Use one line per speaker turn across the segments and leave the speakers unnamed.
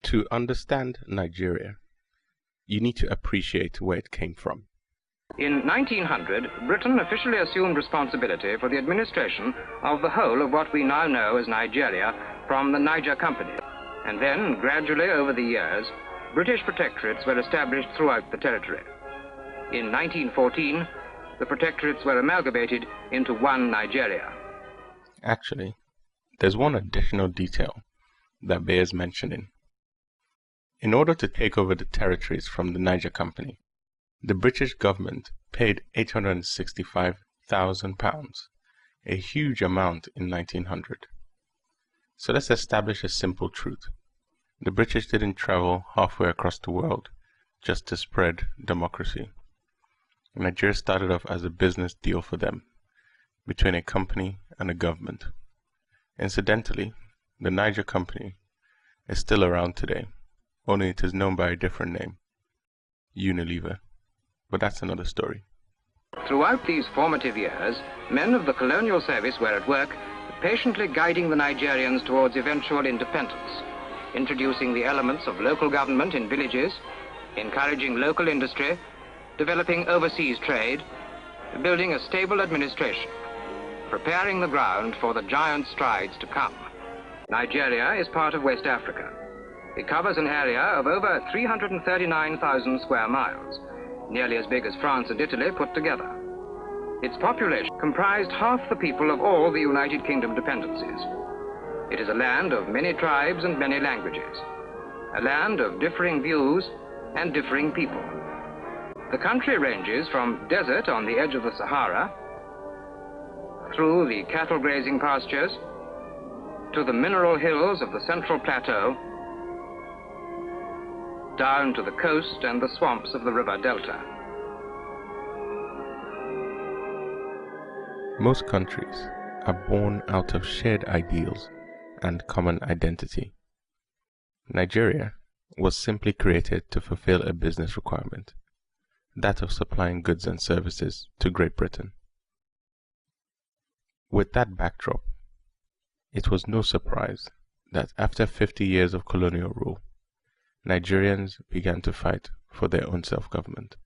To understand Nigeria, you need to appreciate where it came from.
In 1900, Britain officially assumed responsibility for the administration of the whole of what we now know as Nigeria from the Niger Company. And then, gradually over the years, British protectorates were established throughout the territory. In 1914, the protectorates were amalgamated into one Nigeria.
Actually, there's one additional detail that bears mentioning. In order to take over the territories from the Niger Company, the British government paid £865,000, a huge amount in 1900. So let's establish a simple truth. The British didn't travel halfway across the world just to spread democracy. Nigeria started off as a business deal for them, between a company and a government. Incidentally, the Niger Company is still around today, only it is known by a different name, Unilever. But that's another story.
Throughout these formative years, men of the colonial service were at work, patiently guiding the Nigerians towards eventual independence, introducing the elements of local government in villages, encouraging local industry, developing overseas trade, building a stable administration, preparing the ground for the giant strides to come. Nigeria is part of West Africa. It covers an area of over 339,000 square miles, nearly as big as France and Italy put together. Its population comprised half the people of all the United Kingdom dependencies. It is a land of many tribes and many languages, a land of differing views and differing people. The country ranges from desert on the edge of the Sahara, through the cattle grazing pastures, to the mineral hills of the Central Plateau, down to the coast and the swamps of the river Delta.
Most countries are born out of shared ideals and common identity. Nigeria was simply created to fulfill a business requirement, that of supplying goods and services to Great Britain. With that backdrop, it was no surprise that after 50 years of colonial rule, Nigerians began to fight for their own self-government.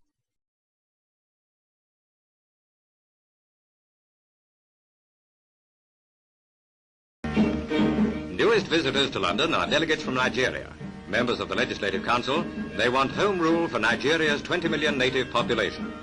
Newest visitors to London are delegates from Nigeria, members of the Legislative Council. They want home rule for Nigeria's 20 million native population.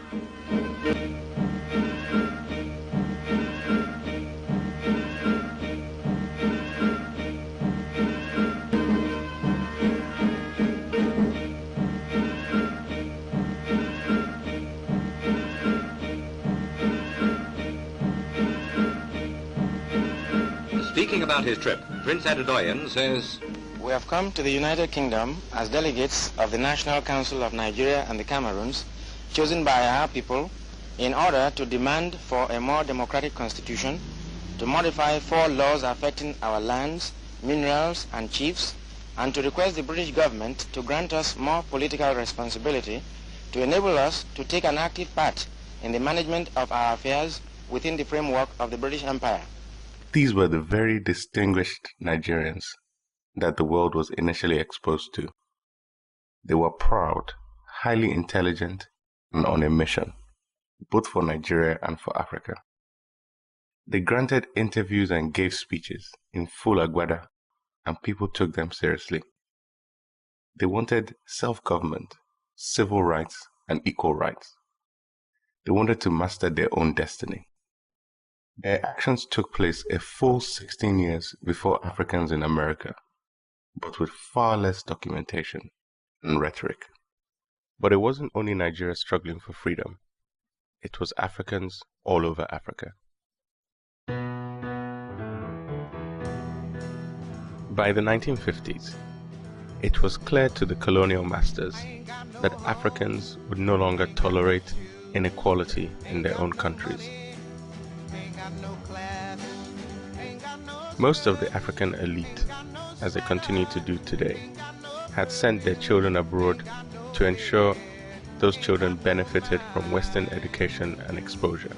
Speaking about his trip, Prince Adedoyin says,
"We have come to the United Kingdom as delegates of the National Council of Nigeria and the Cameroons, chosen by our people, in order to demand for a more democratic constitution, to modify 4 laws affecting our lands, minerals and chiefs, and to request the British government to grant us more political responsibility to enable us to take an active part in the management of our affairs within the framework of the British Empire."
These were the very distinguished Nigerians that the world was initially exposed to. They were proud, highly intelligent, and on a mission, both for Nigeria and for Africa. They granted interviews and gave speeches in full agbada, and people took them seriously. They wanted self-government, civil rights, and equal rights. They wanted to master their own destiny. Their actions took place a full 16 years before Africans in America, but with far less documentation and rhetoric. But it wasn't only Nigeria struggling for freedom. It was Africans all over Africa. By the 1950s, it was clear to the colonial masters that Africans would no longer tolerate inequality in their own countries. Most of the African elite, as they continue to do today, had sent their children abroad to ensure those children benefited from Western education and exposure.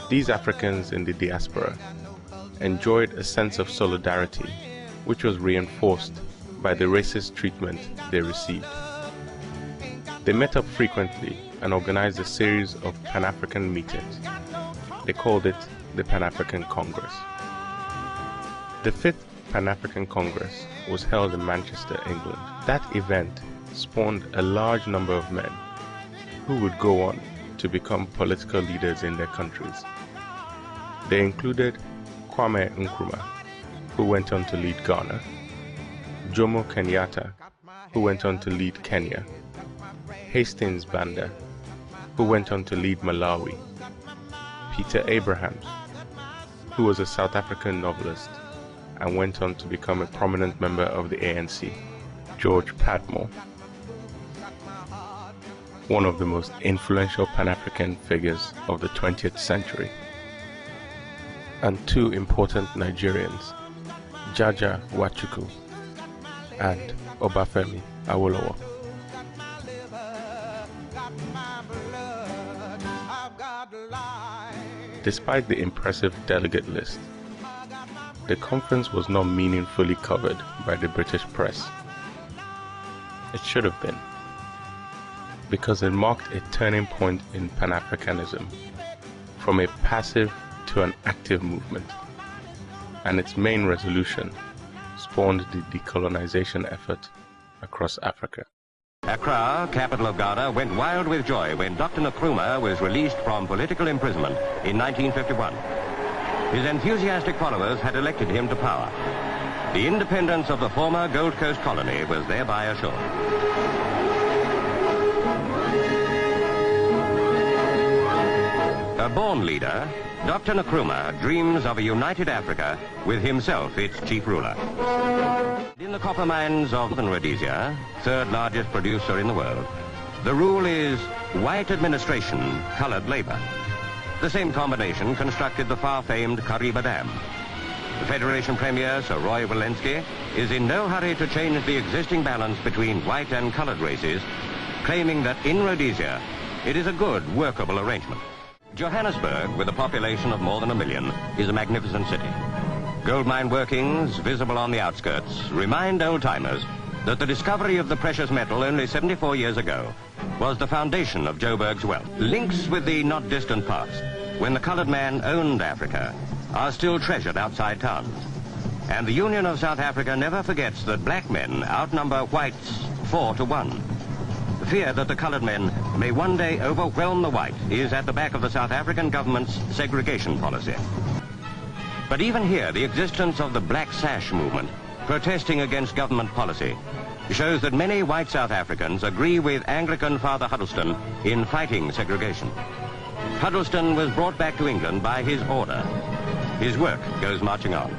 These Africans in the diaspora enjoyed a sense of solidarity which was reinforced by the racist treatment they received. They met up frequently and organized a series of Pan-African meetings. They called it the Pan-African Congress. The 5th Pan-African Congress was held in Manchester, England. That event spawned a large number of men who would go on to become political leaders in their countries. They included Kwame Nkrumah, who went on to lead Ghana, Jomo Kenyatta, who went on to lead Kenya, Hastings Banda, who went on to lead Malawi, Peter Abrahams, who was a South African novelist and went on to become a prominent member of the ANC, George Padmore, one of the most influential Pan-African figures of the 20th century, and 2 important Nigerians, Jaja Wachuku and Obafemi Awolowo. Despite the impressive delegate list, the conference was not meaningfully covered by the British press. It should have been, because it marked a turning point in Pan-Africanism from a passive to an active movement, and its main resolution spawned the decolonization effort across Africa.
Accra, capital of Ghana, went wild with joy when Dr. Nkrumah was released from political imprisonment in 1951. His enthusiastic followers had elected him to power. The independence of the former Gold Coast colony was thereby assured. A born leader, Dr. Nkrumah dreams of a united Africa with himself its chief ruler. In the copper mines of Olanrewaju, 3rd largest producer in the world, the rule is white administration, colored labor. The same combination constructed the far-famed Kariba Dam. The Federation Premier, Sir Roy Walensky, is in no hurry to change the existing balance between white and colored races, claiming that in Rhodesia, it is a good, workable arrangement. Johannesburg, with a population of more than 1 million, is a magnificent city. Gold mine workings, visible on the outskirts, remind old-timers that the discovery of the precious metal only 74 years ago was the foundation of Joburg's wealth. Links with the not-distant past, when the colored man owned Africa, are still treasured outside towns. And the Union of South Africa never forgets that black men outnumber whites 4 to 1. The fear that the colored men may one day overwhelm the white is at the back of the South African government's segregation policy. But even here, the existence of the Black Sash movement, protesting against government policy, shows that many white South Africans agree with Anglican Father Huddleston in fighting segregation. Huddleston was brought back to England by his order. His work goes marching on.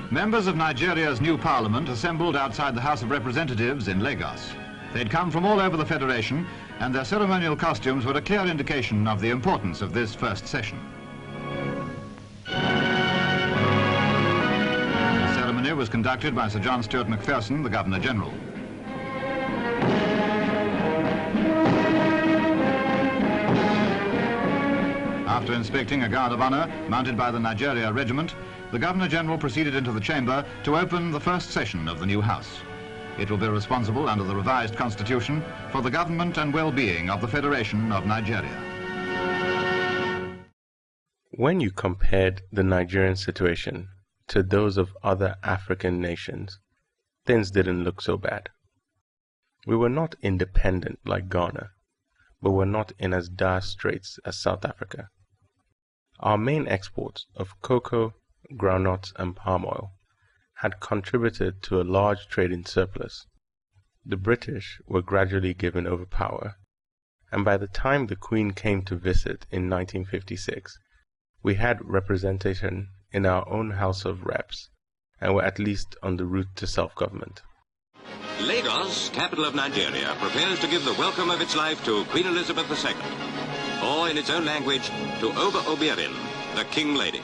Members of Nigeria's new parliament assembled outside the House of Representatives in Lagos. They'd come from all over the Federation, and their ceremonial costumes were a clear indication of the importance of this first session. The ceremony was conducted by Sir John Stuart Macpherson, the Governor-General. After inspecting a guard of honor mounted by the Nigeria Regiment, the Governor-General proceeded into the chamber to open the first session of the new House. It will be responsible under the revised constitution for the government and well-being of the Federation of Nigeria.
When you compared the Nigerian situation to those of other African nations, things didn't look so bad. We were not independent like Ghana, but were not in as dire straits as South Africa. Our main exports of cocoa, groundnuts, and palm oil had contributed to a large trading surplus. The British were gradually given over power, and by the time the Queen came to visit in 1956, we had representation in our own House of Reps, and were at least on the route to self-government.
Lagos, capital of Nigeria, prepares to give the welcome of its life to Queen Elizabeth II, or in its own language, to Oba Obirin, the King Lady.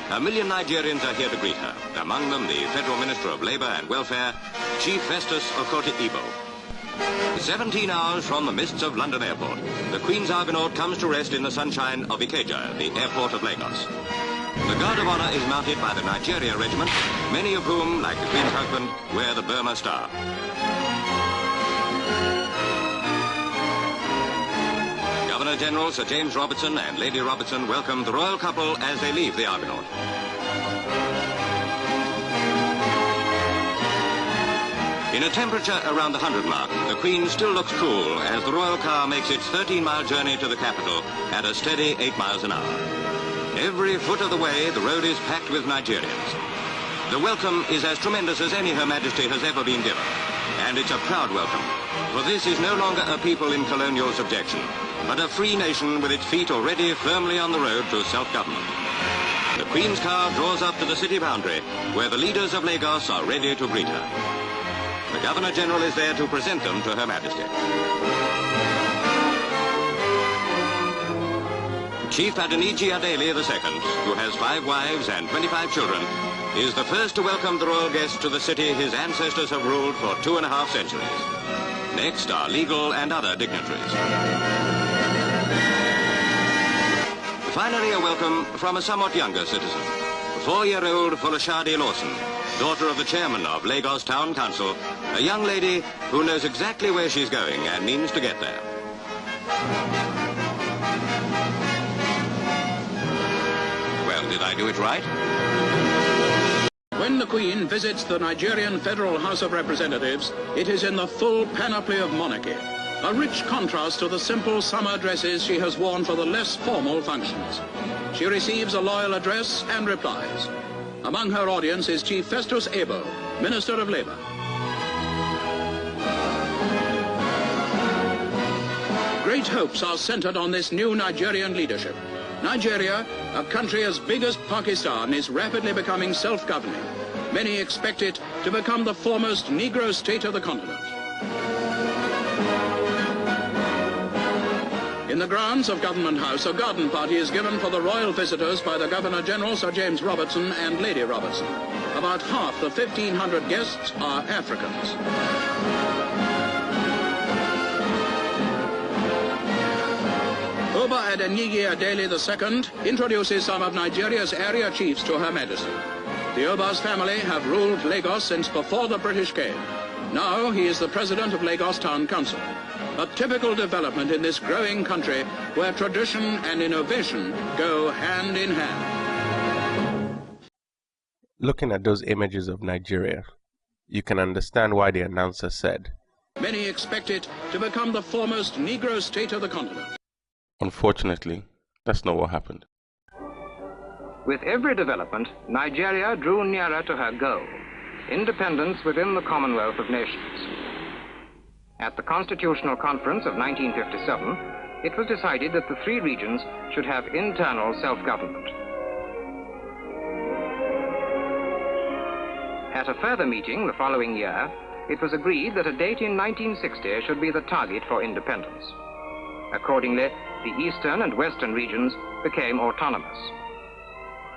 1 million Nigerians are here to greet her, among them the Federal Minister of Labour and Welfare, Chief Festus Okoti Igbo. 17 hours from the mists of London Airport, the Queen's Argonaut comes to rest in the sunshine of Ikeja, the airport of Lagos. The Guard of Honor is mounted by the Nigeria Regiment, many of whom, like the Queen's husband, wear the Burma Star. Governor-General Sir James Robertson and Lady Robertson welcome the royal couple as they leave the Argonaut. In a temperature around the 100 mark, the Queen still looks cool as the royal car makes its 13-mile journey to the capital at a steady 8 miles an hour. Every foot of the way, the road is packed with Nigerians. The welcome is as tremendous as any Her Majesty has ever been given. And it's a proud welcome, for this is no longer a people in colonial subjection, but a free nation with its feet already firmly on the road to self-government. The Queen's car draws up to the city boundary, where the leaders of Lagos are ready to greet her. The Governor-General is there to present them to Her Majesty. Chief Adeniji Adele II, who has 5 wives and 25 children, is the first to welcome the royal guests to the city his ancestors have ruled for 2.5 centuries. Next are legal and other dignitaries. Finally, a welcome from a somewhat younger citizen, 4-year-old Folashade Lawson, daughter of the chairman of Lagos Town Council, a young lady who knows exactly where she's going and means to get there. Well, did I do it right?
When the Queen visits the Nigerian Federal House of Representatives, it is in the full panoply of monarchy, a rich contrast to the simple summer dresses she has worn for the less formal functions. She receives a loyal address and replies. Among her audience is Chief Festus Ebo, Minister of Labour. Great hopes are centered on this new Nigerian leadership. Nigeria, a country as big as Pakistan, is rapidly becoming self-governing. Many expect it to become the foremost Negro state of the continent. In the grounds of Government House, a garden party is given for the royal visitors by the Governor-General Sir James Robertson and Lady Robertson. About half the 1,500 guests are Africans. Oba Adeniji Adele II introduces some of Nigeria's area chiefs to Her Majesty. The Oba's family have ruled Lagos since before the British came. Now he is the president of Lagos Town Council. A typical development in this growing country where tradition and innovation go hand in hand.
Looking at those images of Nigeria, you can understand why the announcer said,
Many expect it to become the foremost Negro state of the continent.
Unfortunately, that's not what happened.
With every development, Nigeria drew nearer to her goal, independence within the Commonwealth of Nations. At the Constitutional Conference of 1957, it was decided that the 3 regions should have internal self-government. At a further meeting the following year, it was agreed that a date in 1960 should be the target for independence. Accordingly, the eastern and western regions became autonomous.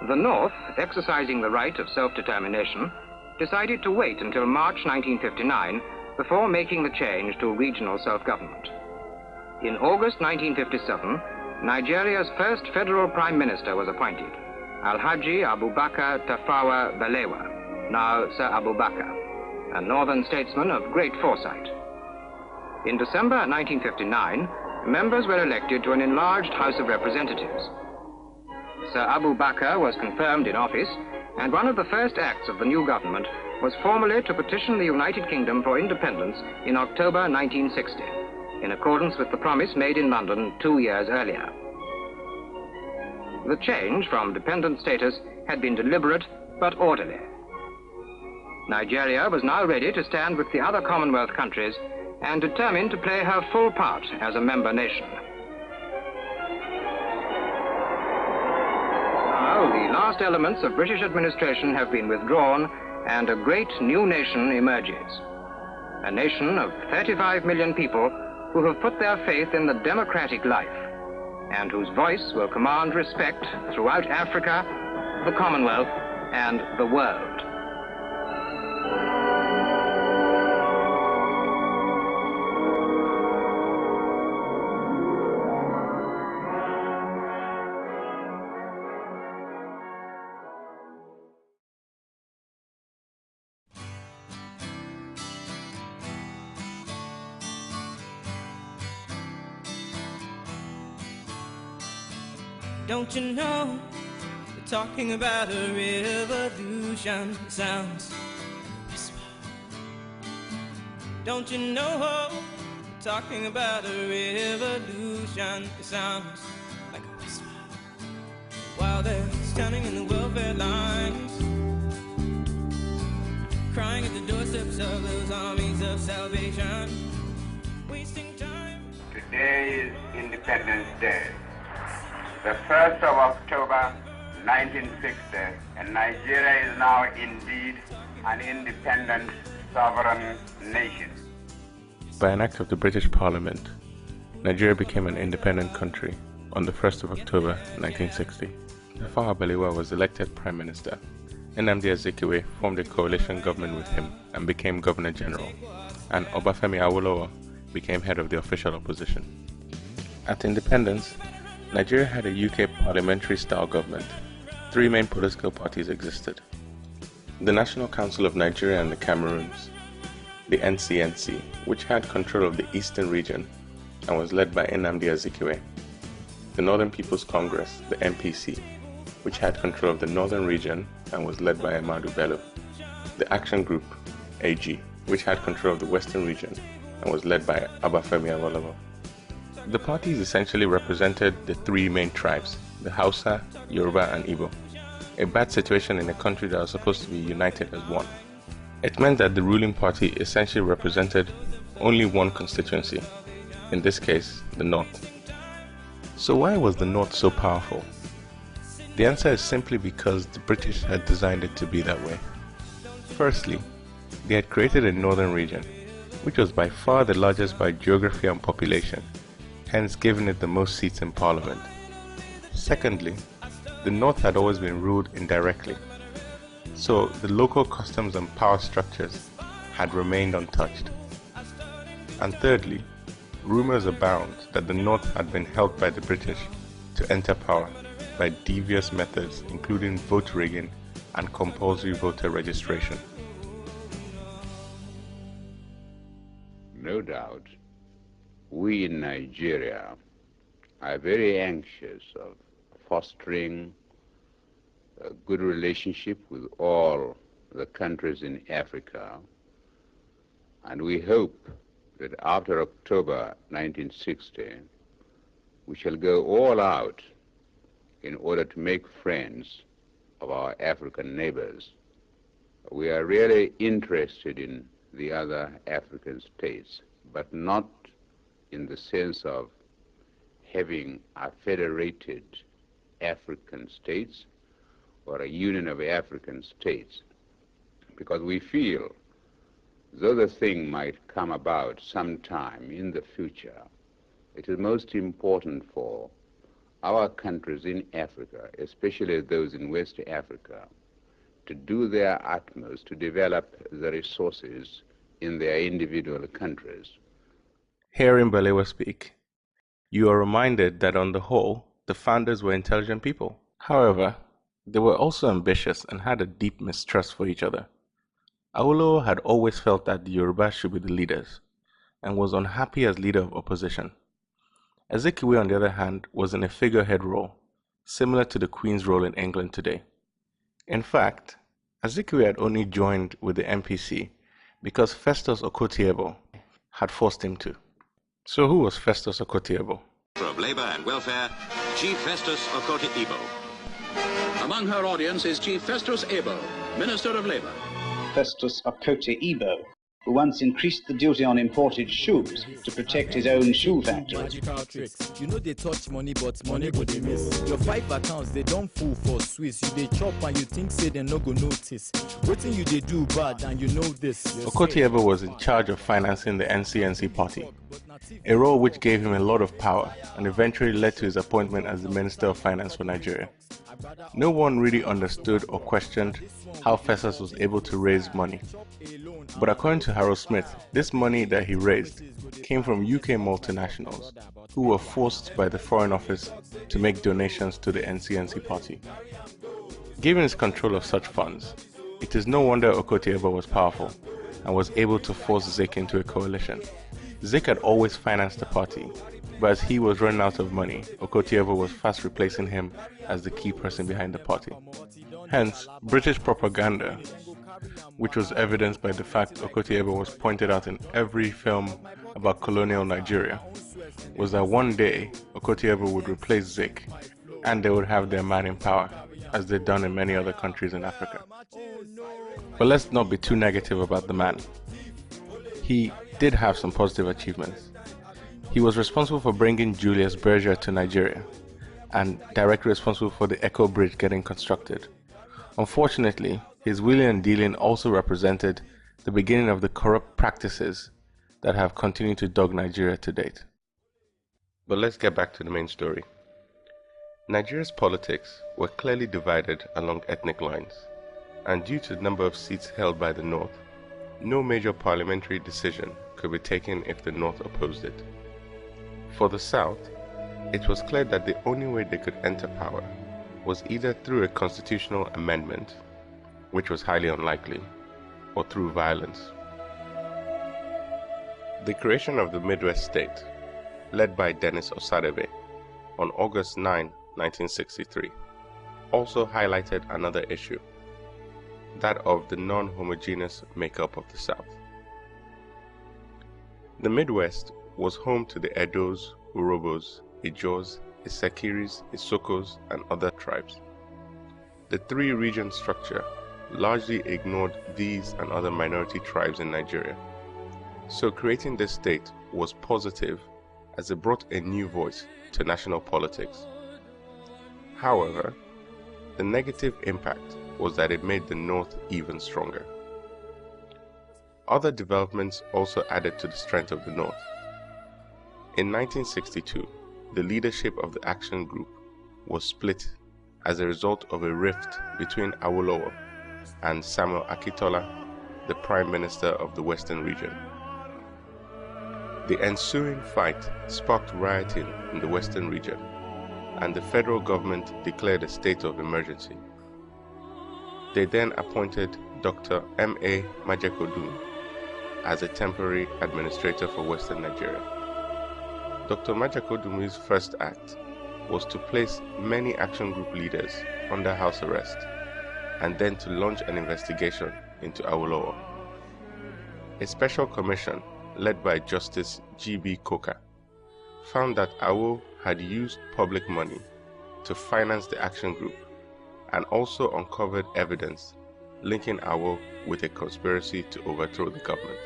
The North, exercising the right of self-determination, decided to wait until March 1959 before making the change to regional self-government. In August 1957, Nigeria's first federal prime minister was appointed, Alhaji Abubakar Tafawa Balewa, now Sir Abubakar, a northern statesman of great foresight. In December 1959, members were elected to an enlarged House of Representatives. Sir Abubakar was confirmed in office, and one of the first acts of the new government was formally to petition the United Kingdom for independence in October 1960, in accordance with the promise made in London 2 years earlier. The change from dependent status had been deliberate but orderly. Nigeria was now ready to stand with the other Commonwealth countries and determined to play her full part as a member nation. Now, the last elements of British administration have been withdrawn and a great new nation emerges. A nation of 35 million people who have put their faith in the democratic life and whose voice will command respect throughout Africa, the Commonwealth, and the world.
Don't you know, they're talking about a revolution. It sounds whisper. Don't you know, they're talking about a revolution. It sounds like a whisper. While they're standing in the welfare lines, crying at the doorsteps of those armies of salvation, wasting time.
Today is Independence Day, the 1st of October, 1960, and Nigeria is now indeed an independent, sovereign nation.
By an act of the British Parliament, Nigeria became an independent country on the 1st of October 1960. Tafawa Balewa was elected Prime Minister. Nnamdi Azikiwe formed a coalition government with him and became Governor General, and Obafemi Awolowo became head of the official opposition. At independence, Nigeria had a UK parliamentary-style government. Three main political parties existed: the National Council of Nigeria and the Cameroons, the NCNC, which had control of the Eastern region and was led by Nnamdi Azikiwe, the Northern People's Congress, the NPC, which had control of the Northern region and was led by Ahmadu Bello, the Action Group, AG, which had control of the Western region and was led by Obafemi Awolowo. The parties essentially represented the three main tribes, the Hausa, Yoruba and Igbo, a bad situation in a country that was supposed to be united as one. It meant that the ruling party essentially represented only one constituency, in this case, the North. So why was the North so powerful? The answer is simply because the British had designed it to be that way. Firstly, they had created a northern region, which was by far the largest by geography and population, hence giving it the most seats in Parliament. Secondly, the North had always been ruled indirectly, so the local customs and power structures had remained untouched. And thirdly, rumors abound that the North had been helped by the British to enter power by devious methods including vote rigging and compulsory voter registration.
No doubt, we in Nigeria are very anxious of fostering a good relationship with all the countries in Africa, and we hope that after October 1960, we shall go all out in order to make friends of our African neighbors. We are really interested in the other African states, but not in the sense of having a federated African states or a union of African states, because we feel, though the thing might come about sometime in the future, it is most important for our countries in Africa, especially those in West Africa, to do their utmost to develop the resources in their individual countries.
Hearing Balewa speak, you are reminded that on the whole, the founders were intelligent people. However, they were also ambitious and had a deep mistrust for each other. Awolowo had always felt that the Yoruba should be the leaders, and was unhappy as leader of opposition. Azikiwe, on the other hand, was in a figurehead role, similar to the Queen's role in England today. In fact, Azikiwe had only joined with the MPC because Festus Okotie-Eboh had forced him to. So who was Festus Okotie-Eboh?
Of Labour and Welfare, Chief Festus Okotie-Eboh.
Among her audience is Chief Festus Eboh, Minister of Labour.
Festus Okotie-Eboh, who once increased the duty on imported shoes to protect his own shoe factories.
Magical tricks. You know they touch money, but money go they miss. Your 5 accounts, they don't fool for Swiss. You they chop and you think say they no go notice. Waiting you they do bad and you know this.
Okotie-Eboh was in charge of financing the NCNC party, a role which gave him a lot of power and eventually led to his appointment as the Minister of Finance for Nigeria. No one really understood or questioned how Festus was able to raise money. But according to Harold Smith, this money that he raised came from UK multinationals who were forced by the Foreign Office to make donations to the NCNC party. Given his control of such funds, it is no wonder Okotie-Eboh was powerful and was able to force Zik into a coalition. Zik had always financed the party, but as he was running out of money, Okotievo was fast replacing him as the key person behind the party. Hence, British propaganda, which was evidenced by the fact Okotievo was pointed out in every film about colonial Nigeria, was that one day Okotievo would replace Zik and they would have their man in power, as they've done in many other countries in Africa. But let's not be too negative about the man. He did have some positive achievements. He was responsible for bringing Julius Berger to Nigeria and directly responsible for the Echo Bridge getting constructed. Unfortunately, his wheeling and dealing also represented the beginning of the corrupt practices that have continued to dog Nigeria to date. But let's get back to the main story. Nigeria's politics were clearly divided along ethnic lines, and due to the number of seats held by the North, no major parliamentary decision could be taken if the North opposed it. For the South, it was clear that the only way they could enter power was either through a constitutional amendment, which was highly unlikely, or through violence. The creation of the Midwest state, led by Dennis Osadebe on August 9, 1963, also highlighted another issue, that of the non-homogeneous makeup of the South. The Midwest was home to the Edos, Urobos, Ijos, Isekiris, Isokos, and other tribes. The three-region structure largely ignored these and other minority tribes in Nigeria, so creating this state was positive as it brought a new voice to national politics. However, the negative impact was that it made the North even stronger. Other developments also added to the strength of the North. In 1962, the leadership of the Action Group was split as a result of a rift between Awolowo and Samuel Akintola, the Prime Minister of the Western region. The ensuing fight sparked rioting in the Western region, and the federal government declared a state of emergency. They then appointed Dr. M.A. Majekodun as a temporary administrator for Western Nigeria. Dr. Majekodumi's first act was to place many Action Group leaders under house arrest and then to launch an investigation into Awolowo. A special commission led by Justice G.B. Coker found that Awo had used public money to finance the Action Group and also uncovered evidence linking Awo with a conspiracy to overthrow the government.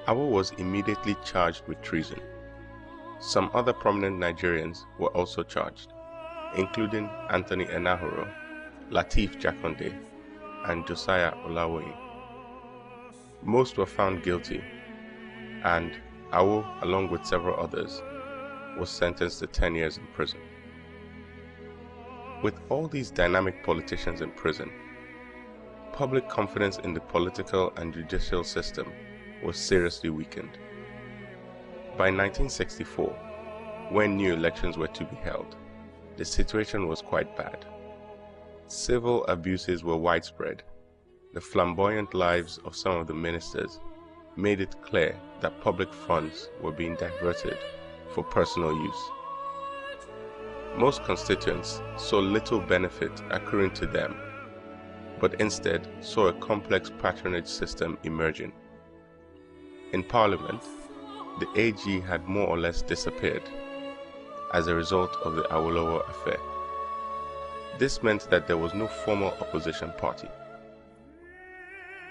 Awo was immediately charged with treason. Some other prominent Nigerians were also charged, including Anthony Enahoro, Lateef Jakonde, and Josiah Olawoyin. Most were found guilty, and Awo, along with several others, was sentenced to 10 years in prison. With all these dynamic politicians in prison, public confidence in the political and judicial system was seriously weakened. By 1964, when new elections were to be held, the situation was quite bad. Civil abuses were widespread. The flamboyant lives of some of the ministers made it clear that public funds were being diverted for personal use. Most constituents saw little benefit accruing to them, but instead saw a complex patronage system emerging. In Parliament, the AG had more or less disappeared as a result of the Awolowo affair. This meant that there was no formal opposition party.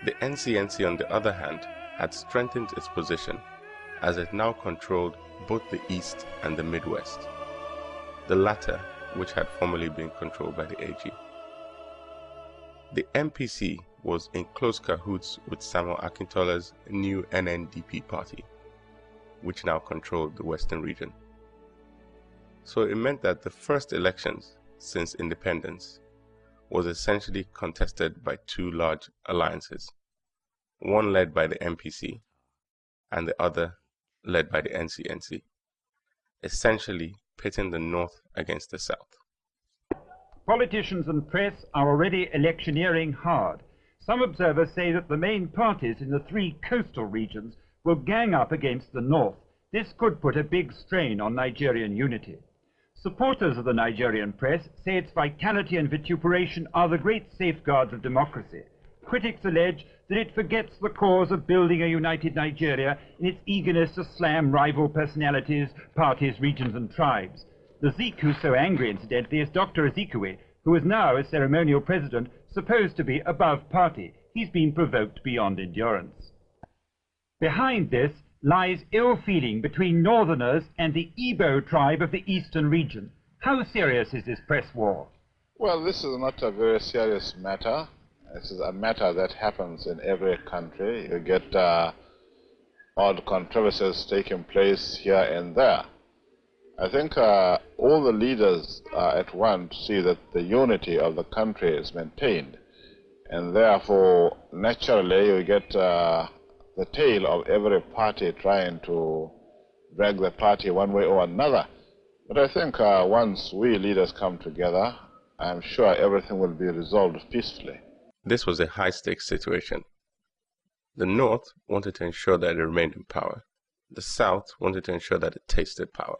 The NCNC, on the other hand, had strengthened its position as it now controlled both the East and the Midwest, the latter which had formerly been controlled by the AG. The MPC was in close cahoots with Samuel Akintola's new NNDP party, which now controlled the Western region. So it meant that the first elections since independence was essentially contested by two large alliances, one led by the MPC and the other led by the NCNC, essentially pitting the North against the South.
Politicians and press are already electioneering hard. Some observers say that the main parties in the three coastal regions will gang up against the North, This could put a big strain on Nigerian unity. Supporters of the Nigerian press say its vitality and vituperation are the great safeguards of democracy. Critics allege that it forgets the cause of building a united Nigeria in its eagerness to slam rival personalities, parties, regions and tribes. The Zik who's so angry, incidentally, is Dr. Ezekwe, who is now, as ceremonial president, supposed to be above party. He's been provoked beyond endurance. Behind this lies ill feeling between northerners and the Igbo tribe of the eastern region. How serious is this press war?
Well, this is not a very serious matter. This is a matter that happens in every country. You get odd controversies taking place here and there. I think all the leaders are at one to see that the unity of the country is maintained. And therefore, naturally, you get the tail of every party trying to drag the party one way or another. But I think once we leaders come together, I'm sure everything will be resolved peacefully.
This was a high-stakes situation. The North wanted to ensure that it remained in power. The South wanted to ensure that it tasted power.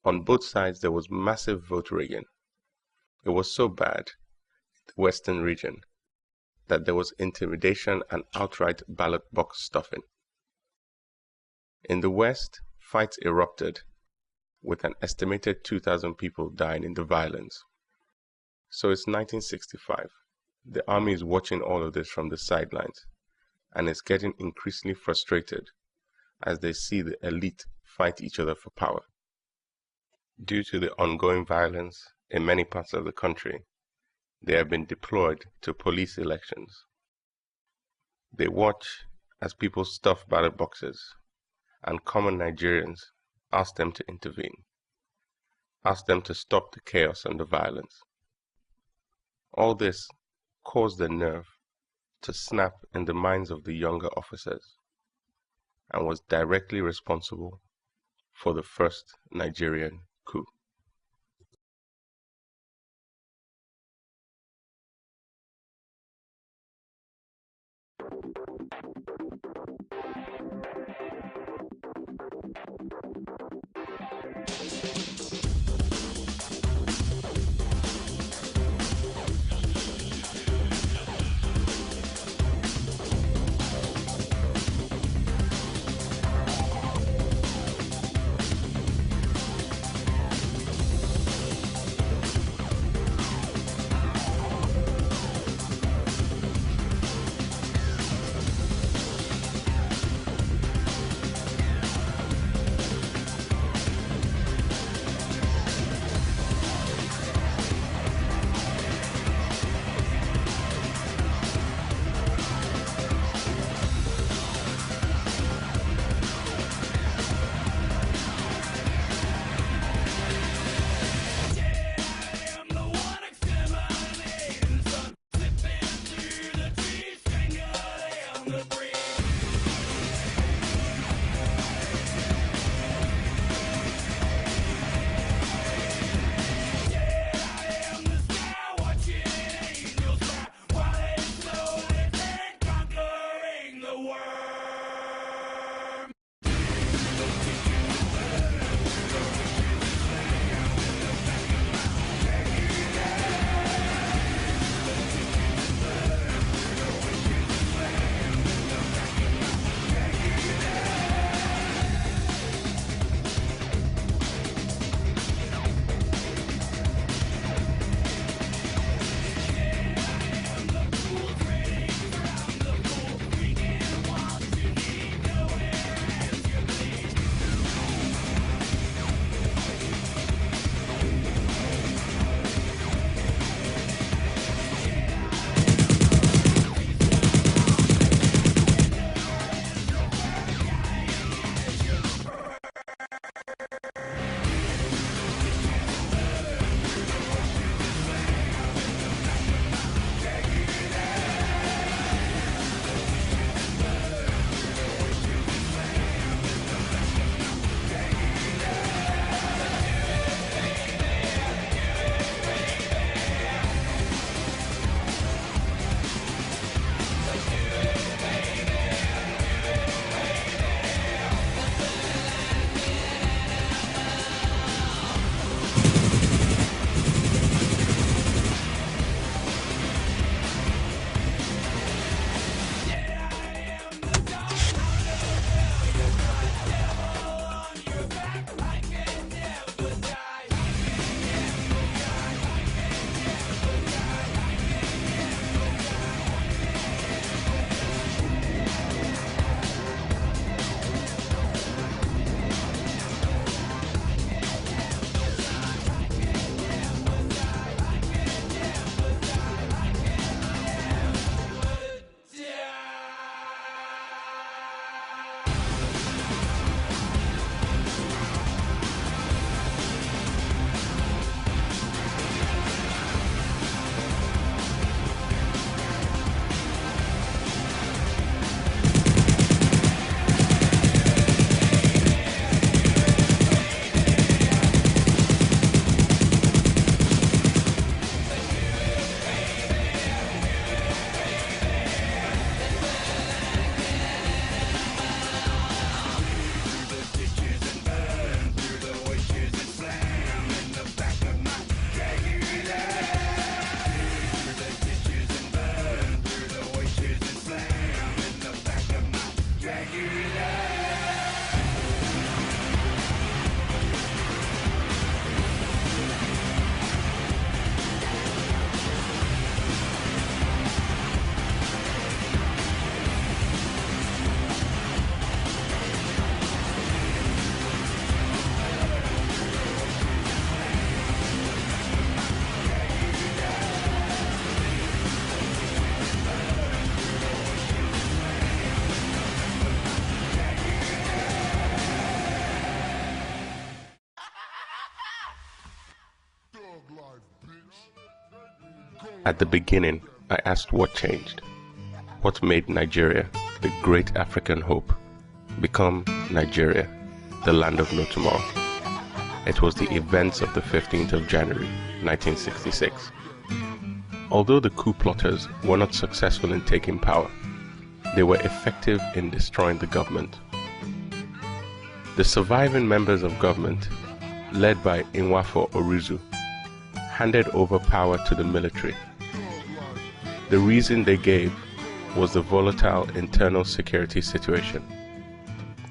On both sides, there was massive vote rigging. It was so bad in the Western region that there was intimidation and outright ballot box stuffing. In the West, fights erupted, with an estimated 2,000 people dying in the violence. So it's 1965. The army is watching all of this from the sidelines, and is getting increasingly frustrated as they see the elite fight each other for power. Due to the ongoing violence in many parts of the country, they have been deployed to police elections. They watch as people stuff ballot boxes, and common Nigerians ask them to intervene, ask them to stop the chaos and the violence. All this caused the nerve to snap in the minds of the younger officers, and was directly responsible for the first Nigerian coup. At the beginning, I asked what changed. What made Nigeria, the great African hope, become Nigeria, the land of no tomorrow? It was the events of the 15th of January, 1966. Although the coup plotters were not successful in taking power, they were effective in destroying the government. The surviving members of government, led by Nwafo Orizu, handed over power to the military. The reason they gave was the volatile internal security situation.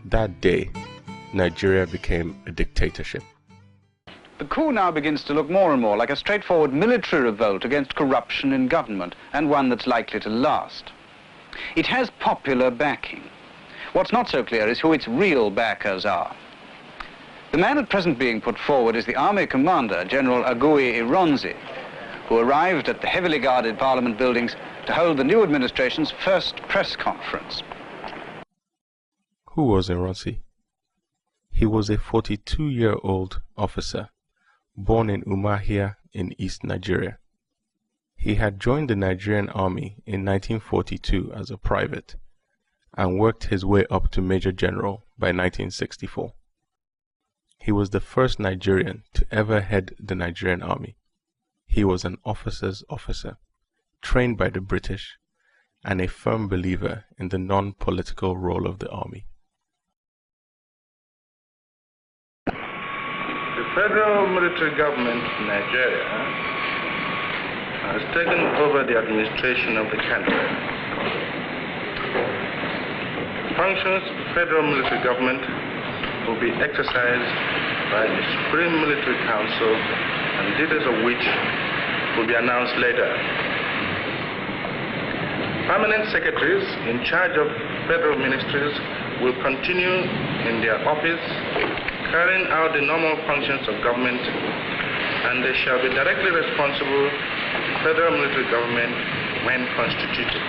That day, Nigeria became a dictatorship.
The coup now begins to look more and more like a straightforward military revolt against corruption in government, and one that's likely to last. It has popular backing. What's not so clear is who its real backers are. The man at present being put forward is the army commander, General Agui Ironsi, who arrived at the heavily guarded Parliament buildings to hold the new administration's first press conference.
Who was Ironsi? He was a 42-year-old officer, born in Umuahia in East Nigeria. He had joined the Nigerian army in 1942 as a private and worked his way up to Major General by 1964. He was the first Nigerian to ever head the Nigerian army. He was an officer's officer, trained by the British, and a firm believer in the non-political role of the army.
The federal military government in Nigeria has taken over the administration of the country. The functions of the federal military government will be exercised by the Supreme Military Council, and details of which will be announced later. Permanent secretaries in charge of federal ministries will continue in their office, carrying out the normal functions of government, and they shall be directly responsible to the federal military government when constituted.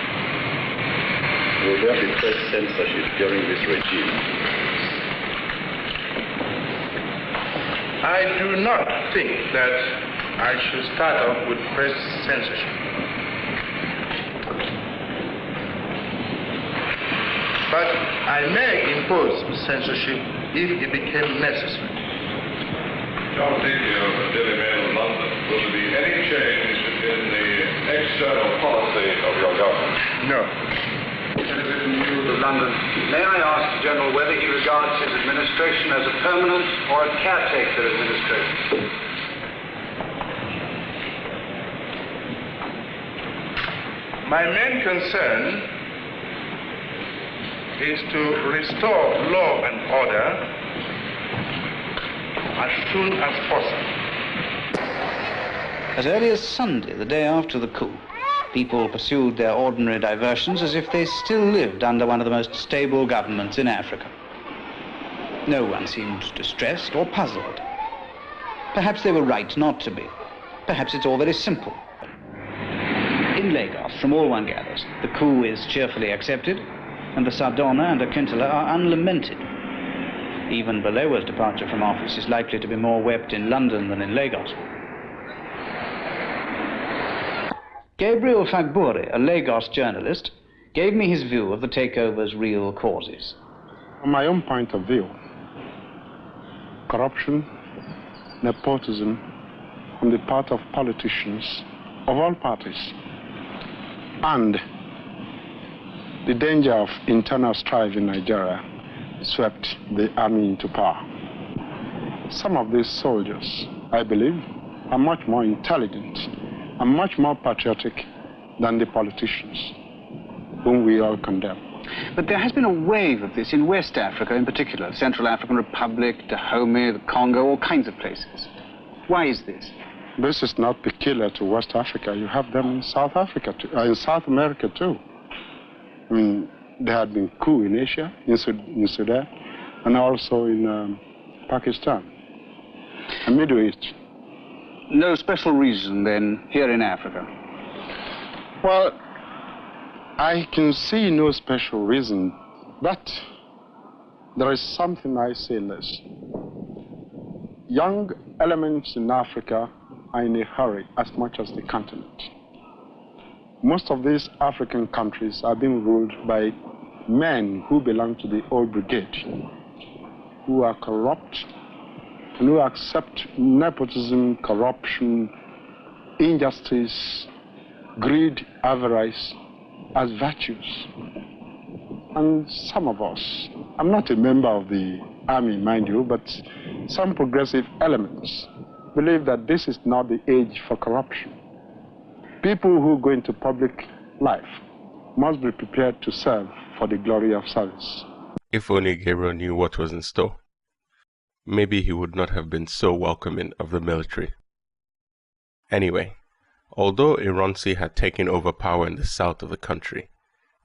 Will there be press censorship during this regime?
I do not think that I should start off with press censorship. But I may impose censorship if it became necessary.
John Davey of the Daily Mail in London, will there be any change in the external policy of your government?
No.
Television News of London. May I ask the General whether he regards his administration as a permanent or a caretaker administration?
My main concern is to restore law and order as soon as possible.
As early as Sunday, the day after the coup, people pursued their ordinary diversions as if they still lived under one of the most stable governments in Africa. No one seemed distressed or puzzled. Perhaps they were right not to be. Perhaps it's all very simple. In Lagos, from all one gathers, the coup is cheerfully accepted, and the Sardona and Akintola are unlamented. Even Balewa's departure from office is likely to be more wept in London than in Lagos. Gabriel Fagbore, a Lagos journalist, gave me his view of the takeover's real causes.
From my own point of view, corruption, nepotism on the part of politicians of all parties, and the danger of internal strife in Nigeria swept the army into power. Some of these soldiers, I believe, are much more intelligent and much more patriotic than the politicians, whom we all condemn.
But there has been a wave of this in West Africa in particular, Central African Republic, Dahomey, the Congo, all kinds of places. Why is this?
This is not peculiar to West Africa. You have them in South Africa, too, in South America too. I mean, there had been coup in Asia, in Sudan, and also in Pakistan and Middle East.
No special reason, then, here in Africa?
Well, I can see no special reason, but there is something I say less. Young elements in Africa are in a hurry as much as the continent. Most of these African countries are being ruled by men who belong to the old brigade, who are corrupt and who accept nepotism, corruption, injustice, greed, avarice as virtues. And some of us, I'm not a member of the army, mind you, but some progressive elements believe that this is not the age for corruption. People who go into public life must be prepared to serve for the glory of service.
If only Gabriel knew what was in store. Maybe he would not have been so welcoming of the military. Anyway, although Ironsi had taken over power in the south of the country,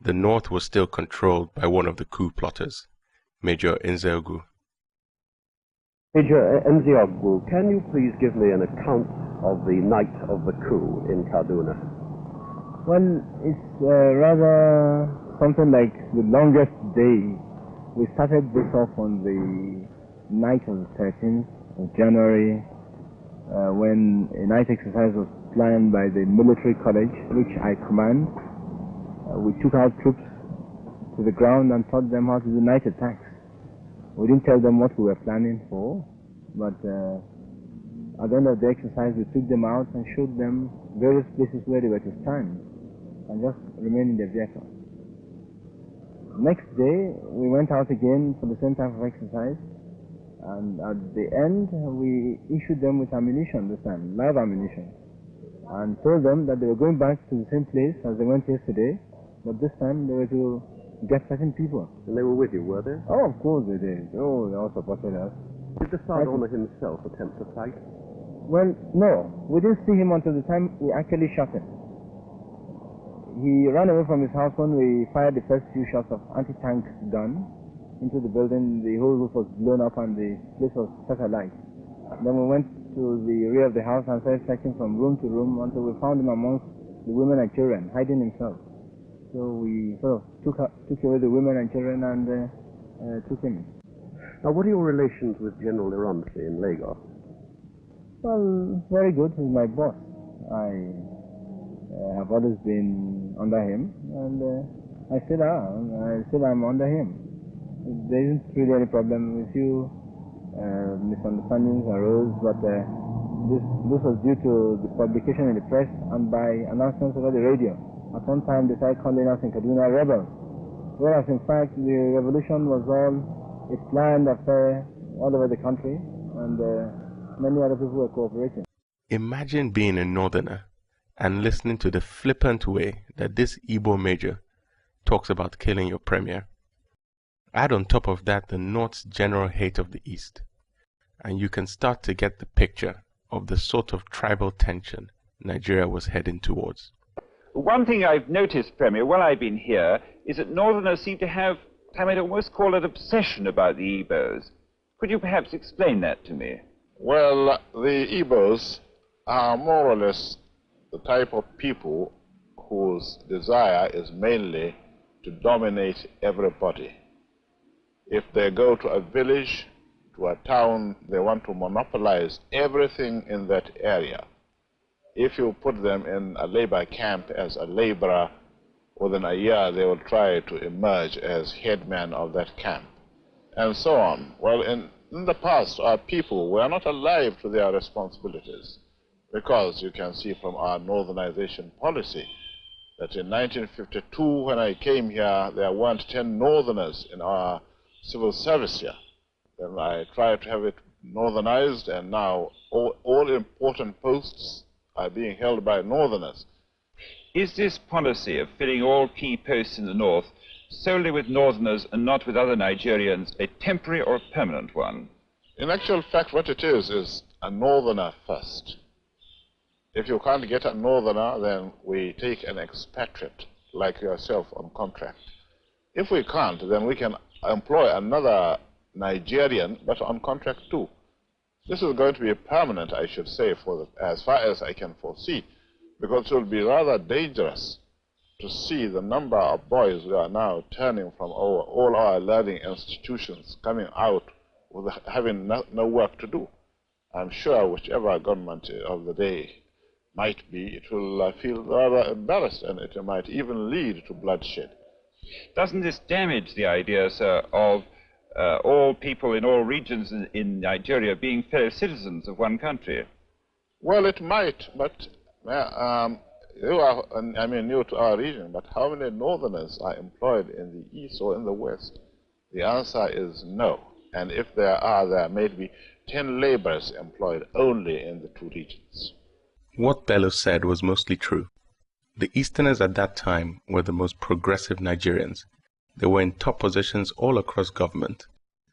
the north was still controlled by one of the coup plotters, Major Nzeogwu.
Major Nzeogwu, can you please give me an account of the night of the coup in Kaduna?
Well, it's rather something like the longest day. We started this off on the night of the 13th of January when a night exercise was planned by the military college, which I command. We took out troops to the ground and taught them how to do night attacks. We didn't tell them what we were planning for, but at the end of the exercise we took them out and showed them various places where they were to stand and just remain in their vehicle. Next day we went out again for the same type of exercise, and at the end we issued them with ammunition this time, live ammunition, and told them that they were going back to the same place as they went yesterday, but this time they were to get certain people.
And they were with you, were they?
Oh, of course they did. Oh, they all supported us.
Did the Sergeant himself attempt to fight?
Well, no. We didn't see him until the time we actually shot him. He ran away from his house when we fired the first few shots of anti-tank gun into the building. The whole roof was blown up and the place was set alight. Then we went to the rear of the house and started searching from room to room until we found him amongst the women and children, hiding himself. So we sort of took away the women and children and took him.
Now, what are your relations with General Ironsi in Lagos?
Well, very good. He's my boss. I have always been under him, and I still am under him. There isn't really any problem. A few misunderstandings arose, but this was due to the publication in the press and by announcements over the radio. At one time they started calling us in Kaduna rebels, whereas in fact the revolution was all a planned affair all over the country, and many other people were cooperating.
Imagine being a northerner and listening to the flippant way that this Igbo major talks about killing your premier. Add on top of that the North's general hate of the East, and you can start to get the picture of the sort of tribal tension Nigeria was heading towards.
One thing I've noticed, Premier, while I've been here, is that Northerners seem to have, I might almost call it, obsession about the Igbos. Could you perhaps explain that to me?
Well, the Igbos are more or less the type of people whose desire is mainly to dominate everybody. If they go to a village, to a town, they want to monopolize everything in that area. If you put them in a labor camp as a laborer, within a year they will try to emerge as headman of that camp, and so on. Well, in the past, our people were not alive to their responsibilities, because you can see from our northernization policy that in 1952, when I came here, there weren't 10 northerners in our civil service here. Then I tried to have it northernized, and now all important posts are being held by northerners.
Is this policy of filling all key posts in the north solely with northerners and not with other Nigerians a temporary or a permanent one?
In actual fact, what it is a northerner first. If you can't get a northerner, then we take an expatriate like yourself on contract. If we can't, then we can employ another Nigerian, but on contract too. This is going to be permanent, I should say, as far as I can foresee, because it will be rather dangerous to see the number of boys who are now turning from all our learning institutions, coming out with having no work to do. I'm sure whichever government of the day might be, it will feel rather embarrassed, and it might even lead to bloodshed.
Doesn't this damage the idea, sir, of all people in all regions in Nigeria being fellow citizens of one country?
Well, it might, but you are, I mean, new to our region, but how many northerners are employed in the east or in the west? The answer is no. And if there are, there may be 10 laborers employed only in the two regions.
What Bello said was mostly true. The Easterners at that time were the most progressive Nigerians. They were in top positions all across government,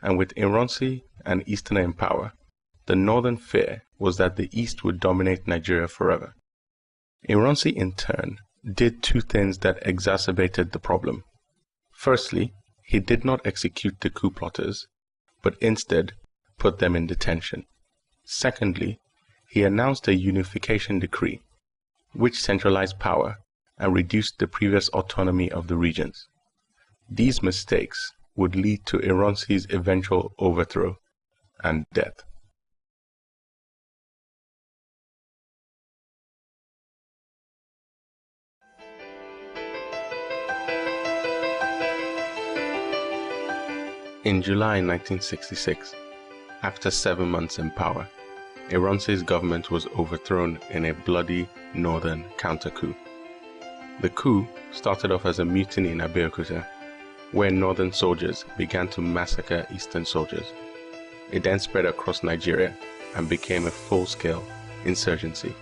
and with Ironsi and Easterner in power, the northern fear was that the East would dominate Nigeria forever. Ironsi, in turn, did two things that exacerbated the problem. Firstly, he did not execute the coup plotters, but instead put them in detention. Secondly, he announced a unification decree, which centralized power and reduced the previous autonomy of the regions. These mistakes would lead to Ironsi's eventual overthrow and death. In July 1966, after 7 months in power, Ironsi's government was overthrown in a bloody northern counter-coup. The coup started off as a mutiny in Abeokuta, where northern soldiers began to massacre eastern soldiers. It then spread across Nigeria and became a full-scale insurgency.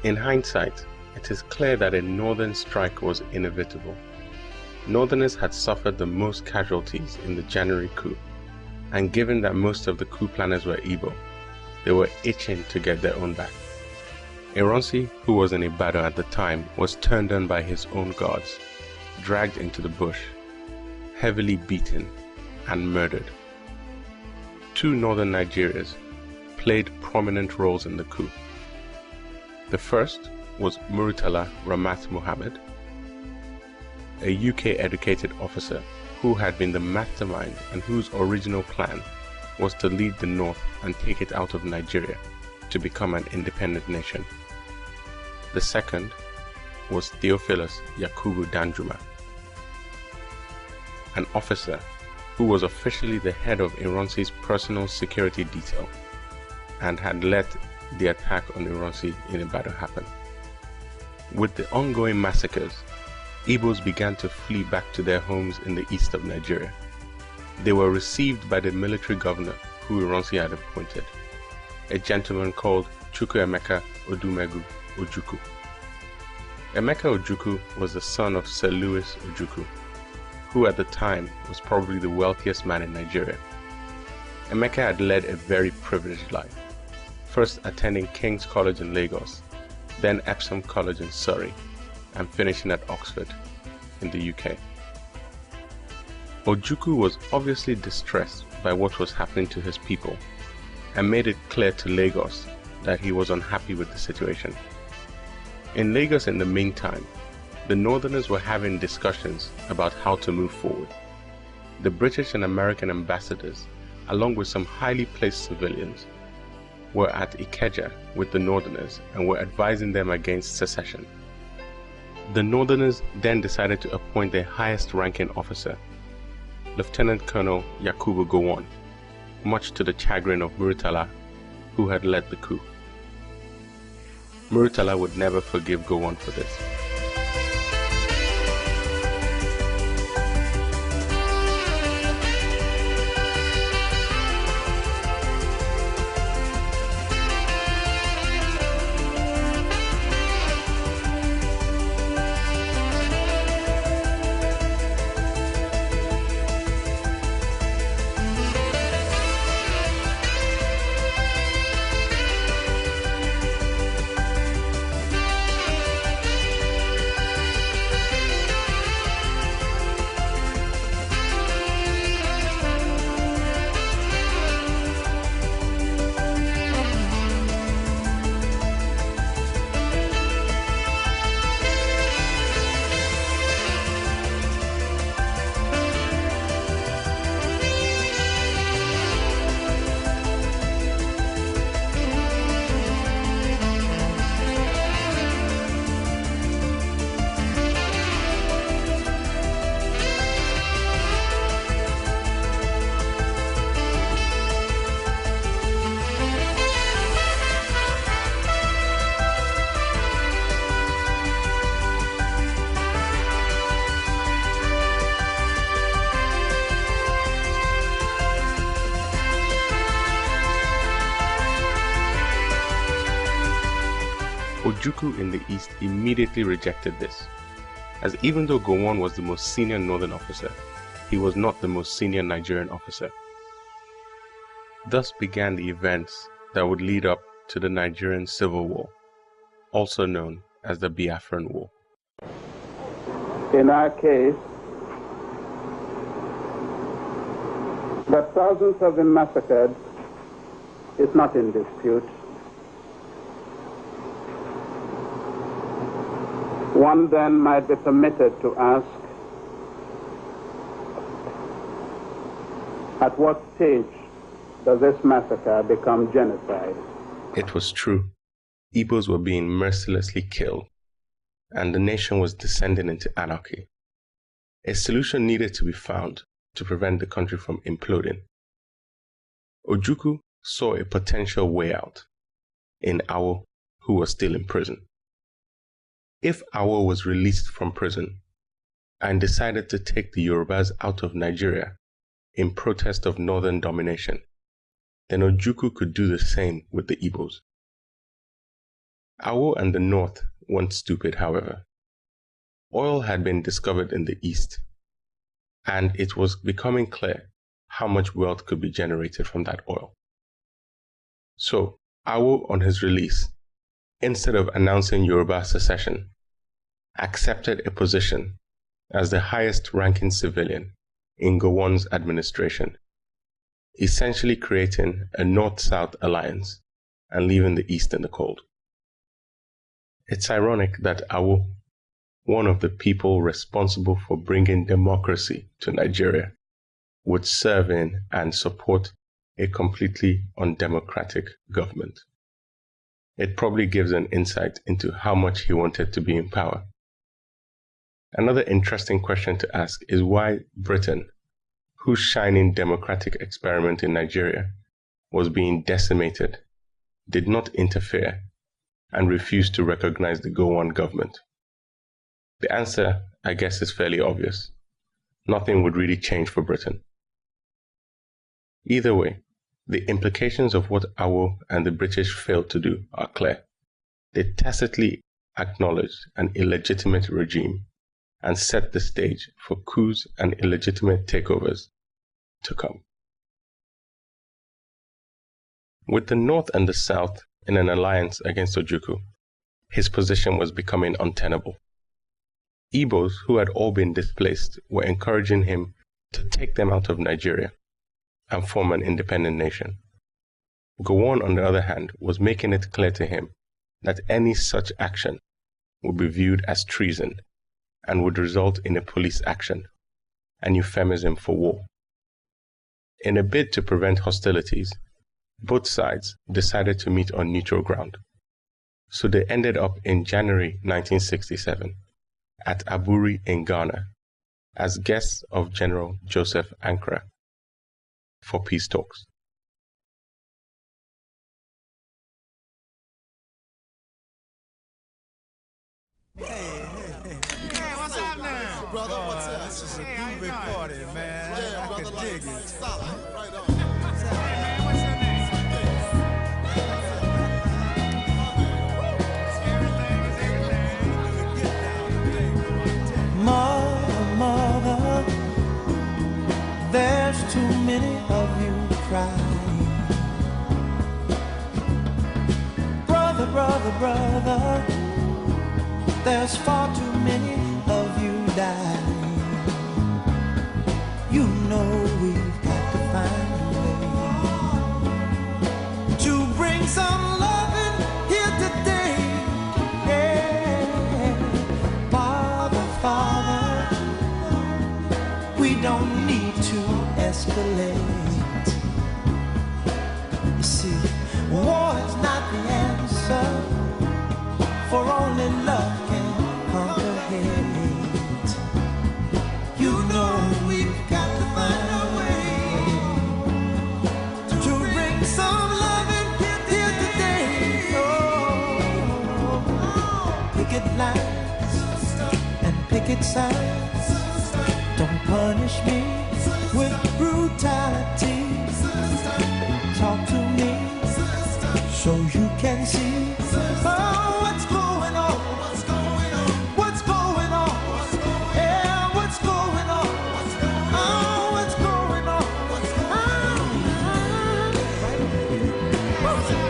In hindsight, it is clear that a northern strike was inevitable. Northerners had suffered the most casualties in the January coup, and given that most of the coup planners were Igbo, they were itching to get their own back. Ironsi, who was in Ibadan at the time, was turned on by his own guards, dragged into the bush, heavily beaten, and murdered. Two northern Nigerians played prominent roles in the coup. The first was Murtala Ramat Mohammed, a UK-educated officer who had been the mastermind and whose original plan was to lead the North and take it out of Nigeria to become an independent nation. The second was Theophilus Yakubu Danjuma, an officer who was officially the head of Ironsi's personal security detail and had let the attack on Ironsi in Ibadan happen. With the ongoing massacres, Igbos began to flee back to their homes in the east of Nigeria. They were received by the military governor who Ironsi had appointed, a gentleman called Chukwuemeka Odumegu Ojukwu. Emeka Ojukwu was the son of Sir Louis Ojukwu, who at the time was probably the wealthiest man in Nigeria. Emeka had led a very privileged life, first attending King's College in Lagos, then Epsom College in Surrey, and finishing at Oxford in the UK. Ojukwu was obviously distressed by what was happening to his people and made it clear to Lagos that he was unhappy with the situation. In Lagos in the meantime, the Northerners were having discussions about how to move forward. The British and American ambassadors along with some highly placed civilians, were at Ikeja with the Northerners and were advising them against secession. The Northerners then decided to appoint their highest ranking officer, Lieutenant Colonel Yakubu Gowon, much to the chagrin of Murtala, who had led the coup. Murtala would never forgive Gowon for this. Ojukwu in the east immediately rejected this, as even though Gowon was the most senior northern officer, he was not the most senior Nigerian officer. Thus began the events that would lead up to the Nigerian Civil War, also known as the Biafran War.
In our case, that thousands have been massacred is not in dispute. One then might be permitted to ask, at what stage does this massacre become genocide?
It was true. Igbos were being mercilessly killed, and the nation was descending into anarchy. A solution needed to be found to prevent the country from imploding. Ojukwu saw a potential way out in Awo, who was still in prison. If Awo was released from prison and decided to take the Yorubas out of Nigeria in protest of northern domination, then Ojukwu could do the same with the Igbos. Awo and the north weren't stupid, however. Oil had been discovered in the east, and it was becoming clear how much wealth could be generated from that oil. So, Awo, on his release, instead of announcing Yoruba secession, accepted a position as the highest ranking civilian in Gowon's administration, essentially creating a north-south alliance and leaving the east in the cold. It's ironic that Awo, one of the people responsible for bringing democracy to Nigeria, would serve in and support a completely undemocratic government. It probably gives an insight into how much he wanted to be in power. Another interesting question to ask is why Britain, whose shining democratic experiment in Nigeria was being decimated, did not interfere and refused to recognize the Gowon government. The answer, I guess, is fairly obvious. Nothing would really change for Britain. Either way, the implications of what Awo and the British failed to do are clear. They tacitly acknowledged an illegitimate regime and set the stage for coups and illegitimate takeovers to come. With the North and the South in an alliance against Ojukwu, his position was becoming untenable. Igbos, who had all been displaced, were encouraging him to take them out of Nigeria and form an independent nation. Gowon, on the other hand, was making it clear to him that any such action would be viewed as treason and would result in a police action, an euphemism for war. In a bid to prevent hostilities, both sides decided to meet on neutral ground. So they ended up in January 1967 at Aburi in Ghana as guests of General Joseph Ankara for peace talks.
Hey, what's up now? Brother, what's up? This is a groovy party, man. Yeah, brother, I can dig it. Stop. Right on. Hey, man, what's your name?
Mother, there's too many of you crying. Brother, there's far too many of you dying. You know we've got to find a way to bring some loving here today. Yeah. Father, we don't need to escalate. You see, war is not the answer, for only love can conquer hate. You know we've got to find a way to bring some love in here today. Oh, picket lines and picket signs don't punish me with brutality. Talk to me so you can see. Oh, what's going on? What's going on? What's going on? Yeah, what's going on? Oh, what's going on?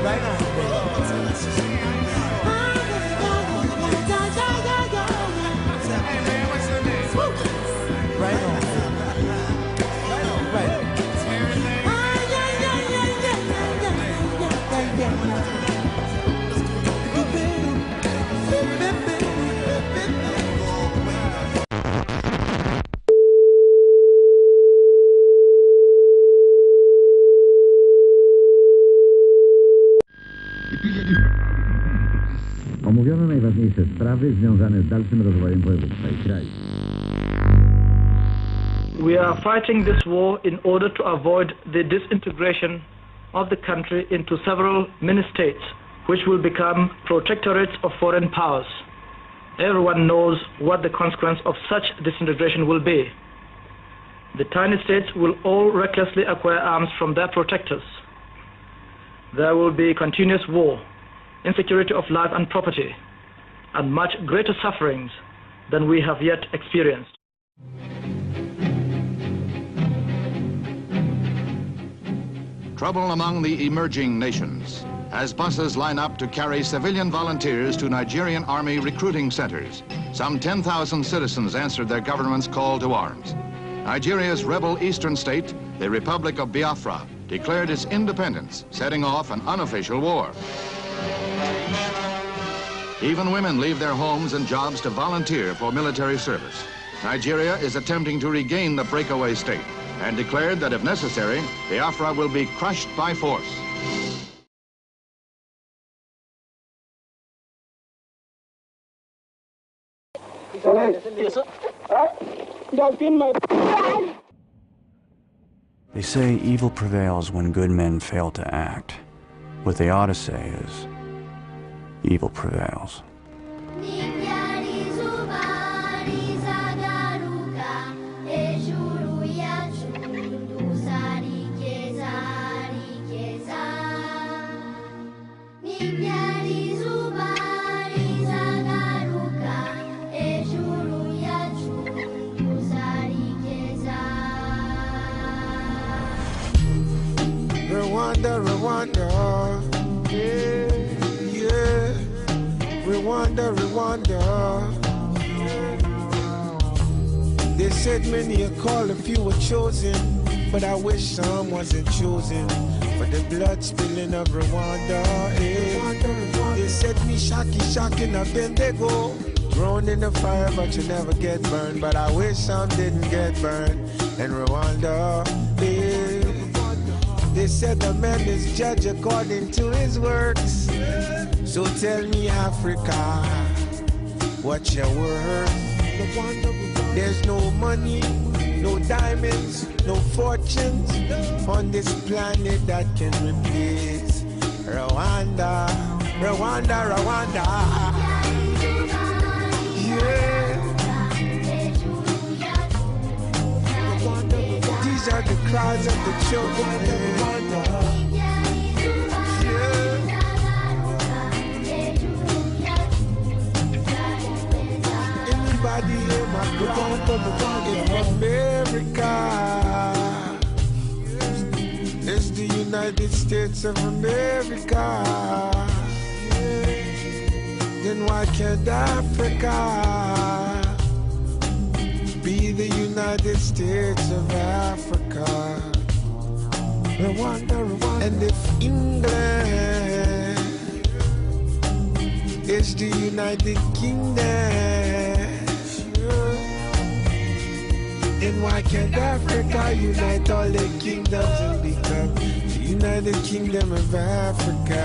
Right on.
Hey, man, what's your name?
Right on. Right on.
Omówiono najważniejsze sprawy związane z dalszym rozwojem województwa i kraju.
We are fighting this war in order to avoid the disintegration of the country into several mini-states, which will become protectorates of foreign powers. Everyone knows what the consequence of such disintegration will be. The tiny states will all recklessly acquire arms from their protectors. There will be continuous war, insecurity of life and property, and much greater sufferings than we have yet experienced.
Trouble among the emerging nations as buses line up to carry civilian volunteers to Nigerian army recruiting centers. Some 10,000 citizens answered their government's call to arms. Nigeria's rebel eastern state, the Republic of Biafra, declared its independence, setting off an unofficial war. Even women leave their homes and jobs to volunteer for military service. Nigeria is attempting to regain the breakaway state and declared that if necessary, Biafra will be crushed by force.
They say evil prevails when good men fail to act. What they ought to say is, evil prevails.
Rwanda, yeah, Rwanda. They said many are called, a few were chosen, but I wish some wasn't chosen for the blood spilling of Rwanda. They said me shocking, I've been there go. Thrown in the fire, but you never get burned. But I wish some didn't get burned in Rwanda. They said the man is judged according to his works. So tell me, Africa, what's your worth? There's no money, no diamonds, no fortunes on this planet that can replace Rwanda, Rwanda, Rwanda. Yeah. These are the cries of the children of Rwanda. Anybody hear my cry in America? It's the United States of America. Then why can't Africa be the United States of Africa? Rwanda, Rwanda. And if England is the United Kingdom, then why can't Africa unite all the kingdoms and become the United Kingdom of Africa?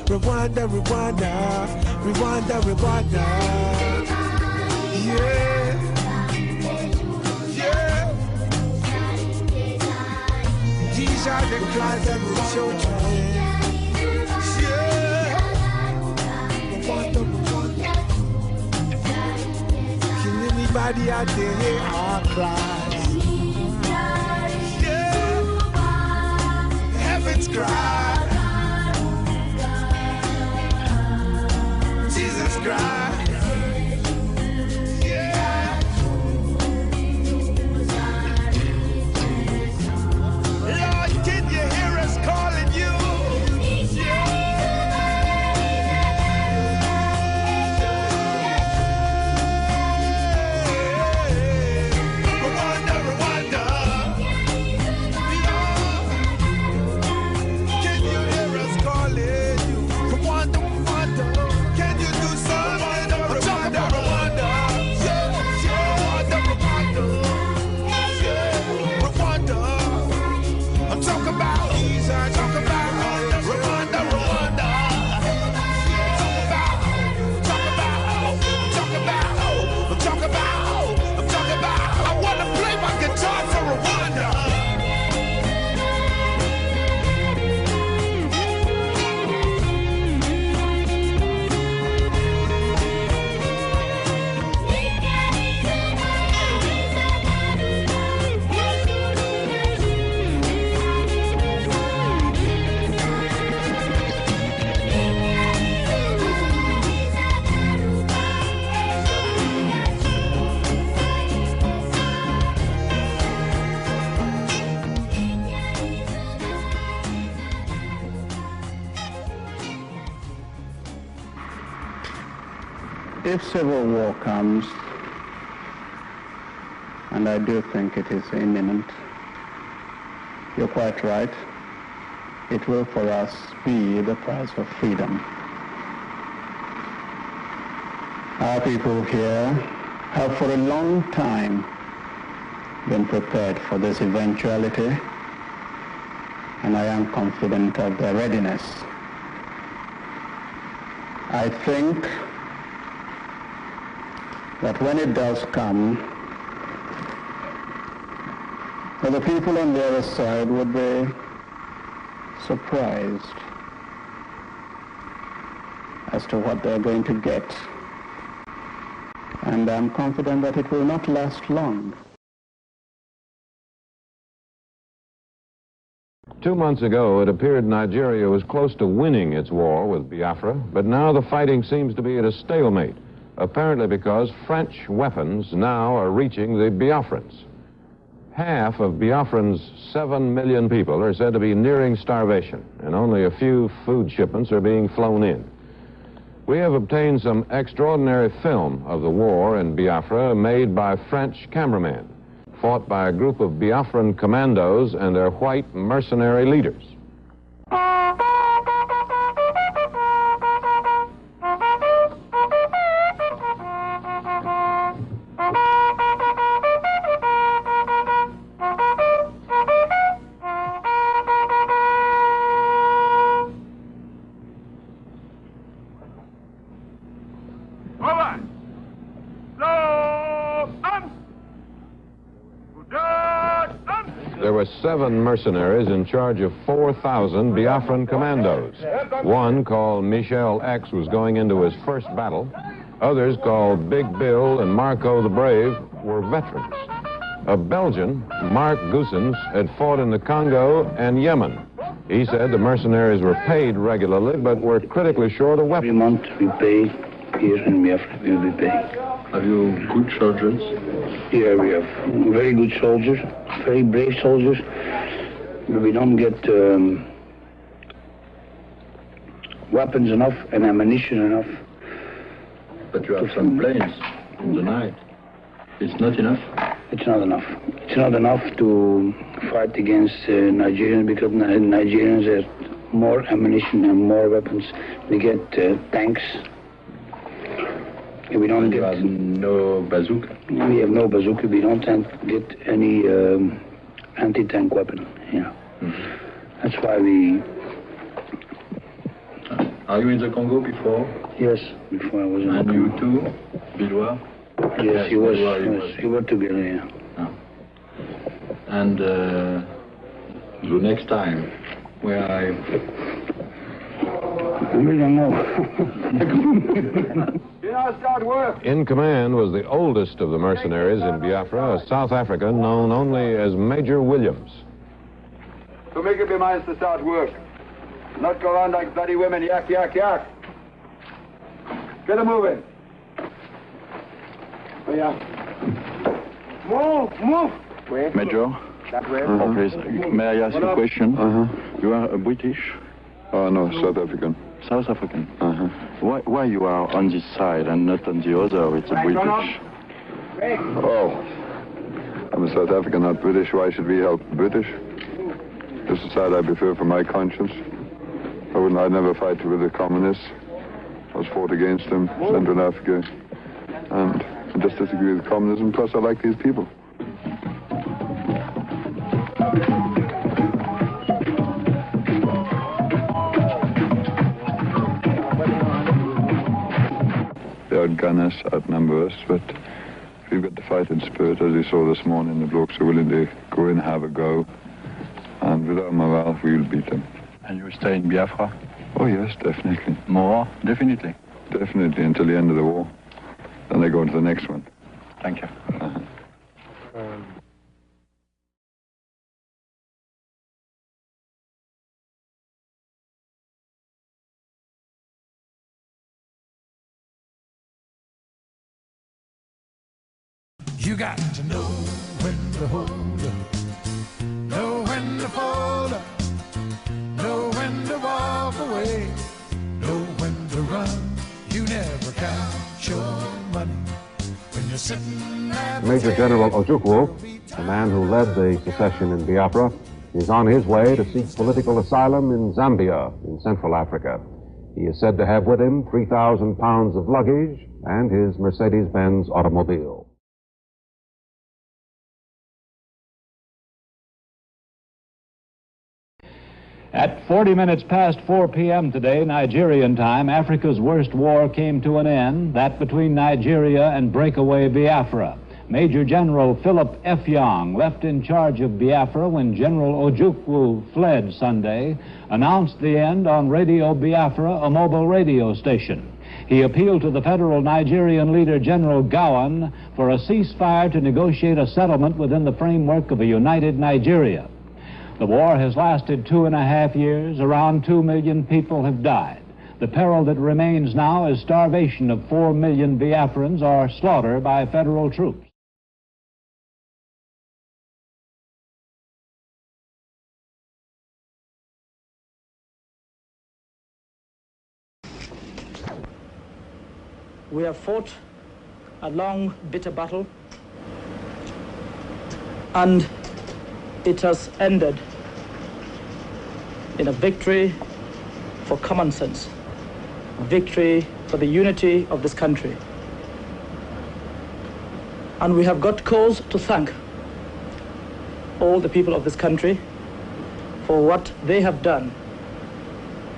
Rwanda, Rwanda, Rwanda, Rwanda. Yeah. Yeah. These are the cries of the children. Yeah. Rwanda, Rwanda. Can anybody out there hear our cries? Yeah. Heaven's cry. Jesus Christ. Yeah. Lord, can you hear us calling you? Rwanda, Rwanda. Can you hear us calling you? Rwanda, Rwanda. Can you do something? I'm talking about Rwanda. Yeah, Rwanda, Rwanda. Yeah, Rwanda. I'm talking about these. I'm talking about Rwanda, Rwanda. I'm talking about. I want to play my guitar for Rwanda.
If civil war comes, and I do think it is imminent, you're quite right, it will for us be the price of freedom. Our people here have for a long time been prepared for this eventuality, and I am confident of their readiness. I think that when it does come, that the people on the other side would be surprised as to what they're going to get. And I'm confident that it will not last long.
2 months ago, it appeared Nigeria was close to winning its war with Biafra, but now the fighting seems to be at a stalemate, apparently because French weapons now are reaching the Biafrans. Half of Biafran's 7 million people are said to be nearing starvation, and only a few food shipments are being flown in. We have obtained some extraordinary film of the war in Biafra made by French cameramen, fought by a group of Biafran commandos and their white mercenary leaders. 7 mercenaries in charge of 4,000 Biafran commandos. One, called Michel X, was going into his first battle. Others, called Big Bill and Marco the Brave, were veterans. A Belgian, Mark Goossens, had fought in the Congo and Yemen. He said the mercenaries were paid regularly, but were critically short of weapons.
Every month we pay here in Biafra, we will be paying.
Have you good soldiers?
Yeah, we have very good soldiers, very brave soldiers. But we don't get weapons enough and ammunition enough.
But you have some planes in the night. It's not enough?
It's not enough. It's not enough to fight against Nigerians, because Nigerians have more ammunition and more weapons. We get tanks. We don't get...
have no bazooka?
We have no bazooka. We don't get any anti-tank weapon. Yeah. Mm-hmm. That's why we...
Are you in the Congo before?
Yes, before I was in the
Congo. And you too, Bilwa?
Yes, he was. We were together, yeah.
Oh. And the next time, where I
really don't know.
In command was the oldest of the mercenaries in Biafra, a South African known only as Major Williams.
So make up your minds to start work. Not go around like bloody women, yak, yak, yak. Get them moving. Oh, yeah. Move, move. Wait.
Major, please, may I ask you a question? You are a British?
No, South African.
South African? Why you are on this side and not on the other? It's a British.
Oh, I'm a South African, not British. Why should we help the British? This is the side I prefer for my conscience. I'd never fight with the communists. I was fought against them, Central Africa. And I just disagree with communism, plus I like these people. They outgun us, outnumber us, but we've got the fighting spirit, as you saw this morning. The blokes are willing to go in and have a go. And with our morale, we will beat them.
And you stay in Biafra?
Oh, yes, definitely.
More? Definitely?
Definitely, until the end of the war. Then they go into the next one.
Thank you.
You got to know when to hold up, know when to fold up, know when to walk away, know when to run. You never count your money when you're sitting at
Major General Ojukwu, the man who led the secession in Biafra, is on his way to seek political asylum in Zambia, in Central Africa. He is said to have with him 3,000 pounds of luggage and his Mercedes-Benz automobile.
At 40 minutes past 4 p.m. today, Nigerian time, Africa's worst war came to an end, that between Nigeria and breakaway Biafra. Major General Philip F. Young, left in charge of Biafra when General Ojukwu fled Sunday, announced the end on Radio Biafra, a mobile radio station. He appealed to the federal Nigerian leader, General Gowan, for a ceasefire to negotiate a settlement within the framework of a united Nigeria. The war has lasted 2.5 years. Around 2 million people have died. The peril that remains now is starvation of 4 million Biafrans or slaughter by federal troops.
We have fought a long, bitter battle, and it has ended in a victory for common sense, victory for the unity of this country. And we have got cause to thank all the people of this country for what they have done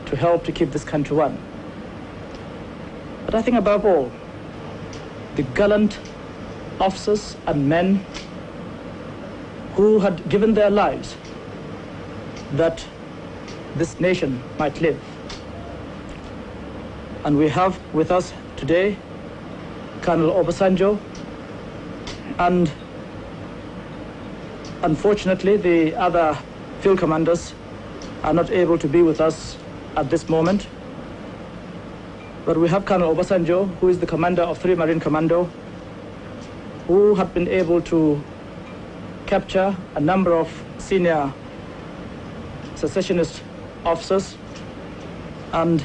to help to keep this country one. But I think above all, the gallant officers and men who had given their lives that this nation might live. And we have with us today Colonel Obasanjo, and unfortunately the other field commanders are not able to be with us at this moment. But we have Colonel Obasanjo, who is the commander of 3 Marine Commando, who had been able to capture a number of senior secessionist officers, and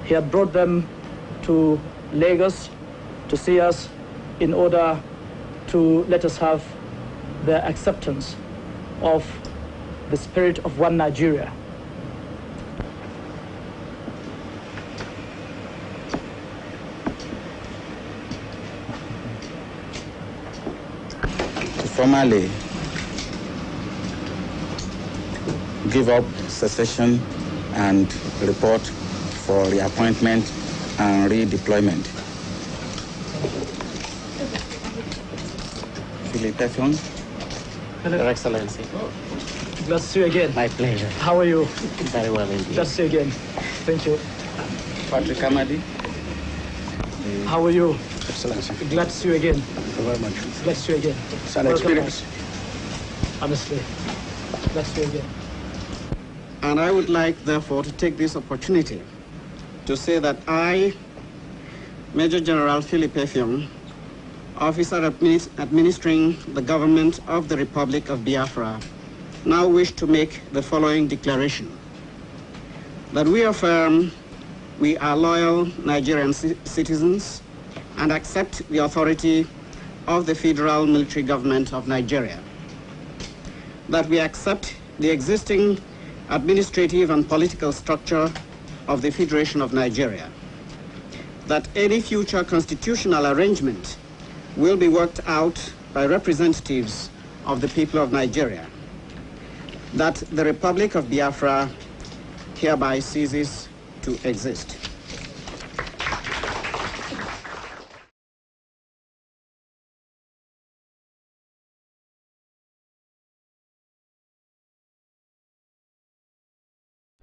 he had brought them to Lagos to see us in order to let us have their acceptance of the spirit of one Nigeria.
To formally give up secession and report for reappointment and redeployment. Philip Effiong.
Your
Excellency.
Glad to see you again.
My pleasure.
How are you?
Very well indeed.
Glad to see you again. Thank you.
Patrick Amadi.
How are you?
Excellency.
Glad to see you again.
Thank you very much.
Glad to see you again.
It's an
Welcome
experience.
back. Honestly. Glad to see you again.
And I would like, therefore, to take this opportunity to say that I, Major General Philip Effiong, officer administering the government of the Republic of Biafra, now wish to make the following declaration. That we affirm we are loyal Nigerian citizens and accept the authority of the Federal Military Government of Nigeria. That we accept the existing administrative and political structure of the Federation of Nigeria. That any future constitutional arrangement will be worked out by representatives of the people of Nigeria. That the Republic of Biafra hereby ceases to exist.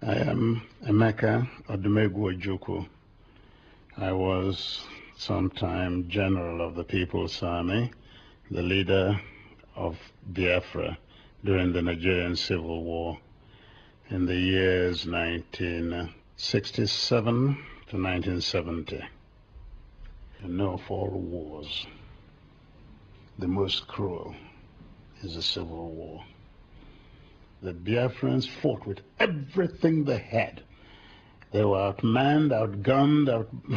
I am Emeka Odumeguojukwu. I was sometime General of the People's Army, the leader of Biafra during the Nigerian Civil War in the years 1967 to 1970. You know, of all wars, the most cruel is the Civil War. The Biafrans fought with everything they had. They were outmanned, outgunned,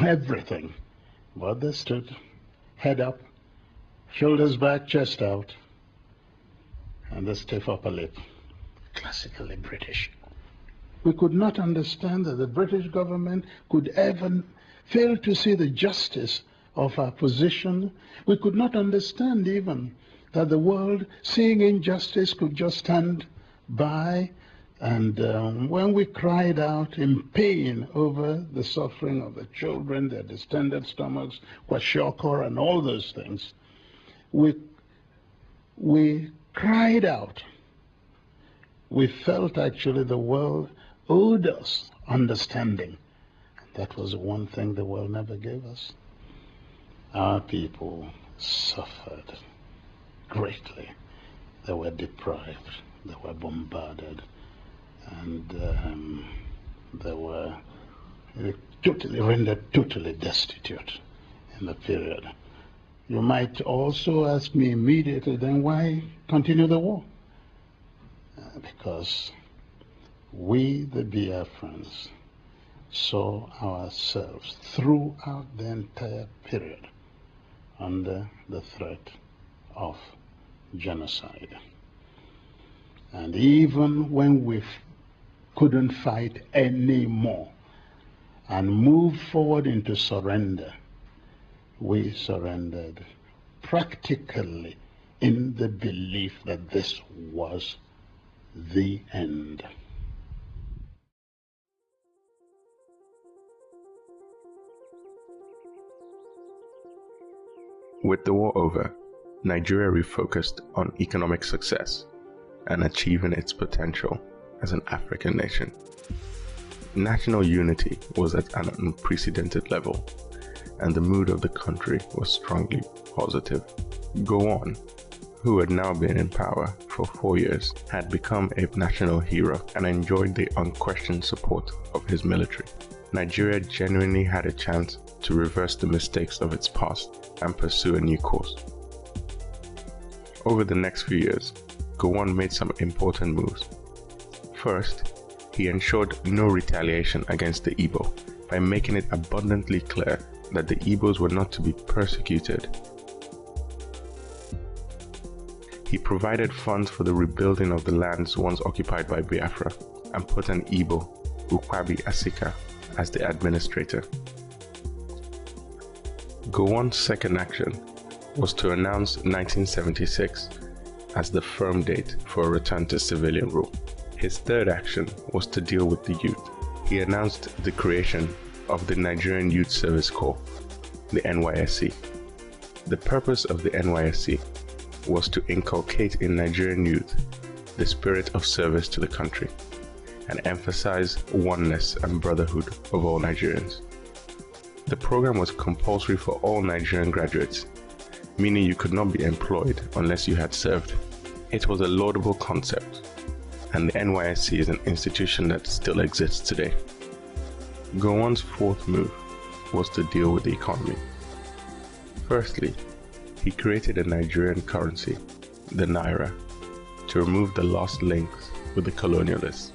everything. But they stood, head up, shoulders back, chest out, and the stiff upper lip. Classically British. We could not understand that the British government could ever fail to see the justice of our position. We could not understand even that the world, seeing injustice, could just stand by. And when we cried out in pain over the suffering of the children, their distended stomachs, kwashiorkor and all those things, we cried out. We felt actually the world owed us understanding. That was the one thing the world never gave us. Our people suffered greatly. They were deprived. They were bombarded. And they were rendered totally destitute in the period. You might also ask me immediately, then why continue the war? Because we, the Biafrans, saw ourselves throughout the entire period under the threat of genocide. And even when we couldn't fight anymore and moved forward into surrender, we surrendered practically in the belief that this was the end.
With the war over, Nigeria refocused on economic success and achieving its potential. as an African nation. National unity was at an unprecedented level, and the mood of the country was strongly positive. Gowon, who had now been in power for 4 years, had become a national hero and enjoyed the unquestioned support of his military. Nigeria genuinely had a chance to reverse the mistakes of its past and pursue a new course. Over the next few years, Gowon made some important moves. First, he ensured no retaliation against the Igbo by making it abundantly clear that the Igbos were not to be persecuted. He provided funds for the rebuilding of the lands once occupied by Biafra and put an Igbo, Ukwabi Asika, as the administrator. Gowon's second action was to announce 1976 as the firm date for a return to civilian rule. His third action was to deal with the youth. He announced the creation of the Nigerian Youth Service Corps, the NYSC. The purpose of the NYSC was to inculcate in Nigerian youth the spirit of service to the country and emphasize oneness and brotherhood of all Nigerians. The program was compulsory for all Nigerian graduates, meaning you could not be employed unless you had served. It was a laudable concept, and the NYSC is an institution that still exists today. Gowon's fourth move was to deal with the economy. Firstly, he created a Nigerian currency, the Naira, to remove the lost links with the colonialists.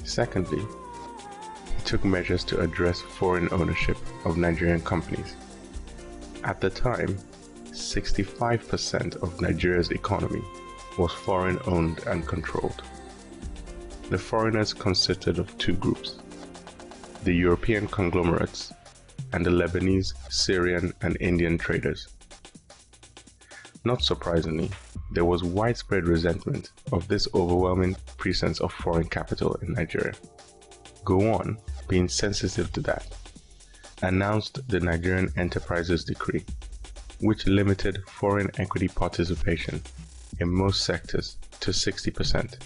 Secondly, he took measures to address foreign ownership of Nigerian companies. At the time, 65% of Nigeria's economy was foreign owned and controlled. The foreigners consisted of two groups: the European conglomerates and the Lebanese, Syrian, and Indian traders. Not surprisingly, there was widespread resentment of this overwhelming presence of foreign capital in Nigeria. Gowon, being sensitive to that, announced the Nigerian Enterprises Decree, which limited foreign equity participation in most sectors to 60%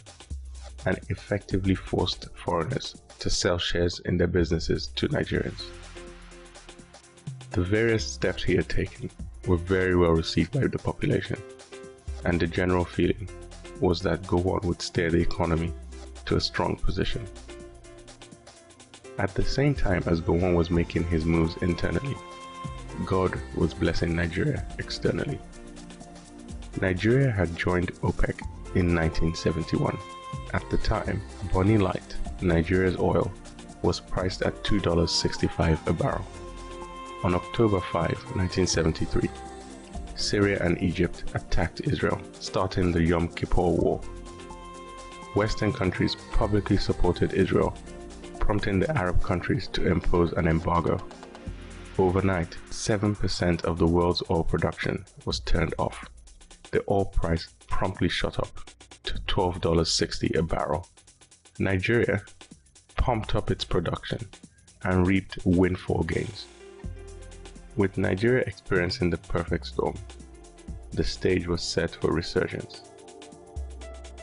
and effectively forced foreigners to sell shares in their businesses to Nigerians. The various steps he had taken were very well received by the population, and the general feeling was that Gowon would steer the economy to a strong position. At the same time as Gowon was making his moves internally, God was blessing Nigeria externally. Nigeria had joined OPEC in 1971. At the time, Bonny Light, Nigeria's oil, was priced at $2.65 a barrel. On October 5, 1973, Syria and Egypt attacked Israel, starting the Yom Kippur War. Western countries publicly supported Israel, prompting the Arab countries to impose an embargo. Overnight, 7% of the world's oil production was turned off. The oil price promptly shot up to $12.60 a barrel. Nigeria pumped up its production and reaped windfall gains. With Nigeria experiencing the perfect storm, the stage was set for resurgence.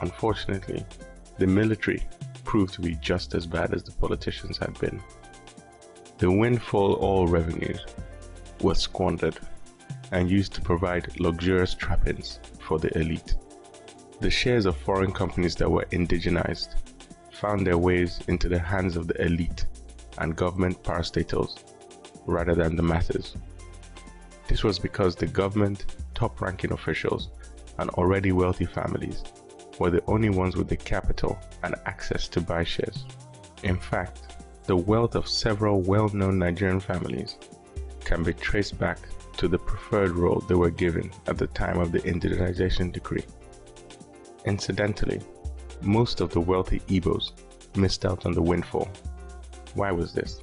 Unfortunately, the military proved to be just as bad as the politicians had been. The windfall oil revenues were squandered and used to provide luxurious trappings for the elite. The shares of foreign companies that were indigenized found their ways into the hands of the elite and government parastatals rather than the masses. This was because the government, top-ranking officials, and already wealthy families were the only ones with the capital and access to buy shares. In fact, the wealth of several well-known Nigerian families can be traced back to the preferred role they were given at the time of the indigenization decree. Incidentally, most of the wealthy Igbos missed out on the windfall. Why was this?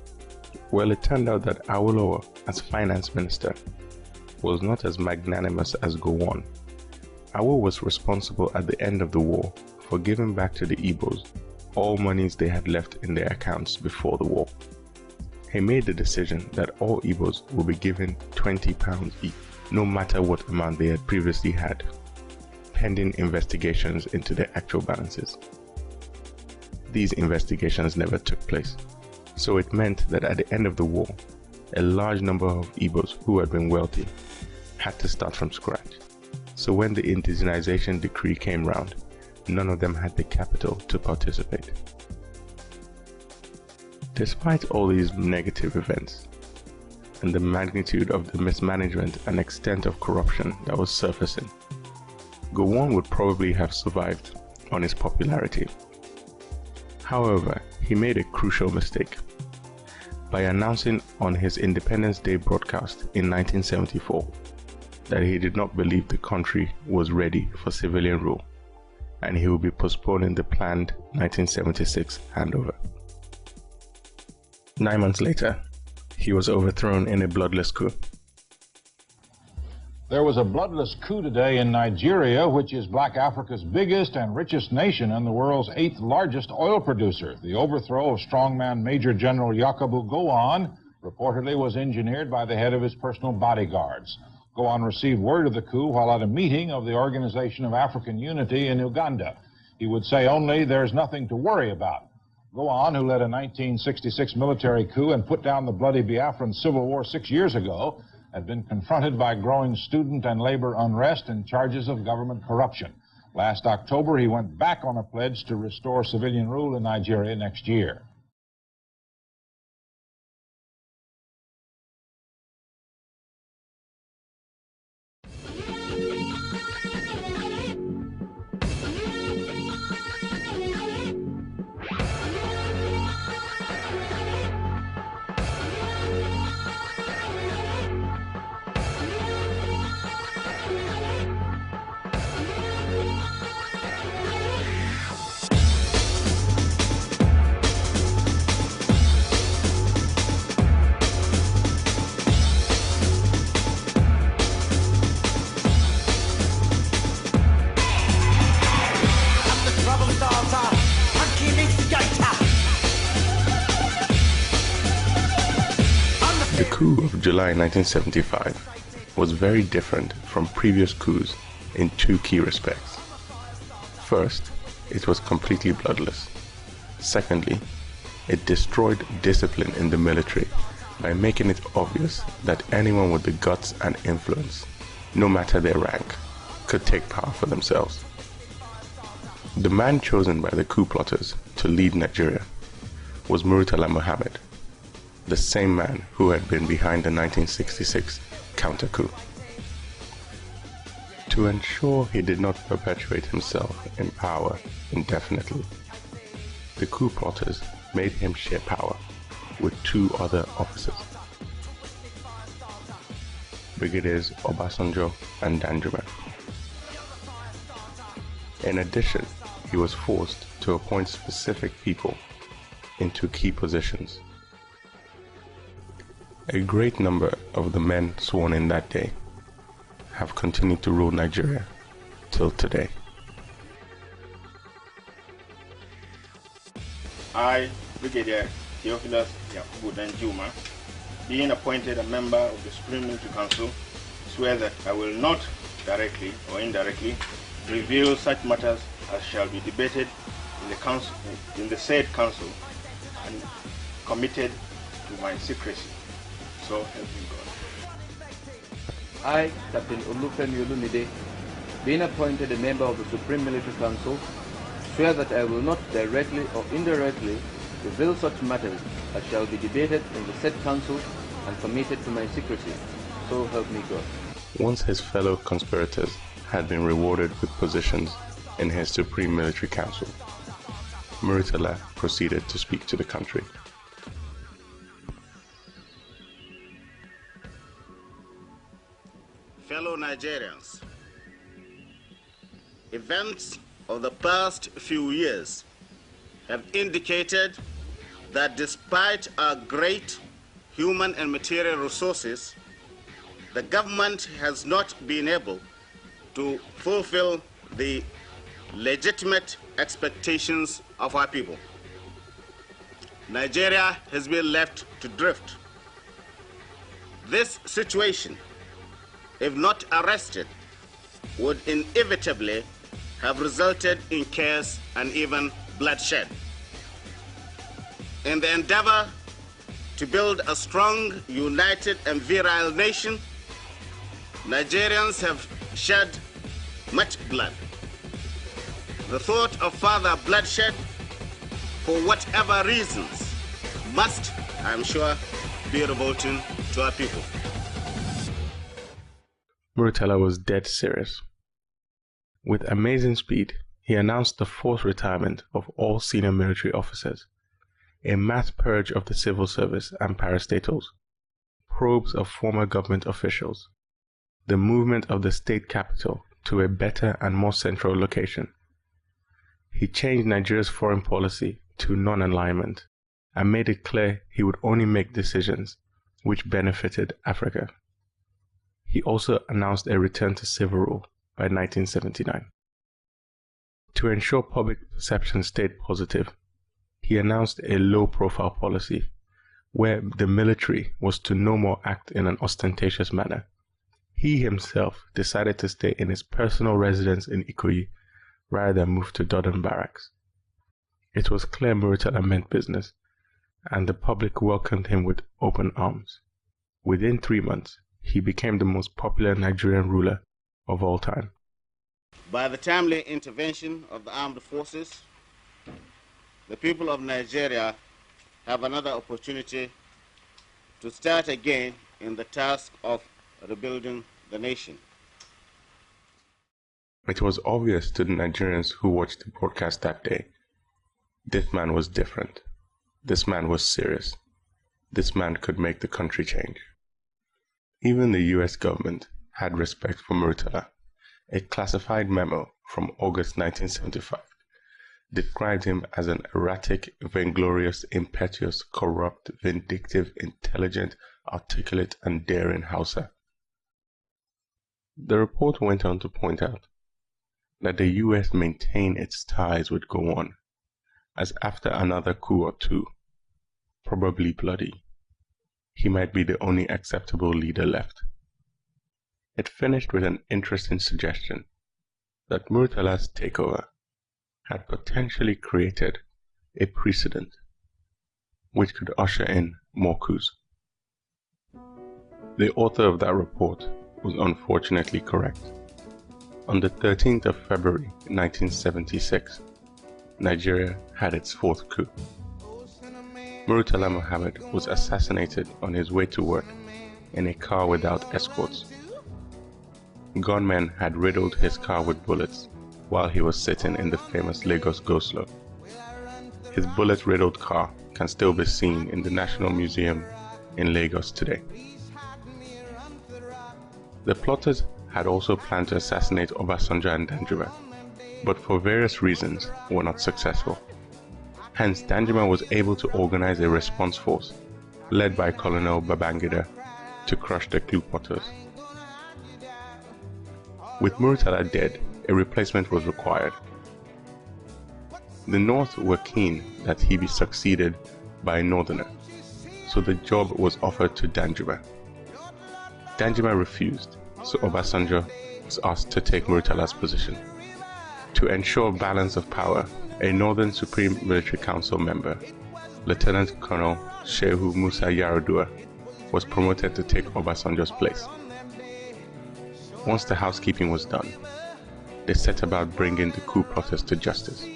Well, it turned out that Awolowo, as finance minister, was not as magnanimous as Gowon. Awo was responsible at the end of the war for giving back to the Igbos all monies they had left in their accounts before the war. He made the decision that all Igbos would be given £20 each, no matter what amount they had previously had. pending investigations into their actual balances. These investigations never took place, so it meant that at the end of the war, a large number of Igbos who had been wealthy had to start from scratch. So when the indigenization decree came round, none of them had the capital to participate. Despite all these negative events, and the magnitude of the mismanagement and extent of corruption that was surfacing, Gowon would probably have survived on his popularity. However, he made a crucial mistake by announcing on his Independence Day broadcast in 1974 that he did not believe the country was ready for civilian rule, and he would be postponing the planned 1976 handover. 9 months later, he was overthrown in a bloodless coup.
There was a bloodless coup today in Nigeria, which is Black Africa's biggest and richest nation and the world's 8th largest oil producer. The overthrow of strongman Major General Yakubu Gowon reportedly was engineered by the head of his personal bodyguards. Gowon received word of the coup while at a meeting of the Organization of African Unity in Uganda. He would say only, "There's nothing to worry about." Gowon, who led a 1966 military coup and put down the bloody Biafran civil war 6 years ago, had been confronted by growing student and labor unrest and charges of government corruption. Last October, he went back on a pledge to restore civilian rule in Nigeria next year.
The coup of July 1975 was very different from previous coups in two key respects. First, it was completely bloodless. Secondly, it destroyed discipline in the military by making it obvious that anyone with the guts and influence, no matter their rank, could take power for themselves. The man chosen by the coup plotters to lead Nigeria was Murtala Mohammed, the same man who had been behind the 1966 counter-coup. To ensure he did not perpetuate himself in power indefinitely, the coup plotters made him share power with two other officers, Brigadiers Obasanjo and Danjuma. In addition, he was forced to appoint specific people into key positions. A great number of the men sworn in that day have continued to rule Nigeria till today.
I, Brigadier Theophilus Yakubu Danjuma, being appointed a member of the Supreme Military Council, swear that I will not directly or indirectly reveal such matters as shall be debated in the council, in the said council, and committed to my secrecy. So help me God.
I, Captain Olufemi Olumide, being appointed a member of the Supreme Military Council, swear that I will not directly or indirectly reveal such matters as shall be debated in the said council and committed to my secrecy. So help me God.
Once his fellow conspirators had been rewarded with positions in his Supreme Military Council, Murtala proceeded to speak to the country.
Fellow Nigerians, events of the past few years have indicated that despite our great human and material resources, the government has not been able to fulfill the legitimate expectations of our people. Nigeria has been left to drift. This situation, if not arrested, would inevitably have resulted in chaos and even bloodshed. In the endeavor to build a strong, united, and virile nation, Nigerians have shed much blood. The thought of further bloodshed, for whatever reasons, must, I'm sure, be revolting to our people.
Murtala was dead serious. With amazing speed, he announced the forced retirement of all senior military officers, a mass purge of the civil service and parastatals, probes of former government officials, the movement of the state capital to a better and more central location. He changed Nigeria's foreign policy to non-alignment and made it clear he would only make decisions which benefited Africa. He also announced a return to civil rule by 1979. To ensure public perception stayed positive, he announced a low-profile policy where the military was to no more act in an ostentatious manner. He himself decided to stay in his personal residence in Ikoyi rather than move to Dodon Barracks. It was clear Murtala meant business, and the public welcomed him with open arms. Within 3 months, he became the most popular Nigerian ruler of all time.
By the timely intervention of the armed forces, the people of Nigeria have another opportunity to start again in the task of rebuilding the nation.
It was obvious to the Nigerians who watched the broadcast that day. This man was different. This man was serious. This man could make the country change. Even the US government had respect for Murtala. A classified memo from August 1975 described him as an erratic, vainglorious, impetuous, corrupt, vindictive, intelligent, articulate, and daring Hausa. The report went on to point out that the US maintained its ties with Gowon, as after another coup or two, probably bloody, he might be the only acceptable leader left. It finished with an interesting suggestion that Murtala's takeover had potentially created a precedent which could usher in more coups. The author of that report was unfortunately correct. On the 13th of February 1976, Nigeria had its fourth coup. Murtala Muhammad was assassinated on his way to work in a car without escorts. Gunmen had riddled his car with bullets while he was sitting in the famous Lagos go-slow. His bullet-riddled car can still be seen in the National Museum in Lagos today. The plotters had also planned to assassinate Obasanjo and Danjuma, but for various reasons were not successful. Hence, Danjuma was able to organize a response force led by Colonel Babangida to crush the coup plotters. With Murtala dead, a replacement was required. The North were keen that he be succeeded by a northerner, so the job was offered to Danjuma. Danjuma refused, so Obasanjo was asked to take Murtala's position. To ensure balance of power, a Northern Supreme Military Council member, Lieutenant Colonel Shehu Musa Yaradua, was promoted to take Obasanjo's place. Once the housekeeping was done, they set about bringing the coup plotters to justice.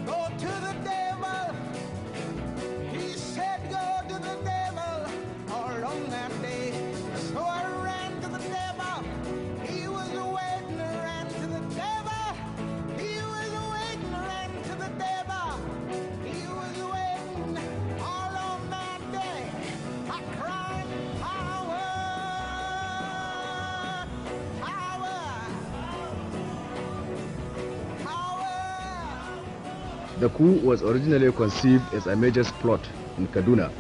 Go to the devil,
The coup was originally conceived as a major's plot in Kaduna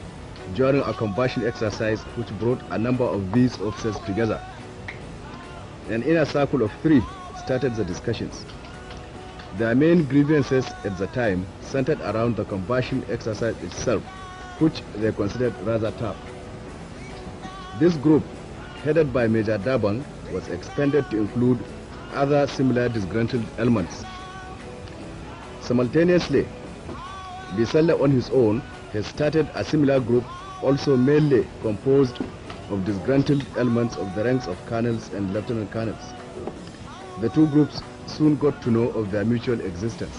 during a combustion exercise which brought a number of these officers together. An inner circle of 3 started the discussions. Their main grievances at the time centered around the combustion exercise itself, which they considered rather tough. This group, headed by Major Dabang, was expanded to include other similar disgruntled elements. Simultaneously, Bisalla on his own has started a similar group, also mainly composed of disgruntled elements of the ranks of colonels and lieutenant colonels. The two groups soon got to know of their mutual existence.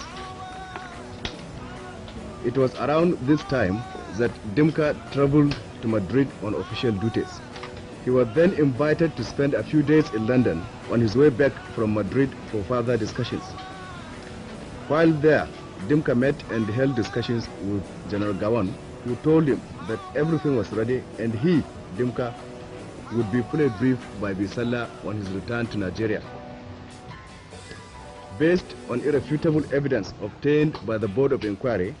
It was around this time that Dimka traveled to Madrid on official duties. He was then invited to spend a few days in London on his way back from Madrid for further discussions. While there, Dimka met and held discussions with General Gawan, who told him that everything was ready and he, Dimka, would be fully briefed by Bisalla on his return to Nigeria. Based on irrefutable evidence obtained by the Board of Inquiry,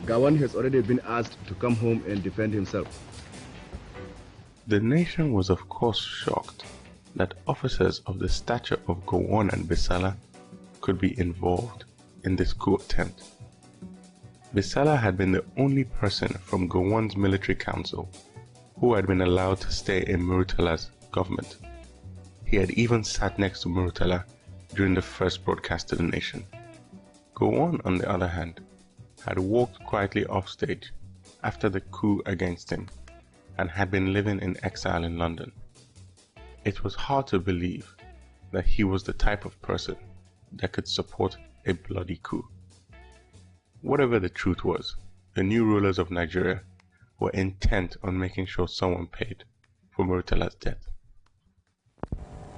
Gawan has already been asked to come home and defend himself.
The nation was of course shocked that officers of the stature of Gowon and Bisalla could be involved in this coup attempt. Bisalla had been the only person from Gowon's military council who had been allowed to stay in Murtala's government. He had even sat next to Murtala during the first broadcast to the nation. Gowon, on the other hand, had walked quietly off stage after the coup against him and had been living in exile in London. It was hard to believe that he was the type of person that could support a bloody coup. Whatever the truth was, the new rulers of Nigeria were intent on making sure someone paid for Murtala's death.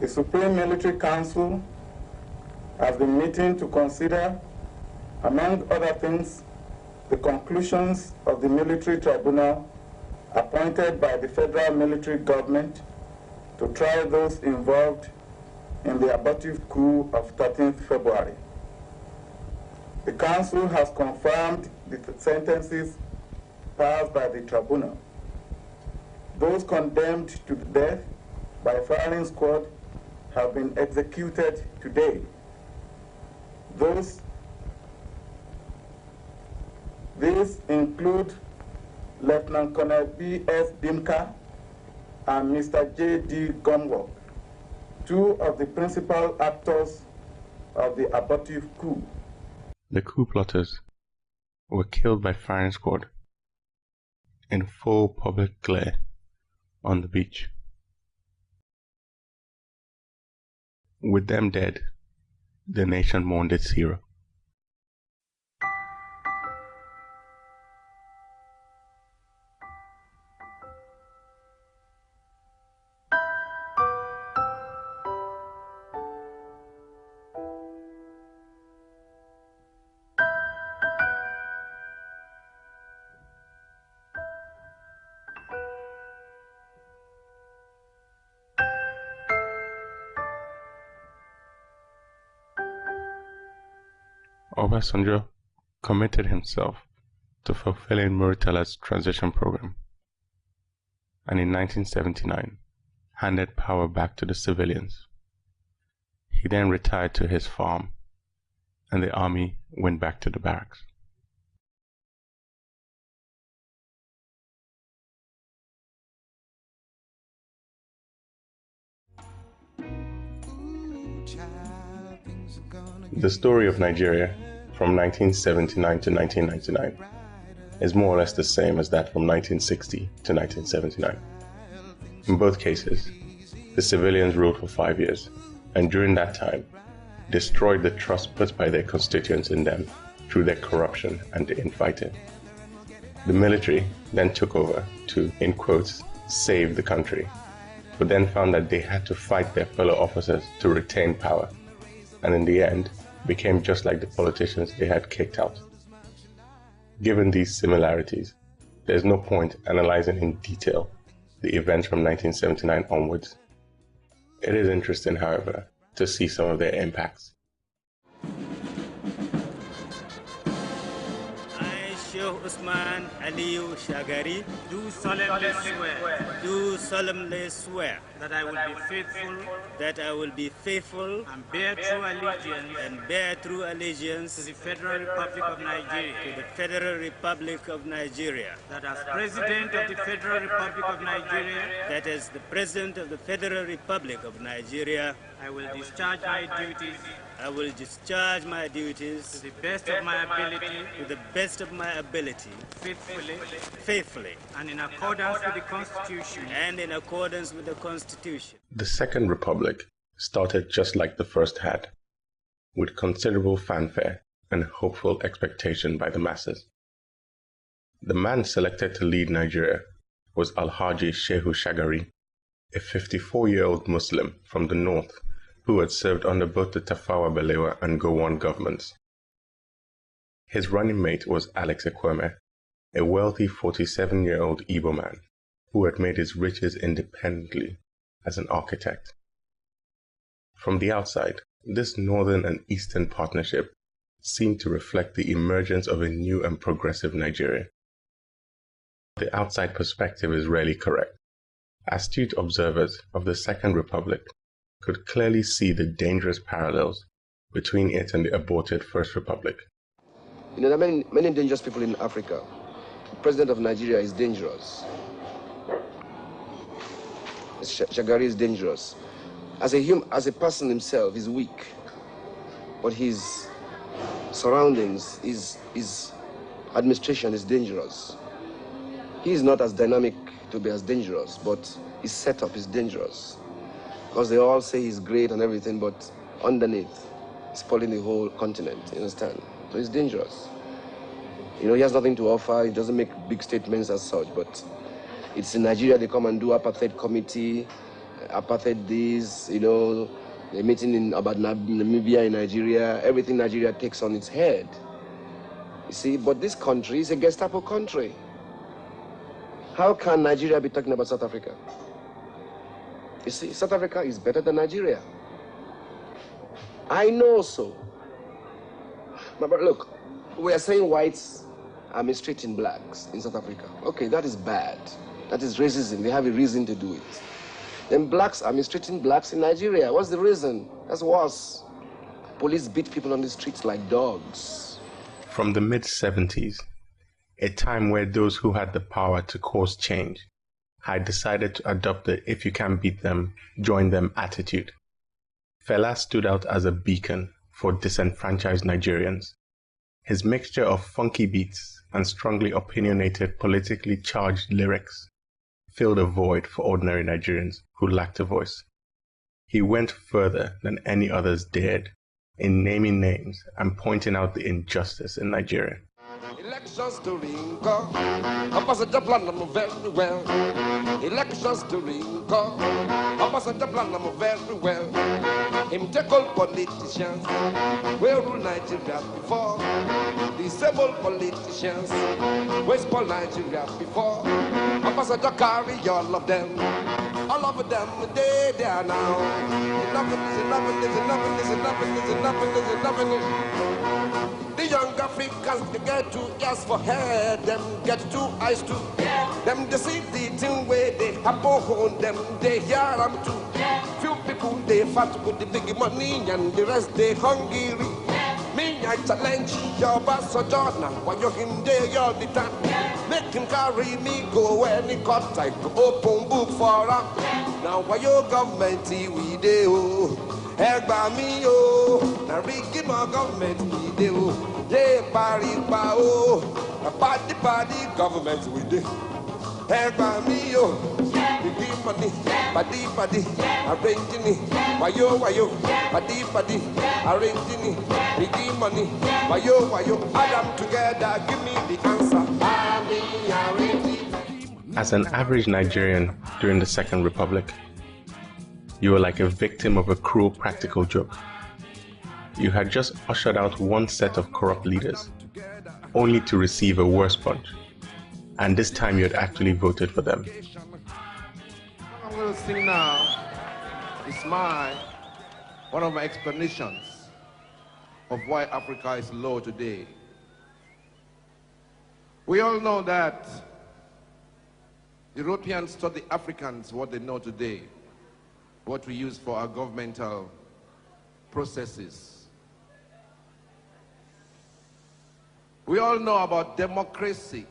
The Supreme Military Council has been meeting to consider, among other things, the conclusions of the military tribunal appointed by the federal military government to try those involved in the abortive coup of 13th February. The council has confirmed the sentences passed by the tribunal. Those condemned to death by firing squad have been executed today. These include Lieutenant Colonel B.S. Dimka and Mr. J.D. Gomwalk, 2 of the principal actors of the abortive coup.
The coup plotters were killed by firing squad in full public glare on the beach. With them dead, the nation mourned its hero. Obasanjo committed himself to fulfilling Murtala's transition program, and in 1979 handed power back to the civilians. He then retired to his farm, and the army went back to the barracks. The story of Nigeria from 1979 to 1999 is more or less the same as that from 1960 to 1979. In both cases, the civilians ruled for 5 years, and during that time, destroyed the trust put by their constituents in them through their corruption and infighting. The military then took over to, in quotes, save the country, but then found that they had to fight their fellow officers to retain power, and in the end, became just like the politicians they had kicked out. Given these similarities, there's no point analyzing in detail the events from 1979 onwards. It is interesting, however, to see some of their impacts.
Usman Aliyu Shagari, do solemnly swear
that I will be faithful
and bear true allegiance
to the Federal Republic of Nigeria,
that as President of the Federal Republic of Nigeria,
I will discharge my duties
to the best of my ability, faithfully,
and in accordance with the Constitution.
The Second Republic started just like the first had, with considerable fanfare and hopeful expectation by the masses. The man selected to lead Nigeria was Alhaji Shehu Shagari, a 54-year-old Muslim from the north who had served under both the Tafawa Balewa and Gowon governments. His running mate was Alex Ekweme, a wealthy 47-year-old Igbo man who had made his riches independently as an architect. From the outside, this northern and eastern partnership seemed to reflect the emergence of a new and progressive Nigeria. The outside perspective is rarely correct. Astute observers of the Second Republic could clearly see the dangerous parallels between it and the aborted First Republic.
You know, there are many dangerous people in Africa. The president of Nigeria is dangerous. Shagari is dangerous. As a person himself, he's weak. But his surroundings, his administration is dangerous. He is not as dynamic to be as dangerous, but his setup is dangerous. Because they all say he's great and everything, but underneath, he's spoiling the whole continent, you understand? So he's dangerous. You know, he has nothing to offer. He doesn't make big statements as such, but it's in Nigeria they come and do apartheid committee, apartheid this, you know, they're meeting about Namibia in Nigeria. Everything Nigeria takes on its head. You see, but this country is a Gestapo country. How can Nigeria be talking about South Africa? You see, South Africa is better than Nigeria. I know so. But look, we are saying whites are mistreating blacks in South Africa. Okay, that is bad. That is racism. They have a reason to do it. Then blacks are mistreating blacks in Nigeria. What's the reason? That's worse. Police beat people on the streets like dogs.
From the mid-70s, a time where those who had the power to cause change had decided to adopt the "if you can't beat them, join them" attitude, Fela stood out as a beacon for disenfranchised Nigerians. His mixture of funky beats and strongly opinionated, politically charged lyrics filled a void for ordinary Nigerians who lacked a voice. He went further than any others dared in naming names and pointing out the injustice in Nigeria.
Elections to Ringo, Ambassador plan them very well. Elections to Ringo, Ambassador plan them very well. Him take all politicians, we rule Nigeria before. Disable politicians, we spoil Nigeria before. Ambassador carry all of them they there now. The young Africans, they get 2 ears for head, them get 2 eyes too. Them they see the thing where they happen on them, they hear them too. Few people they fat with the big money and the rest they hungry. Me I challenge your boss or Jordan, while you him there all the time. Make him carry me go any cut, I go open book for him. Now why your government we do? Egg by me now rigging my government we do. Yeah, party government we do. Egg by me give money, body, arranging it. Why yo, body, arranging it. We give money, why yo, add them together, give me the answer.
As an average Nigerian during the Second Republic, you were like a victim of a cruel practical joke. You had just ushered out one set of corrupt leaders, only to receive a worse bunch. And this time you had actually voted for them.
I'm going to sing now. It's one of my explanations of why Africa is low today. We all know that Europeans taught the Africans what they know today, what we use for our governmental processes. We all know about democracy.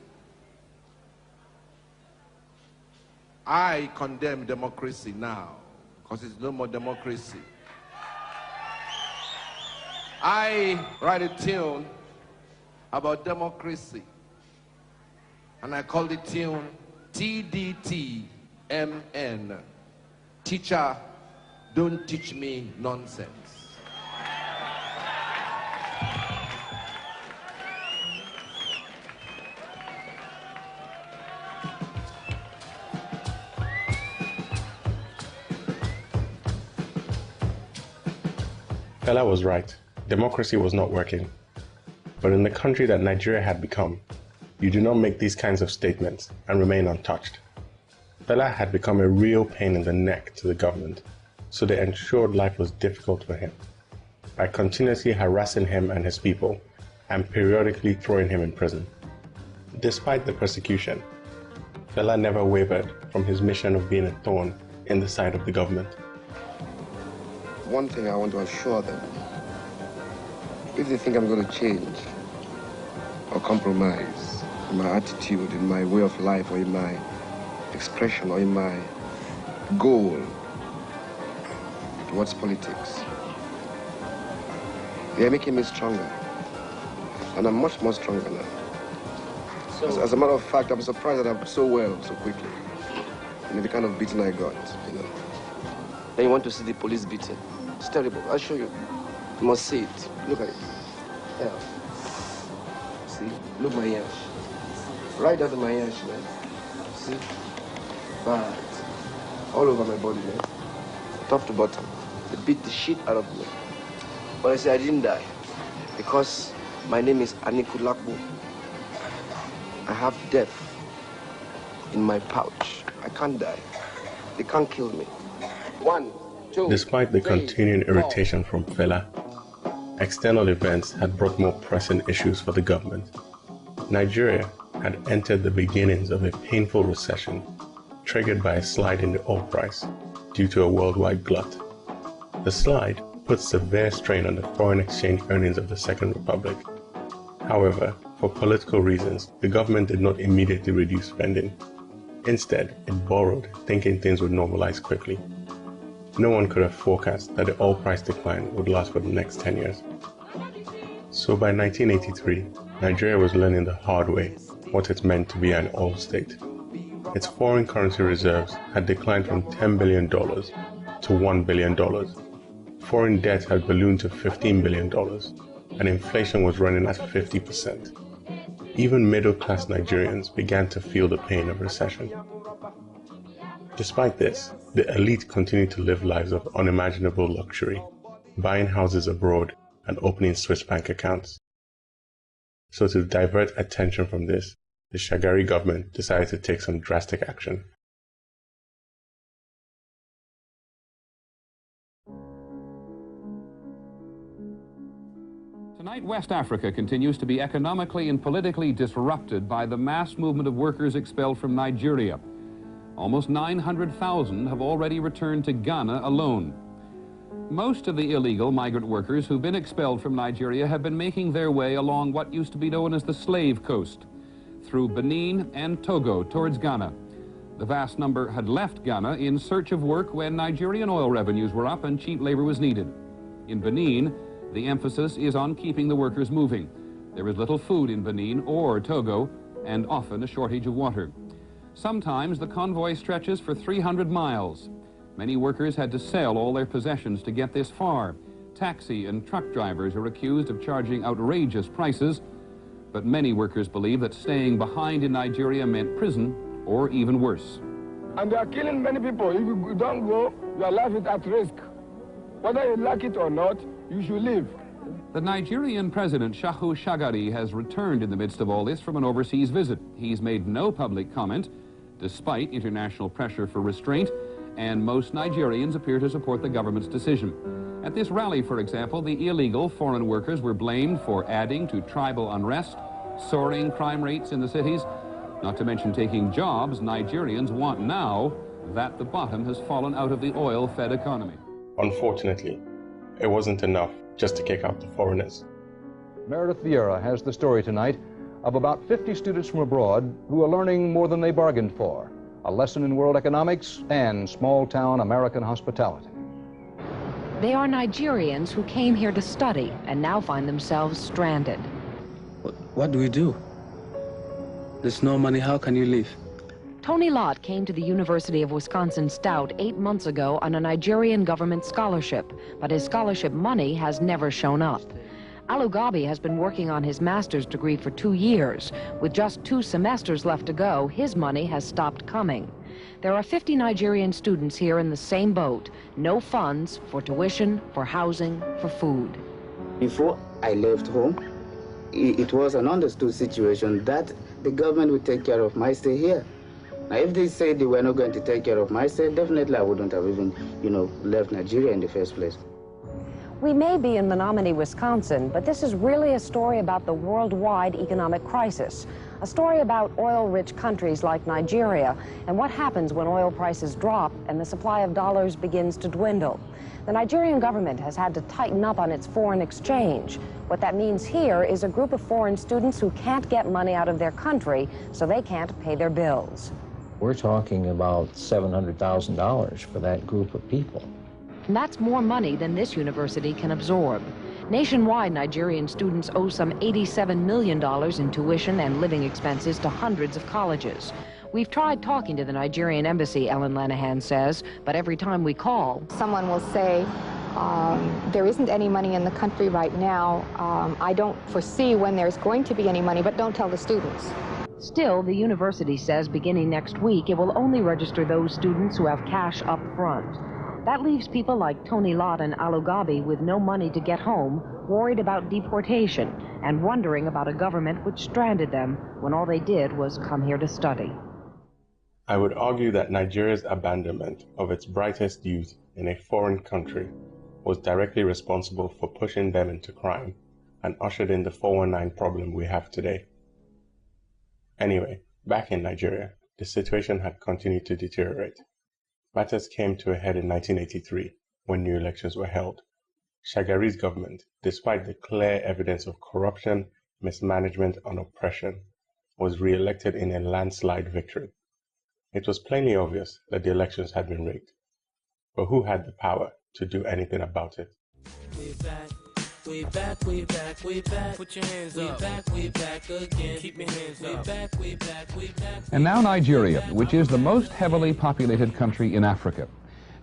I condemn democracy now, because it's no more democracy. I write a tune about democracy, and I call the tune TDTMN. Teacher, don't teach me nonsense.
Fela was right. Democracy was not working. But in the country that Nigeria had become, you do not make these kinds of statements and remain untouched. Fela had become a real pain in the neck to the government, so they ensured life was difficult for him by continuously harassing him and his people and periodically throwing him in prison. Despite the persecution, Fela never wavered from his mission of being a thorn in the side of the government.
One thing I want to assure them, if they think I'm going to change or compromise in my attitude, in my way of life, or in my expression, or in my goal towards politics, they are making me stronger. And I'm much more stronger now. So, as a matter of fact, I'm surprised that I'm so well so quickly. I mean, the kind of beating I got, you know. Then you want to see the police beating. It's terrible. I'll show you. You must see it. Look at it. Yeah. See? Look my ears. Right out of my ears, man. See? Bad. All over my body, man. Top to bottom. They beat the shit out of me. But I say I didn't die. Because my name is Anikulapo. I have death in my pouch. I can't die. They can't kill me. 1, 2,
Despite the
3,
continuing
4.
irritation from Fela, external events had brought more pressing issues for the government. Nigeria had entered the beginnings of a painful recession triggered by a slide in the oil price due to a worldwide glut. The slide put severe strain on the foreign exchange earnings of the Second Republic. However, for political reasons, the government did not immediately reduce spending. Instead, it borrowed, thinking things would normalize quickly. No one could have forecast that the oil price decline would last for the next 10 years. So by 1983, Nigeria was learning the hard way what it meant to be an oil state. Its foreign currency reserves had declined from $10 billion to $1 billion. Foreign debt had ballooned to $15 billion, and inflation was running at 50%. Even middle-class Nigerians began to feel the pain of recession. Despite this, the elite continued to live lives of unimaginable luxury, buying houses abroad and opening Swiss bank accounts. So to divert attention from this, the Shagari government decided to take some drastic action.
Tonight, West Africa continues to be economically and politically disrupted by the mass movement of workers expelled from Nigeria. Almost 900,000 have already returned to Ghana alone. Most of the illegal migrant workers who've been expelled from Nigeria have been making their way along what used to be known as the Slave Coast, through Benin and Togo towards Ghana. The vast number had left Ghana in search of work when Nigerian oil revenues were up and cheap labor was needed. In Benin, the emphasis is on keeping the workers moving. There is little food in Benin or Togo, and often a shortage of water. Sometimes the convoy stretches for 300 miles. Many workers had to sell all their possessions to get this far. Taxi and truck drivers are accused of charging outrageous prices, but many workers believe that staying behind in Nigeria meant prison or even worse.
And they are killing many people. If you don't go, your life is at risk. Whether you like it or not, you should leave.
The Nigerian president, Shehu Shagari, has returned in the midst of all this from an overseas visit. He's made no public comment, despite international pressure for restraint, and most Nigerians appear to support the government's decision. At this rally, for example, the illegal foreign workers were blamed for adding to tribal unrest soaring crime rates in the cities, not to mention taking jobs Nigerians want now that the bottom has fallen out of the oil-fed economy.
Unfortunately, it wasn't enough just to kick out the foreigners.
Meredith Vieira has the story tonight of about 50 students from abroad who are learning more than they bargained for, a lesson in world economics and small-town American hospitality.
They are Nigerians who came here to study and now find themselves stranded.
What do we do? There's no money. How can you live?
Tony Lott came to the University of Wisconsin-Stout 8 months ago on a Nigerian government scholarship, but his scholarship money has never shown up. Alugabi has been working on his master's degree for 2 years. With just 2 semesters left to go, his money has stopped coming. There are 50 Nigerian students here in the same boat. No funds for tuition, for housing, for food.
Before I left home, it was an understood situation that the government would take care of my stay here. Now, if they said they were not going to take care of my stay, definitely I wouldn't have even, left Nigeria in the first place.
We may be in Menominee, Wisconsin, but this is really a story about the worldwide economic crisis. A story about oil-rich countries like Nigeria and what happens when oil prices drop and the supply of dollars begins to dwindle. The Nigerian government has had to tighten up on its foreign exchange. What that means here is a group of foreign students who can't get money out of their country, so they can't pay their bills.
We're talking about $700,000 for that group of people.
And that's more money than this university can absorb. Nationwide, Nigerian students owe some $87 million in tuition and living expenses to hundreds of colleges. We've tried talking to the Nigerian embassy, Ellen Lanahan says, but every time we call,
someone will say, there isn't any money in the country right now. I don't foresee when there's going to be any money, but don't tell the students.
Still, the university says beginning next week, it will only register those students who have cash up front. That leaves people like Tony Lott and Alugabi with no money to get home, worried about deportation, and wondering about a government which stranded them when all they did was come here to study.
I would argue that Nigeria's abandonment of its brightest youth in a foreign country was directly responsible for pushing them into crime and ushered in the 419 problem we have today. Anyway, back in Nigeria, the situation had continued to deteriorate. Matters came to a head in 1983 when new elections were held. Shagari's government, despite the clear evidence of corruption, mismanagement, and oppression, was re-elected in a landslide victory. It was plainly obvious that the elections had been rigged. But who had the power to do anything about it?
We back, we back, we back, we back. Put your hands up. We back again. Keep your hands up. We back, we back, we back.
And now Nigeria, which is the most heavily populated country in Africa.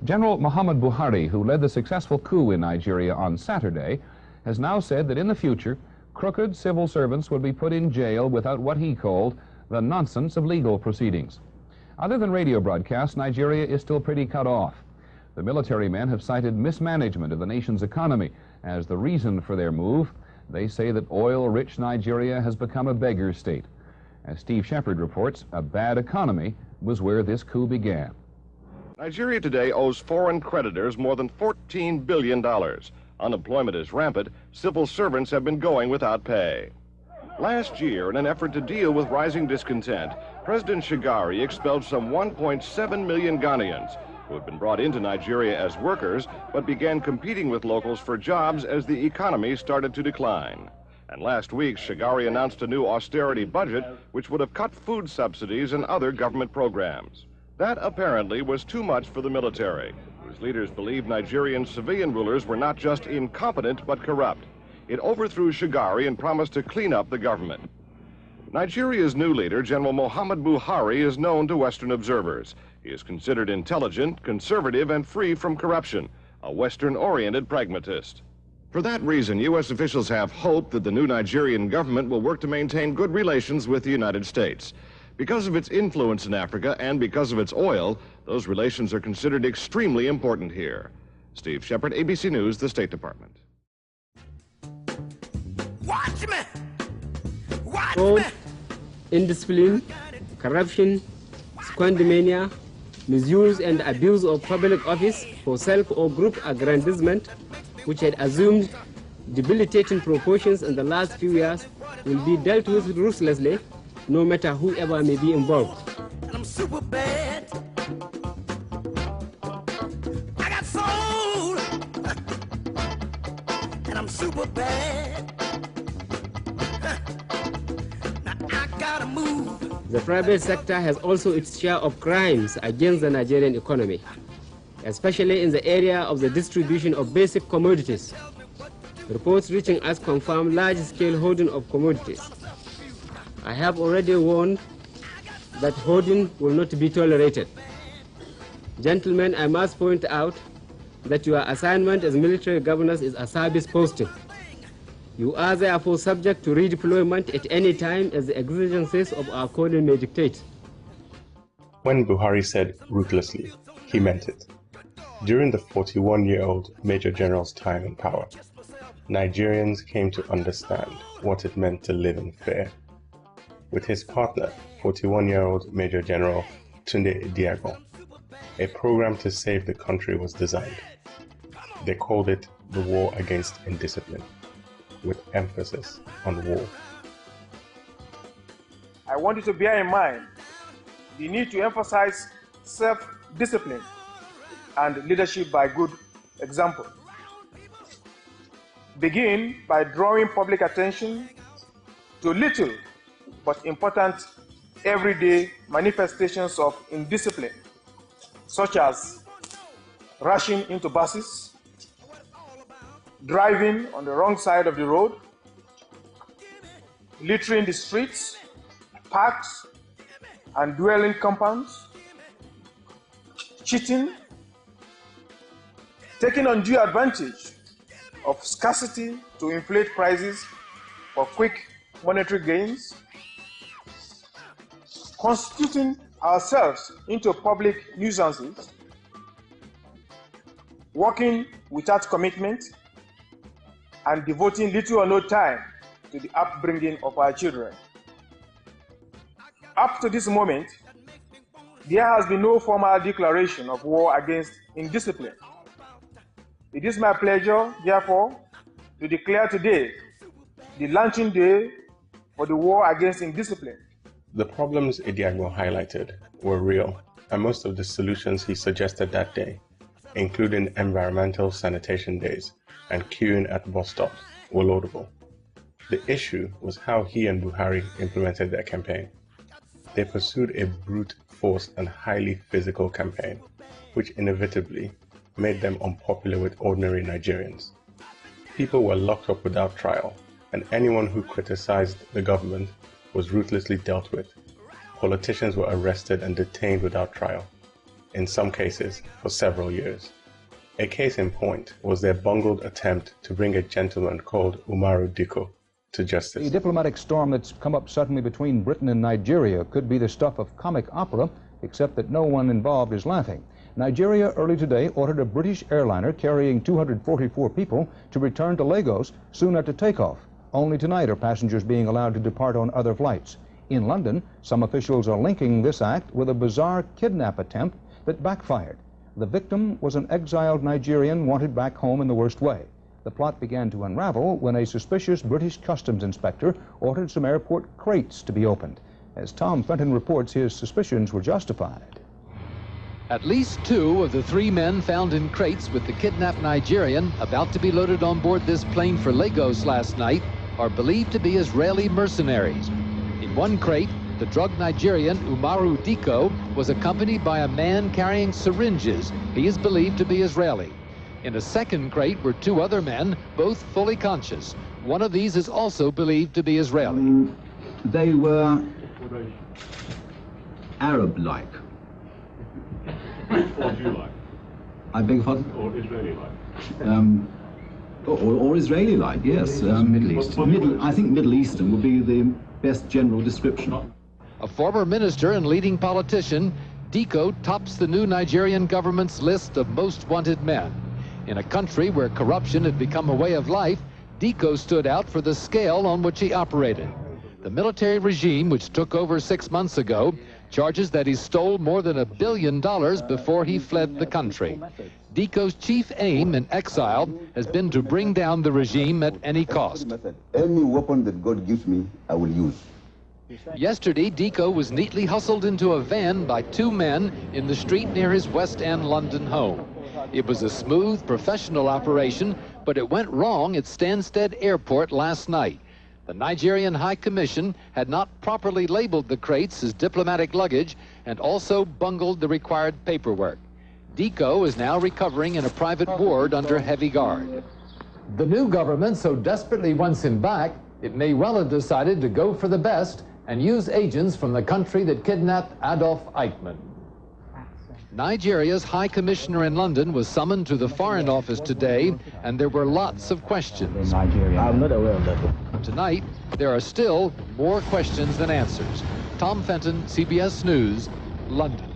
General Muhammad Buhari, who led the successful coup in Nigeria on Saturday, has now said that in the future, crooked civil servants would be put in jail without what he called the nonsense of legal proceedings. Other than radio broadcasts, Nigeria is still pretty cut off. The military men have cited mismanagement of the nation's economy as the reason for their move. They say that oil-rich Nigeria has become a beggar state. As Steve Shepard reports, a bad economy was where this coup began.
Nigeria today owes foreign creditors more than $14 billion. Unemployment is rampant. Civil servants have been going without pay. Last year, in an effort to deal with rising discontent, President Shagari expelled some 1.7 million Ghanaians who had been brought into Nigeria as workers but began competing with locals for jobs as the economy started to decline. And last week, Shagari announced a new austerity budget which would have cut food subsidies and other government programs. That apparently was too much for the military, whose leaders believed Nigerian civilian rulers were not just incompetent but corrupt. It overthrew Shagari and promised to clean up the government. Nigeria's new leader, General Muhammad Buhari, is known to Western observers. He is considered intelligent, conservative, and free from corruption, a Western-oriented pragmatist. For that reason, U.S. officials have hope that the new Nigerian government will work to maintain good relations with the United States. Because of its influence in Africa and because of its oil, those relations are considered extremely important here. Steve Shepard, ABC News, the State Department.
Watch me! Watch
Fraud,
me!
indiscipline, corruption, squandermania, misuse and abuse of public office for self or group aggrandizement, which had assumed debilitating proportions in the last few years will be dealt with ruthlessly, no matter whoever may be involved.
And I'm super bad. I got soul. And I'm super bad. Now I gotta move.
The private sector has also its share of crimes against the Nigerian economy, especially in the area of the distribution of basic commodities. Reports reaching us confirm large-scale hoarding of commodities. I have already warned that hoarding will not be tolerated. Gentlemen, I must point out that your assignment as military governors is a service posting. You are therefore subject to redeployment at any time as the exigencies of our calling may dictate.
When Buhari said ruthlessly, he meant it. During the 41-year-old Major General's time in power, Nigerians came to understand what it meant to live in fear. With his partner, 41-year-old Major General Tunde Diago, a program to save the country was designed. They called it the War Against Indiscipline, with emphasis on war.
I want you to bear in mind the need to emphasize self-discipline and leadership by good example. Begin by drawing public attention to little but important everyday manifestations of indiscipline, such as rushing into buses, driving on the wrong side of the road, littering the streets, parks, and dwelling compounds, cheating, taking undue advantage of scarcity to inflate prices for quick monetary gains, constituting ourselves into public nuisances, working without commitment, and devoting little or no time to the upbringing of our children. Up to this moment, there has been no formal declaration of war against indiscipline. It is my pleasure, therefore, to declare today the launching day for the war against indiscipline.
The problems Ediago highlighted were real, and most of the solutions he suggested that day, including environmental sanitation days and queuing at bus stops, were laudable. The issue was how he and Buhari implemented their campaign. They pursued a brute force and highly physical campaign, which inevitably made them unpopular with ordinary Nigerians. People were locked up without trial, and anyone who criticized the government was ruthlessly dealt with. Politicians were arrested and detained without trial, in some cases for several years. A case in point was their bungled attempt to bring a gentleman called Umaru Dikko to justice.
The diplomatic storm that's come up suddenly between Britain and Nigeria could be the stuff of comic opera, except that no one involved is laughing. Nigeria early today ordered a British airliner carrying 244 people to return to Lagos soon after takeoff. Only tonight are passengers being allowed to depart on other flights. In London, some officials are linking this act with a bizarre kidnap attempt that backfired. The victim was an exiled Nigerian wanted back home in the worst way. The plot began to unravel when a suspicious British customs inspector ordered some airport crates to be opened. As Tom Fenton reports, his suspicions were justified.
At least 2 of the 3 men found in crates with the kidnapped Nigerian about to be loaded on board this plane for Lagos last night are believed to be Israeli mercenaries. In one crate, the drugged Nigerian Umaru Dikko was accompanied by a man carrying syringes. He is believed to be Israeli. In a second crate were 2 other men, both fully conscious. One of these is also believed to be Israeli.
They were Arab-like.
Or Jew-like.
I beg your pardon?
Or Israeli-like.
Or Israeli-like, yes. Middle Eastern. I think Middle Eastern would be the best general description.
A former minister and leading politician, Dikko tops the new Nigerian government's list of most wanted men. In a country where corruption had become a way of life, Dikko stood out for the scale on which he operated. The military regime, which took over 6 months ago, charges that he stole more than $1 billion before he fled the country. Diko's chief aim in exile has been to bring down the regime at any cost.
Any weapon that God gives me, I will use.
Yesterday, Diko was neatly hustled into a van by 2 men in the street near his West End London home. It was a smooth, professional operation, but it went wrong at Stansted Airport last night. The Nigerian High Commission had not properly labeled the crates as diplomatic luggage and also bungled the required paperwork. Diko is now recovering in a private ward under heavy guard. The new government so desperately wants him back, it may well have decided to go for the best and use agents from the country that kidnapped Adolf Eichmann. Nigeria's High Commissioner in London was summoned to the Foreign Office today, and there were lots of questions.
I'm not aware of that.
Tonight, there are still more questions than answers. Tom Fenton, CBS News, London.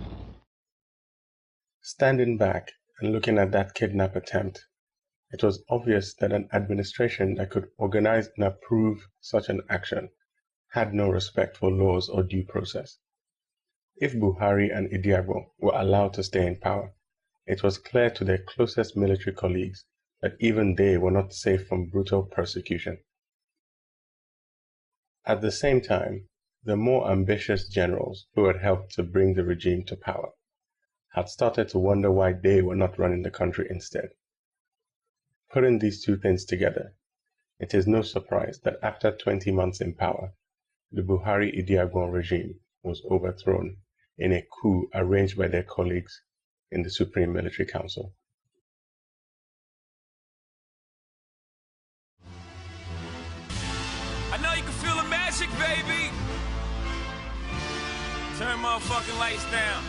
Standing back and looking at that kidnap attempt, it was obvious that an administration that could organize and approve such an action had no respect for laws or due process. If Buhari and Idiagbo were allowed to stay in power, it was clear to their closest military colleagues that even they were not safe from brutal persecution. At the same time, the more ambitious generals who had helped to bring the regime to power had started to wonder why they were not running the country instead. Putting these two things together, it is no surprise that after 20 months in power, the Buhari-Idiagbo regime was overthrown in a coup arranged by their colleagues in the Supreme Military Council.
I know you can feel the magic, baby. Turn motherfucking lights down.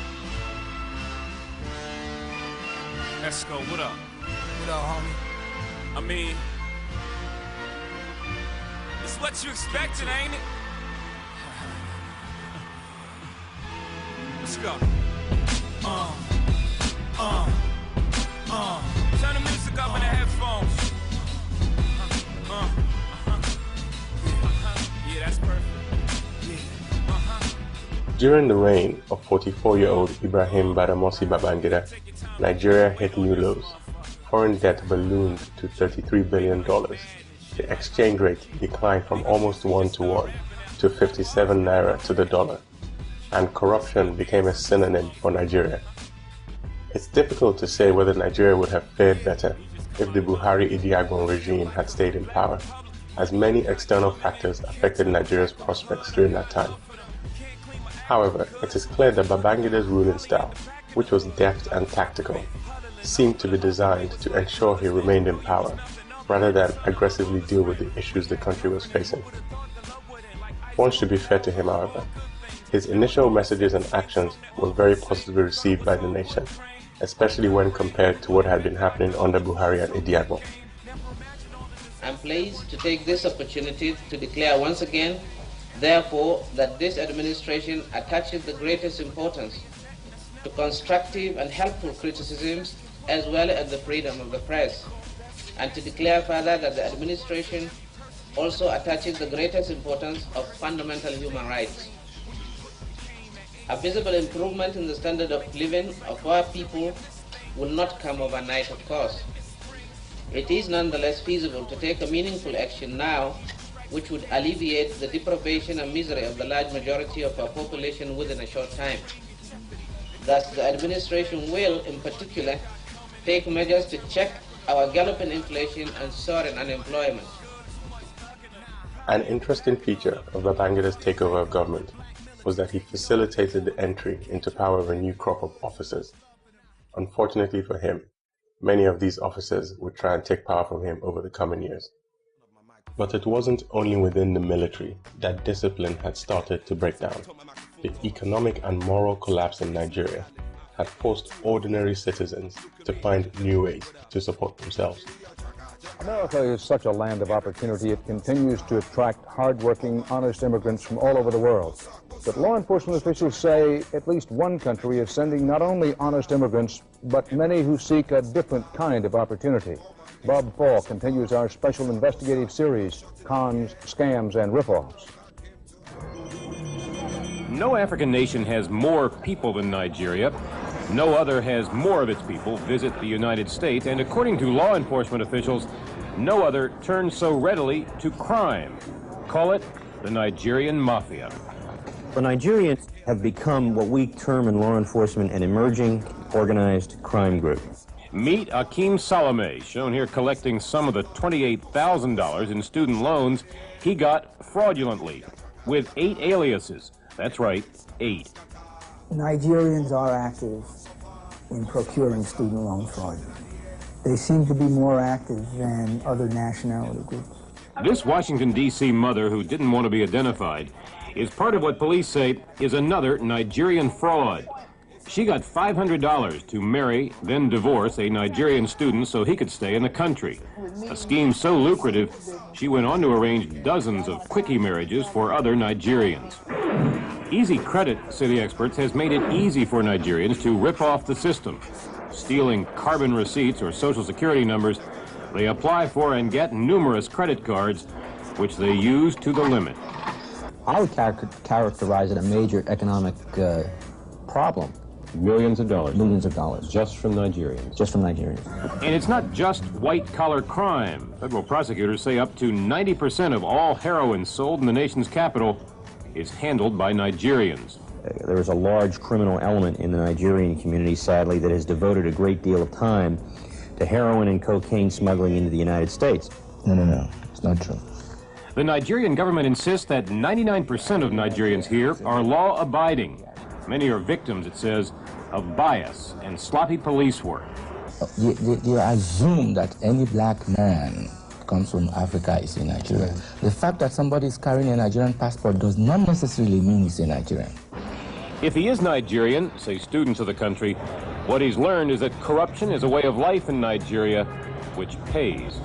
Let's go. What up? What up, homie? I mean, it's what you expected, ain't it? Let's go. Turn the music up in the headphones. Yeah, that's perfect.
During the reign of 44-year-old Ibrahim Badamasi Babangida, Nigeria hit new lows. Foreign debt ballooned to $33 billion. The exchange rate declined from almost 1-to-1 to 57 naira to the dollar, and corruption became a synonym for Nigeria. It's difficult to say whether Nigeria would have fared better if the Buhari-Idiagbo regime had stayed in power, as many external factors affected Nigeria's prospects during that time. However, it is clear that Babangida's ruling style, which was deft and tactical, seemed to be designed to ensure he remained in power, rather than aggressively deal with the issues the country was facing. One should be fair to him, however. His initial messages and actions were very positively received by the nation, especially when compared to what had been happening under Buhari and Idiagbo.
I'm pleased to take this opportunity to declare once again, therefore, that this administration attaches the greatest importance to constructive and helpful criticisms as well as the freedom of the press, and to declare further that the administration also attaches the greatest importance of fundamental human rights. A visible improvement in the standard of living of our people will not come overnight, of course. It is nonetheless feasible to take a meaningful action now which would alleviate the deprivation and misery of the large majority of our population within a short time. Thus, the administration will, in particular, take measures to check our galloping inflation and soaring unemployment.
An interesting feature of Babangida's takeover of government was that he facilitated the entry into power of a new crop of officers. Unfortunately for him, many of these officers would try and take power from him over the coming years. But it wasn't only within the military that discipline had started to break down. The economic and moral collapse in Nigeria had forced ordinary citizens to find new ways to support themselves.
America is such a land of opportunity, it continues to attract hard-working, honest immigrants from all over the world. But law enforcement officials say at least one country is sending not only honest immigrants, but many who seek a different kind of opportunity. Bob Fall continues our special investigative series, Cons, Scams, and Ripoffs.
No African nation has more people than Nigeria. No other has more of its people visit the United States, and according to law enforcement officials, no other turns so readily to crime. Call it the Nigerian Mafia.
The Nigerians have become what we term in law enforcement an emerging organized crime group.
Meet Akeem Salome, shown here collecting some of the $28,000 in student loans he got fraudulently, with 8 aliases. That's right, 8.
Nigerians are active in procuring student loan fraud. They seem to be more active than other nationality groups.
This Washington, D.C. mother who didn't want to be identified is part of what police say is another Nigerian fraud. She got $500 to marry, then divorce a Nigerian student so he could stay in the country. A scheme so lucrative, she went on to arrange dozens of quickie marriages for other Nigerians. Easy Credit, say the experts, has made it easy for Nigerians to rip off the system. Stealing carbon receipts or social security numbers, they apply for and get numerous credit cards, which they use to the limit.
I would characterize it a major economic problem.
Millions of dollars.
Millions of dollars.
Just from Nigerians.
Just from Nigerians.
And it's not just white-collar crime. Federal prosecutors say up to 90% of all heroin sold in the nation's capital is handled by Nigerians.
There is a large criminal element in the Nigerian community, sadly, that has devoted a great deal of time to heroin and cocaine smuggling into the United States.
No. It's not true.
The Nigerian government insists that 99% of Nigerians here are law-abiding. Many are victims, it says, of bias and sloppy police work.
They assume that any black man comes from Africa is a Nigerian. Yeah. The fact that somebody is carrying a Nigerian passport does not necessarily mean he's a Nigerian.
If he is Nigerian, say students of the country, what he's learned is that corruption is a way of life in Nigeria which pays.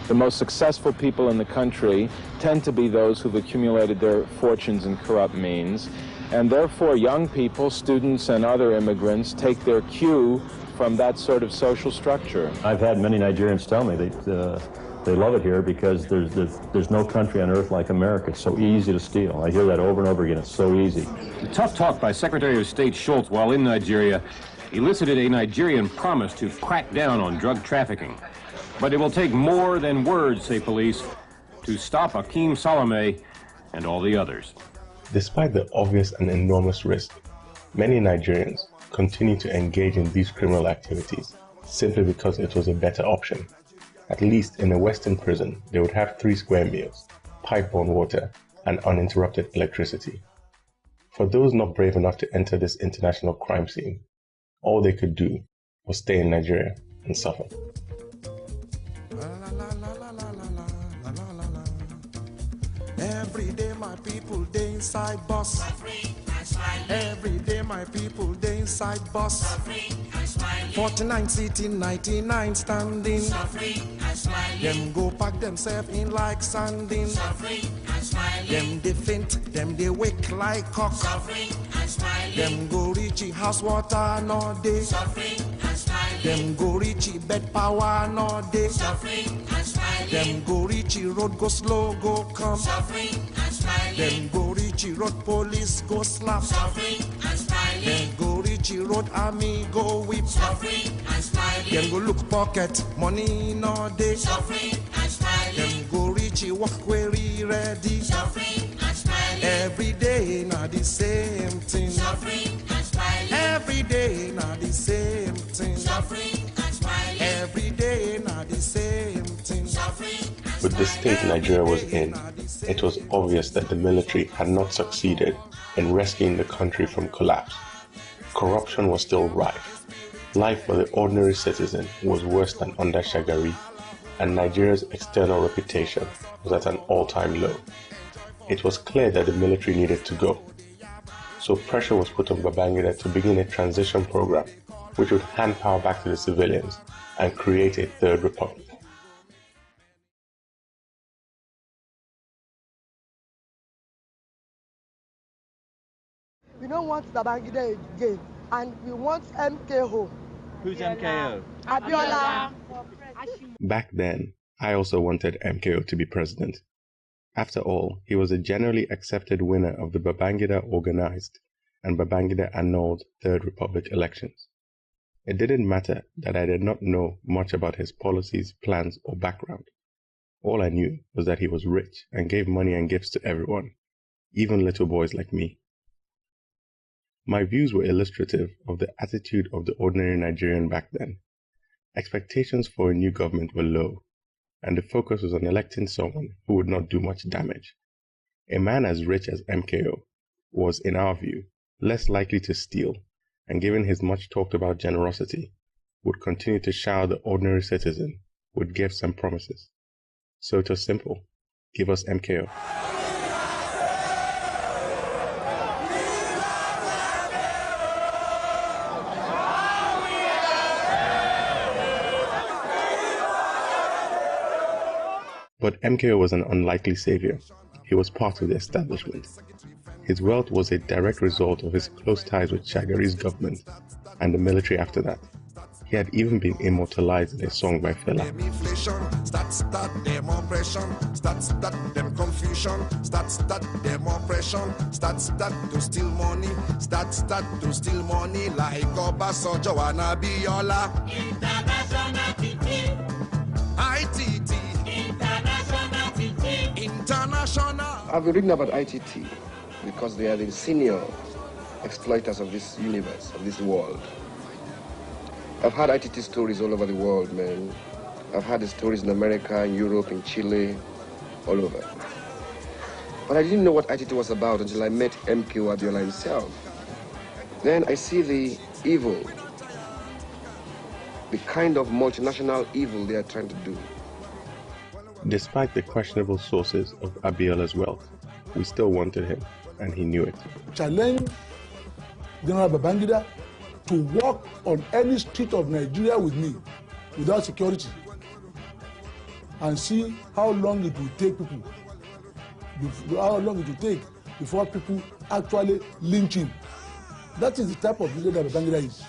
The most successful people in the country tend to be those who've accumulated their fortunes in corrupt means, and therefore young people, students and other immigrants take their cue from that sort of social structure.
I've had many Nigerians tell me they love it here because there's no country on earth like America. It's so easy to steal. I hear that over and over again. It's so easy.
The tough talk by Secretary of State Schultz while in Nigeria elicited a Nigerian promise to crack down on drug trafficking. But it will take more than words, say police, to stop Akeem Salome and all the others.
Despite the obvious and enormous risk, many Nigerians continue to engage in these criminal activities simply because it was a better option. At least in a Western prison, they would have 3 square meals, pipe-borne water, and uninterrupted electricity. For those not brave enough to enter this international crime scene, all they could do was stay in Nigeria and suffer.
Every day my people they inside bus. Every day my people they inside bus. 49 sitting, 99 standing. Them go pack themselves in like sanding. Them they faint, them they wake like cock. Them go reach house water no day. Them go reach bed power no day. Them go reach road go slow go come. Them go reach road police go slap. Them go reach road army go whip. Them go look pocket money no day. Them go reach walk query ready. Every day not the same thing. Every day not the same thing. Every day not the same thing.
With the state Nigeria was in, it was obvious that the military had not succeeded in rescuing the country from collapse. Corruption was still rife. Life for the ordinary citizen was worse than under Shagari, and Nigeria's external reputation was at an all-time low. It was clear that the military needed to go. So pressure was put on Babangida to begin a transition program which would hand power back to the civilians and create a third republic.
We don't want Babangida again, and we want MKO.
Who's MKO?
Abiola.
Back then, I also wanted MKO to be president. After all, he was a generally accepted winner of the Babangida organized and Babangida annulled Third Republic elections. It didn't matter that I did not know much about his policies, plans, or background. All I knew was that he was rich and gave money and gifts to everyone, even little boys like me. My views were illustrative of the attitude of the ordinary Nigerian back then. Expectations for a new government were low, and the focus was on electing someone who would not do much damage. A man as rich as MKO was, in our view, less likely to steal, and given his much talked about generosity, would continue to shower the ordinary citizen with gifts and promises. So it was simple. Give us MKO. But MKO was an unlikely savior. He was part of the establishment. His wealth was a direct result of his close ties with Shagari's government and the military after that. He had even been immortalized in a song by Fela.
To steal money like Obasanjo and Abiola. ITT. International.
I've been reading about ITT because they are the senior exploiters of this universe, of this world. I've had ITT stories all over the world, man. I've had the stories in America, in Europe, in Chile, all over. But I didn't know what ITT was about until I met MKO Abiola himself. Then I see the evil, the kind of multinational evil they are trying to do.
Despite the questionable sources of Abiola's wealth, we still wanted him, and he knew it.
Challenge General Babangida to walk on any street of Nigeria with me without security and see how long it will take people, before people actually lynch him. That is the type of leader that Babangida is.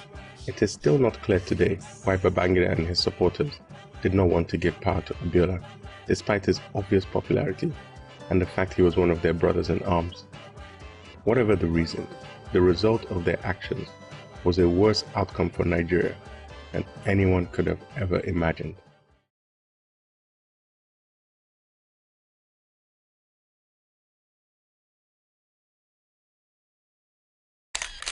It is still not clear today why Babangida and his supporters did not want to give power to Abiola, despite his obvious popularity and the fact he was one of their brothers in arms. Whatever the reason, the result of their actions was a worse outcome for Nigeria than anyone could have ever imagined.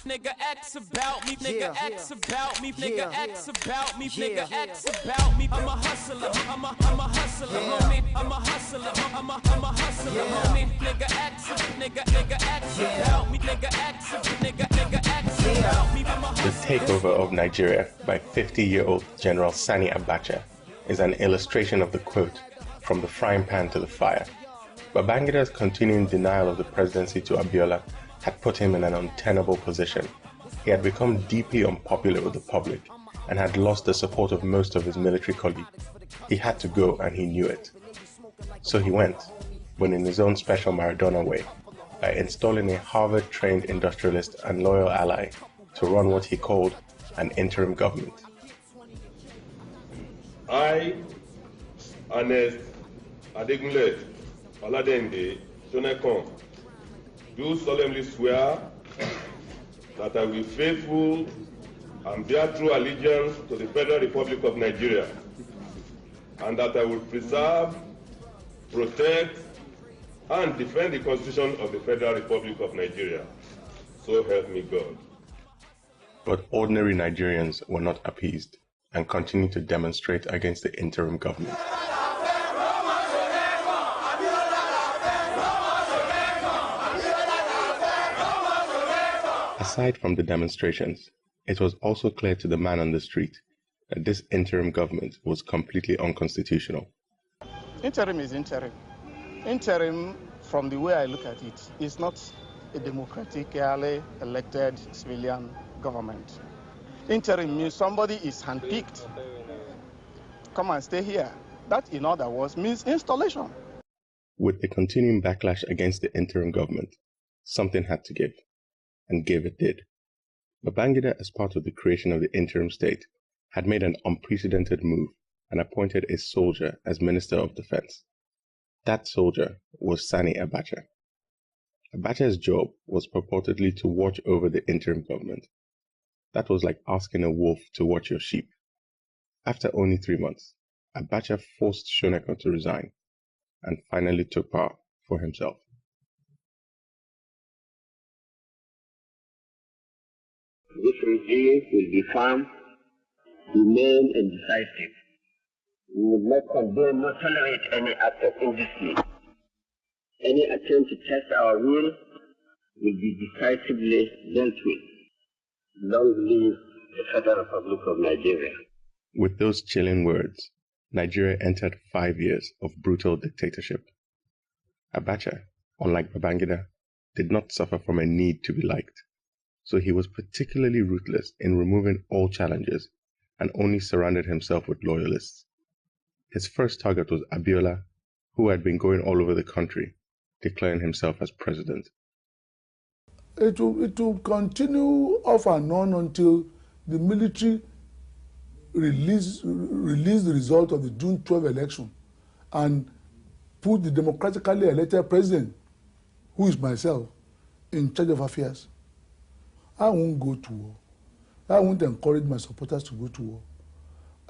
Nigga X about me, nigga X about me, nigga X about me, nigga X about me. I'm a hustler, I'm a hustler, homie. I'm a hustler, I'm a hustler, homie. Nigga X X about me, nigga X about me.
The takeover of Nigeria by 50-year-old General Sani Abacha is an illustration of the quote, "From the frying pan to the fire." Babangida's continuing denial of the presidency to Abiola had put him in an untenable position. He had become deeply unpopular with the public and had lost the support of most of his military colleagues. He had to go, and he knew it. So he went, but in his own special Maradona way, by installing a Harvard-trained industrialist and loyal ally to run what he called an interim government.
I, Ernest Adegunle Oladende Shonekon, do solemnly swear that I will faithful and bear true allegiance to the Federal Republic of Nigeria, and that I will preserve, protect, and defend the Constitution of the Federal Republic of Nigeria. So help me God.
But ordinary Nigerians were not appeased and continued to demonstrate against the interim government. Aside from the demonstrations, it was also clear to the man on the street that this interim government was completely unconstitutional.
Interim is interim. Interim, from the way I look at it, is not a democratically elected civilian government. Interim means somebody is handpicked. Come and stay here. That, in other words, means installation.
With the continuing backlash against the interim government, something had to give. And give it did. Babangida, as part of the creation of the interim state, had made an unprecedented move and appointed a soldier as Minister of Defense. That soldier was Sani Abacha. Abacha's job was purportedly to watch over the interim government. That was like asking a wolf to watch your sheep. After only 3 months, Abacha forced Shonekan to resign and finally took power for himself.
This regime will be firm, humane, and decisive. We will not condone nor tolerate any act of indiscipline. Any attempt to test our will be decisively dealt with. Long live the Federal Republic of Nigeria.
With those chilling words, Nigeria entered 5 years of brutal dictatorship. Abacha, unlike Babangida, did not suffer from a need to be liked, so he was particularly ruthless in removing all challenges and only surrounded himself with loyalists. His first target was Abiola, who had been going all over the country, declaring himself as president.
It will continue off and on until the military release the result of the June 12 election and put the democratically elected president, who is myself, in charge of affairs. I won't go to war. I won't encourage my supporters to go to war.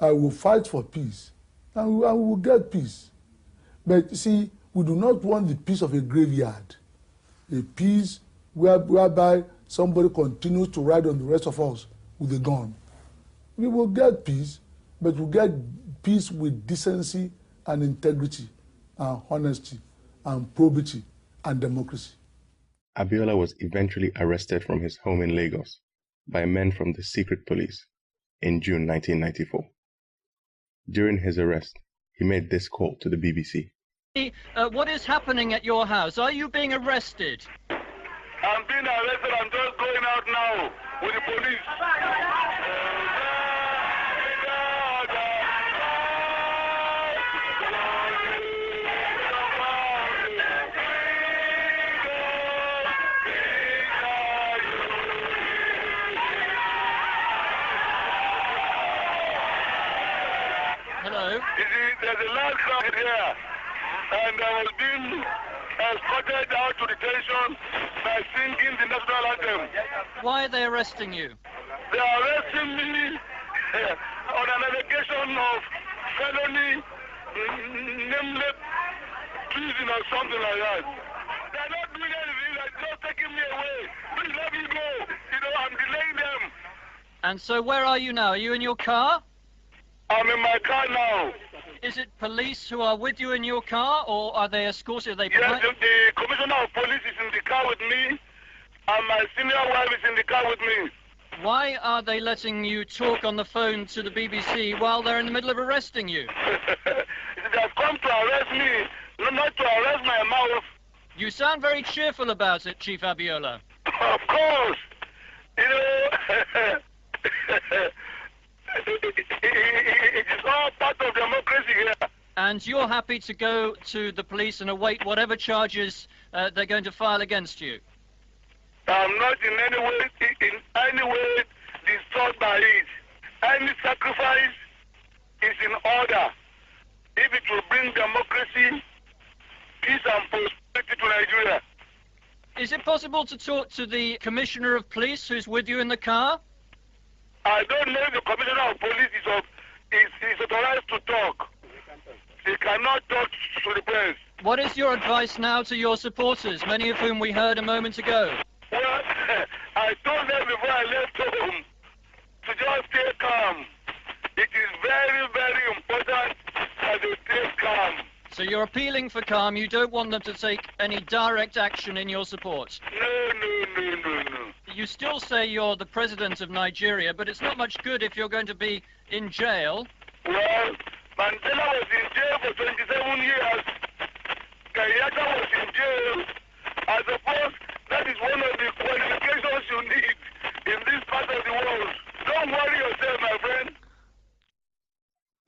I will fight for peace, and we will get peace. But see, we do not want the peace of a graveyard, a peace whereby somebody continues to ride on the rest of us with a gun. We will get peace, but we'll get peace with decency and integrity and honesty and probity and democracy.
Abiola was eventually arrested from his home in Lagos by men from the secret police in June 1994. During his arrest, he made this call to the BBC.
What is happening at your house? Are you being arrested?
I'm being arrested. I'm just going out now with the police.
Hello?
There's a large crowd here, and I was being escorted out to detention by singing the national anthem.
Why are they arresting you?
They are arresting me on an allegation of felony, nameless treason or something like that. They're not doing anything, they're just taking me away. Please let me go. I'm delaying them.
And so where are you now? Are you in your car?
I'm in my car now.
Is it police who are with you in your car, or are they escorted? Are they
yes, the commissioner of police is in the car with me, and my senior wife is in the car with me.
Why are they letting you talk on the phone to the BBC while they're in the middle of arresting you?
They have come to arrest me, not to arrest my mouth.
You sound very cheerful about it, Chief Abiola.
Of course. It is all part of democracy here.
And you're happy to go to the police and await whatever charges they're going to file against you?
I'm not in any way disturbed by it. Any sacrifice is in order. If it will bring democracy, peace and prosperity to Nigeria.
Is it possible to talk to the Commissioner of Police who's with you in the car?
I don't know if the Commissioner of Police is authorized to talk. He cannot talk to the press.
What is your advice now to your supporters, many of whom we heard a moment ago?
Well, I told them before I left home to just stay calm. It is very, very important that they stay calm.
So you're appealing for calm. You don't want them to take any direct action in your support?
No.
You still say you're the president of Nigeria, but it's not much good if you're going to be in jail.
Well, Mandela was in jail for 27 years. Kenyatta was in jail. I suppose that is one of the qualifications you need in this part of the world. Don't worry yourself, my friend.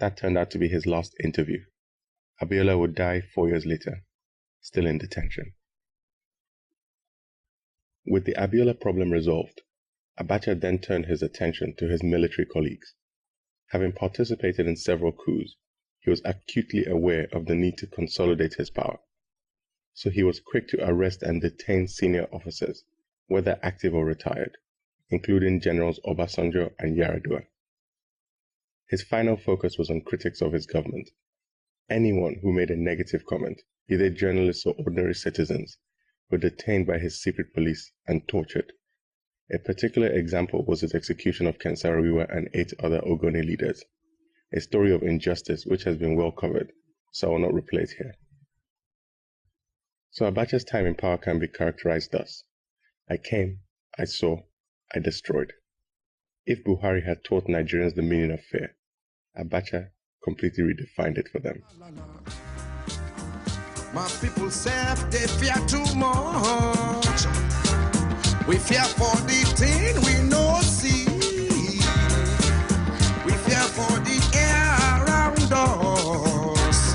That turned out to be his last interview. Abiola would die 4 years later, still in detention. With the Abiola problem resolved, Abacha then turned his attention to his military colleagues. Having participated in several coups, he was acutely aware of the need to consolidate his power. So he was quick to arrest and detain senior officers, whether active or retired, including Generals Obasanjo and Yar'Adua. His final focus was on critics of his government. Anyone who made a negative comment, either journalists or ordinary citizens, were detained by his secret police and tortured. A particular example was his execution of Ken Saro-Wiwa and 8 other Ogoni leaders, a story of injustice which has been well covered, so I will not replay it here. So Abacha's time in power can be characterized thus: I came, I saw, I destroyed. If Buhari had taught Nigerians the meaning of fear, Abacha completely redefined it for them.
My people say they fear too much. We fear for the thing we no see. We fear for the air around us.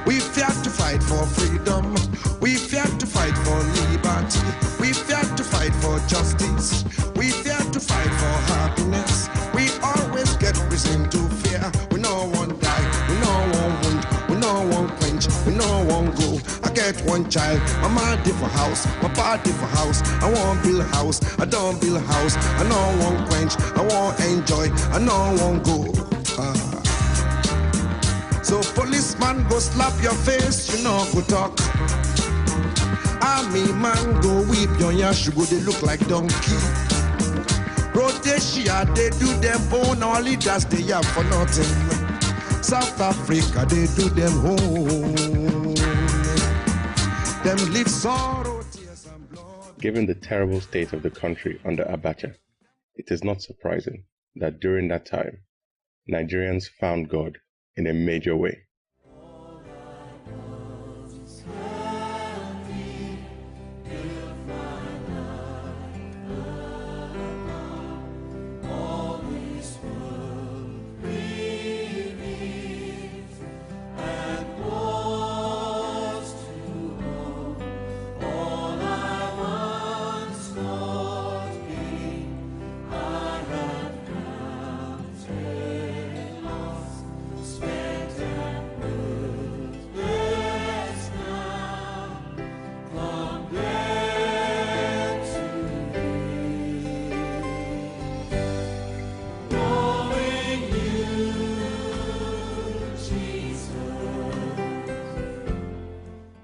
We fear to fight for freedom. We fear to fight for liberty. We fear to fight for justice. We fear to fight for happiness. We always get reason to fear. We no one die. We no one wound. We no one quench. We no one go. I get one child. My mama did for house. My papa did for house. I want build house. I don't build house. I no one quench. I want enjoy. I no one go. So policeman go slap your face. You know go talk. Army man go whip your yash. You go they look like donkey. Rhodesia, they do them own, our leaders, they have for nothing. South Africa, they do them home. Them live sorrow, tears and blood.
Given the terrible state of the country under Abacha, it is not surprising that during that time, Nigerians found God in a major way.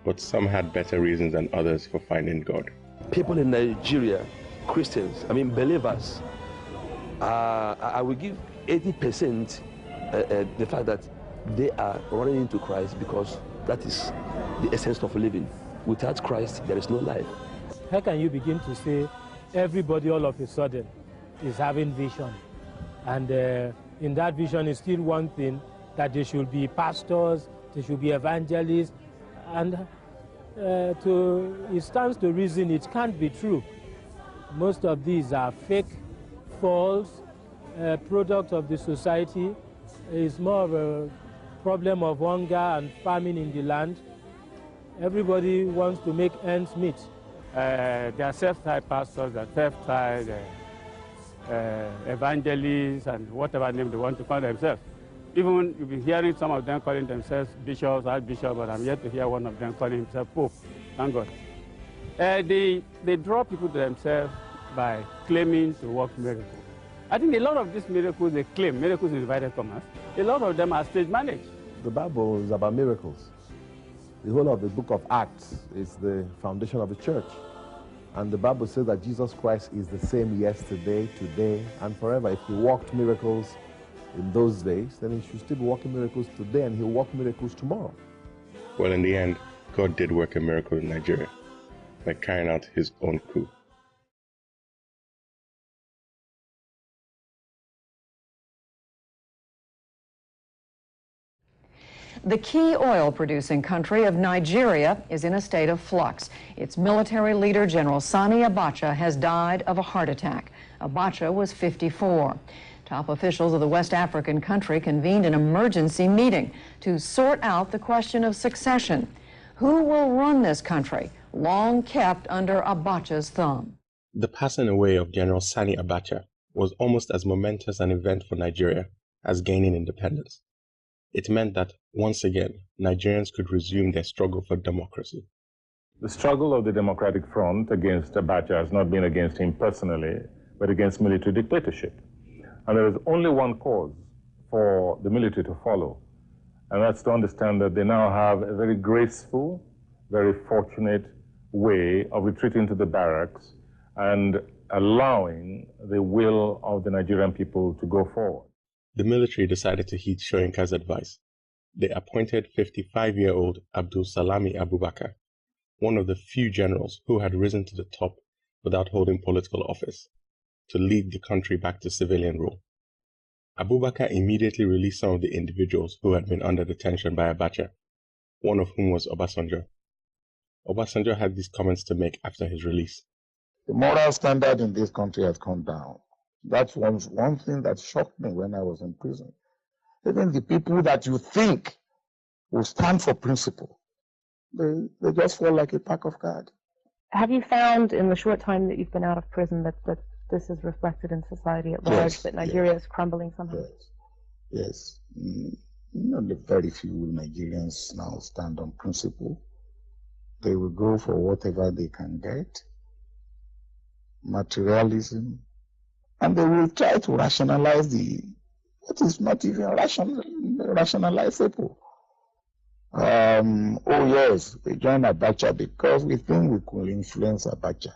But some had better reasons than others for finding God.
People in Nigeria, Christians, believers, I will give 80% the fact that they are running into Christ because that is the essence of living. Without Christ, there is no life.
How can you begin to say everybody all of a sudden is having vision? And in that vision is still one thing, that they should be pastors, they should be evangelists, and it stands to reason it can't be true. Most of these are fake, false, product of the society. It's more of a problem of hunger and famine in the land. Everybody wants to make ends meet.
There are self-type pastors, there are self-type evangelists, and whatever name they want to call themselves. Even you'll be hearing some of them calling themselves bishops, archbishops, but I'm yet to hear one of them calling himself pope. Thank God. They draw people to themselves by claiming to work miracles. I think a lot of these miracles they claim, miracles in inverted commas, a lot of them are stage managed.
The Bible is about miracles. The whole of the book of Acts is the foundation of the church. And the Bible says that Jesus Christ is the same yesterday, today, and forever. If he worked miracles in those days, then he should still be working miracles today, and he'll work miracles tomorrow.
Well, in the end, God did work a miracle in Nigeria by carrying out his own coup.
The key oil-producing country of Nigeria is in a state of flux. Its military leader, General Sani Abacha, has died of a heart attack. Abacha was 54. Top officials of the West African country convened an emergency meeting to sort out the question of succession. Who will run this country, long kept under Abacha's thumb?
The passing away of General Sani Abacha was almost as momentous an event for Nigeria as gaining independence. It meant that, once again, Nigerians could resume their struggle for democracy.
The struggle of the Democratic Front against Abacha has not been against him personally, but against military dictatorship. And there is only one cause for the military to follow, and that's to understand that they now have a very graceful, very fortunate way of retreating to the barracks and allowing the will of the Nigerian people to go forward.
The military decided to heed Soyinka's advice. They appointed 55-year-old Abdul Salami Abubakar, one of the few generals who had risen to the top without holding political office, to lead the country back to civilian rule. Abubakar immediately released some of the individuals who had been under detention by Abacha, one of whom was Obasanjo. Obasanjo had these comments to make after his release.
The moral standard in this country has come down. That's one thing that shocked me when I was in prison. Even the people that you think will stand for principle, they just fall like a pack of cards.
Have you found in the short time that you've been out of prison that this is reflected in society at large,
Yes,
that Nigeria is crumbling somehow?
Yes. Only very few Nigerians now stand on principle. They will go for whatever they can get, materialism, and they will try to rationalize what is not even rationalizable. Oh yes, we join Abacha because we think we could influence Abacha.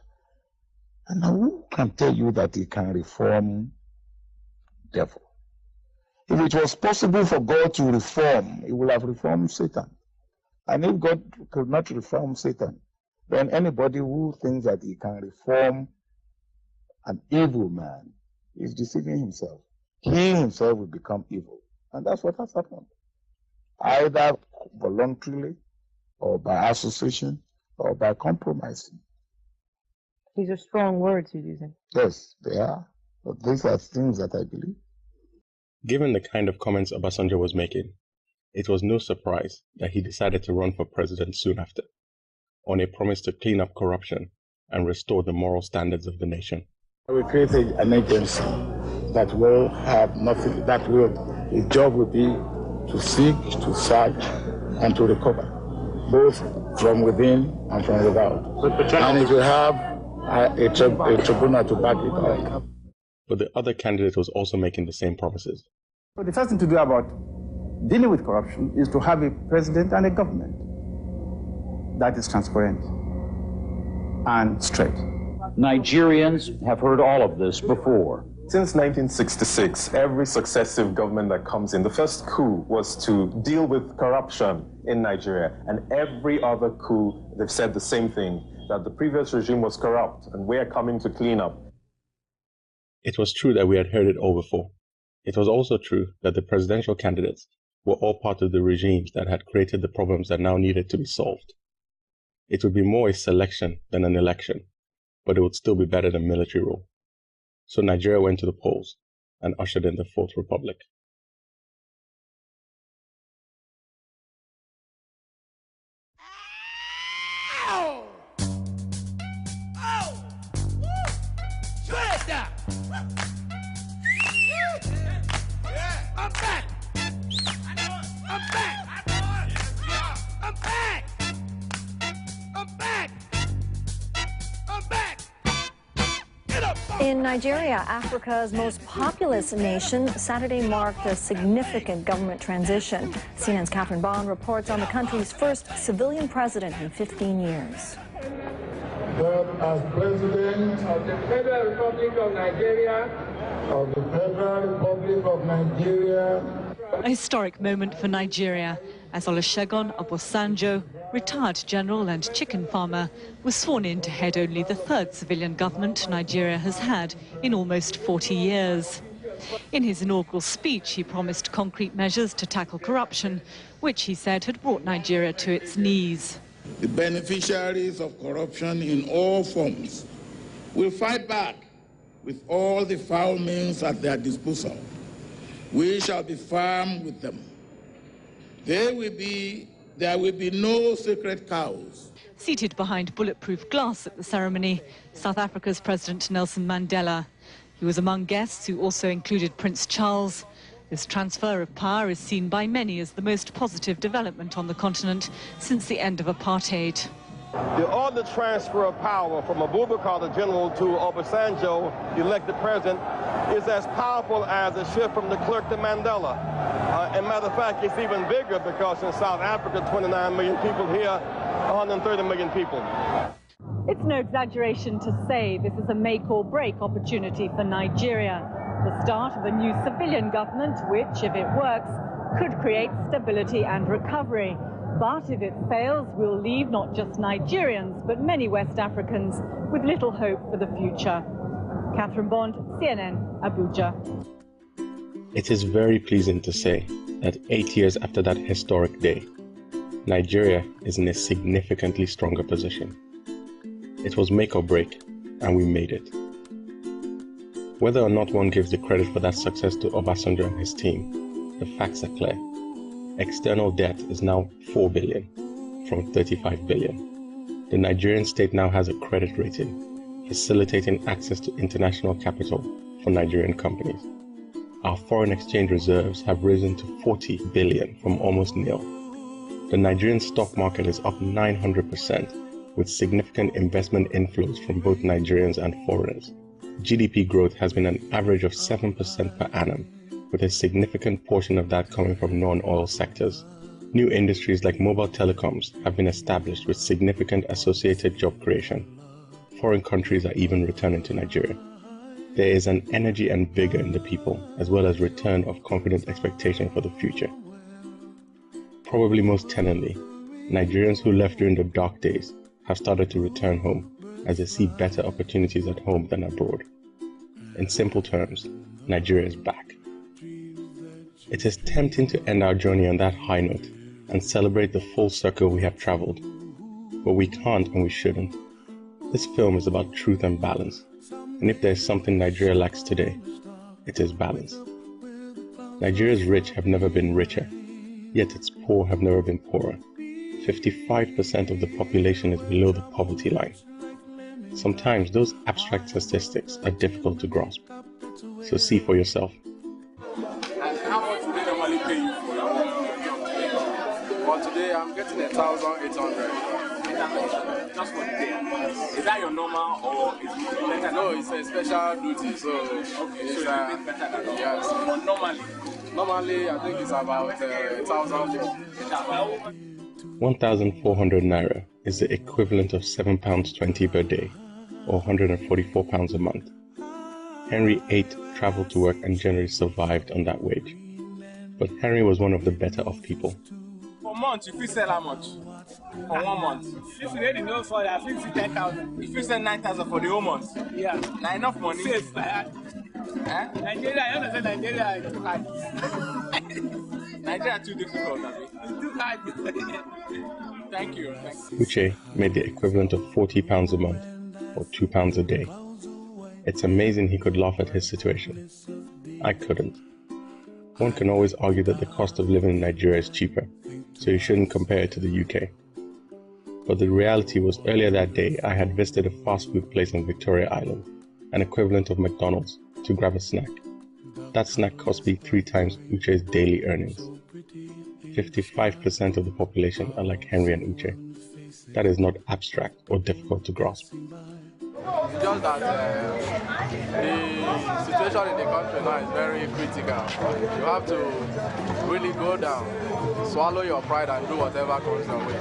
And who can tell you that he can reform devil? If it was possible for God to reform, he would have reformed Satan. And if God could not reform Satan, then anybody who thinks that he can reform an evil man is deceiving himself. He himself will become evil. And that's what has happened. Either voluntarily, or by association, or by compromising.
These are strong words you're using.
Yes, they are. But these are things that I believe.
Given the kind of comments Obasanjo was making, it was no surprise that he decided to run for president soon after, on a promise to clean up corruption and restore the moral standards of the nation.
We created an agency that will have nothing, its job will be to seek, to search, and to recover, both from within and from without. And it will have a tribunal to back it up.
But the other candidate was also making the same promises.
So the first thing to do about dealing with corruption is to have a president and a government that is transparent and straight.
Nigerians have heard all of this before.
Since 1966, every successive government that comes in, the first coup was to deal with corruption in Nigeria. And every other coup, they've said the same thing, that the previous regime was corrupt and we're coming to clean up.
It was true that we had heard it all before. It was also true that the presidential candidates were all part of the regimes that had created the problems that now needed to be solved. It would be more a selection than an election, but it would still be better than military rule. So Nigeria went to the polls and ushered in the Fourth Republic.
Ow! Oh! Woo! Swear down! I'm back! I'm back! I'm back! I'm back! I'm back! Get up!
In Nigeria, Africa's most populous nation, Saturday marked a significant government transition. CNN's Catherine Bond reports on the country's first civilian president in 15 years.
As President
of the Federal Republic of Nigeria,
A historic moment for Nigeria as Olusegun Obasanjo, retired general and chicken farmer, was sworn in to head only the third civilian government Nigeria has had in almost 40 years. In his inaugural speech, he promised concrete measures to tackle corruption, which he said had brought Nigeria to its knees.
The beneficiaries of corruption in all forms will fight back with all the foul means at their disposal. We shall be firm with them. There will be no sacred cows.
Seated behind bulletproof glass at the ceremony, South Africa's President Nelson Mandela. He was among guests who also included Prince Charles, This transfer of power is seen by many as the most positive development on the continent since the end of apartheid.
The other transfer of power from Abubakar, the general, to Obasanjo, the elected president, is as powerful as a shift from de Klerk to Mandela. And matter of fact, it's even bigger because in South Africa, 29 million people, here, 130 million people.
It's no exaggeration to say this is a make or break opportunity for Nigeria. The start of a new civilian government, which, if it works, could create stability and recovery. But if it fails, will leave not just Nigerians, but many West Africans with little hope for the future. Catherine Bond, CNN, Abuja.
It is very pleasing to say that 8 years after that historic day, Nigeria is in a significantly stronger position. It was make or break, and we made it. Whether or not one gives the credit for that success to Obasanjo and his team, the facts are clear. External debt is now 4 billion from 35 billion. The Nigerian state now has a credit rating, facilitating access to international capital for Nigerian companies. Our foreign exchange reserves have risen to 40 billion from almost nil. The Nigerian stock market is up 900%, with significant investment inflows from both Nigerians and foreigners. GDP growth has been an average of 7% per annum, with a significant portion of that coming from non-oil sectors. New industries like mobile telecoms have been established with significant associated job creation. Foreign countries are even returning to Nigeria. There is an energy and vigor in the people, as well as return of confident expectation for the future. Probably most tellingly, Nigerians who left during the dark days have started to return home, as they see better opportunities at home than abroad. In simple terms, Nigeria is back. It is tempting to end our journey on that high note and celebrate the full circle we have traveled, but we can't and we shouldn't. This film is about truth and balance, and if there is something Nigeria lacks today, it is balance. Nigeria's rich have never been richer, yet its poor have never been poorer. 55% of the population is below the poverty line. Sometimes those abstract statistics are difficult to grasp, so see for yourself.
How much do they normally pay you for your work? For today, I'm getting 1,800. Just for the day. Is that your normal or is it better? No, it's a special duty, so okay, so it's better than yes. But normally, I think it's about 1,400.
1,400 naira is the equivalent of £7.20 per day, or £144 a month. Henry ate, traveled to work, and generally survived on that wage. But Henry was one of the better off people.
For a month, if you sell how much? For 1 month? If you really know for that, 10,000. If you sell 9,000 for the whole month? Yeah. Now enough money? Safe. Nigeria, I understand Nigeria is too hard. Nigeria too difficult, I mean. It's too hard. Thank you.
Uche made the equivalent of £40 a month, or £2 a day. It's amazing he could laugh at his situation. I couldn't. One can always argue that the cost of living in Nigeria is cheaper, so you shouldn't compare it to the UK. But the reality was earlier that day I had visited a fast food place on Victoria Island, an equivalent of McDonald's, to grab a snack. That snack cost me 3 times Uche's daily earnings. 55% of the population are like Henry and Uche. That is not abstract or difficult to grasp.
It's just that the situation in the country now is very critical. You have to really go down, swallow your pride and do whatever comes your way.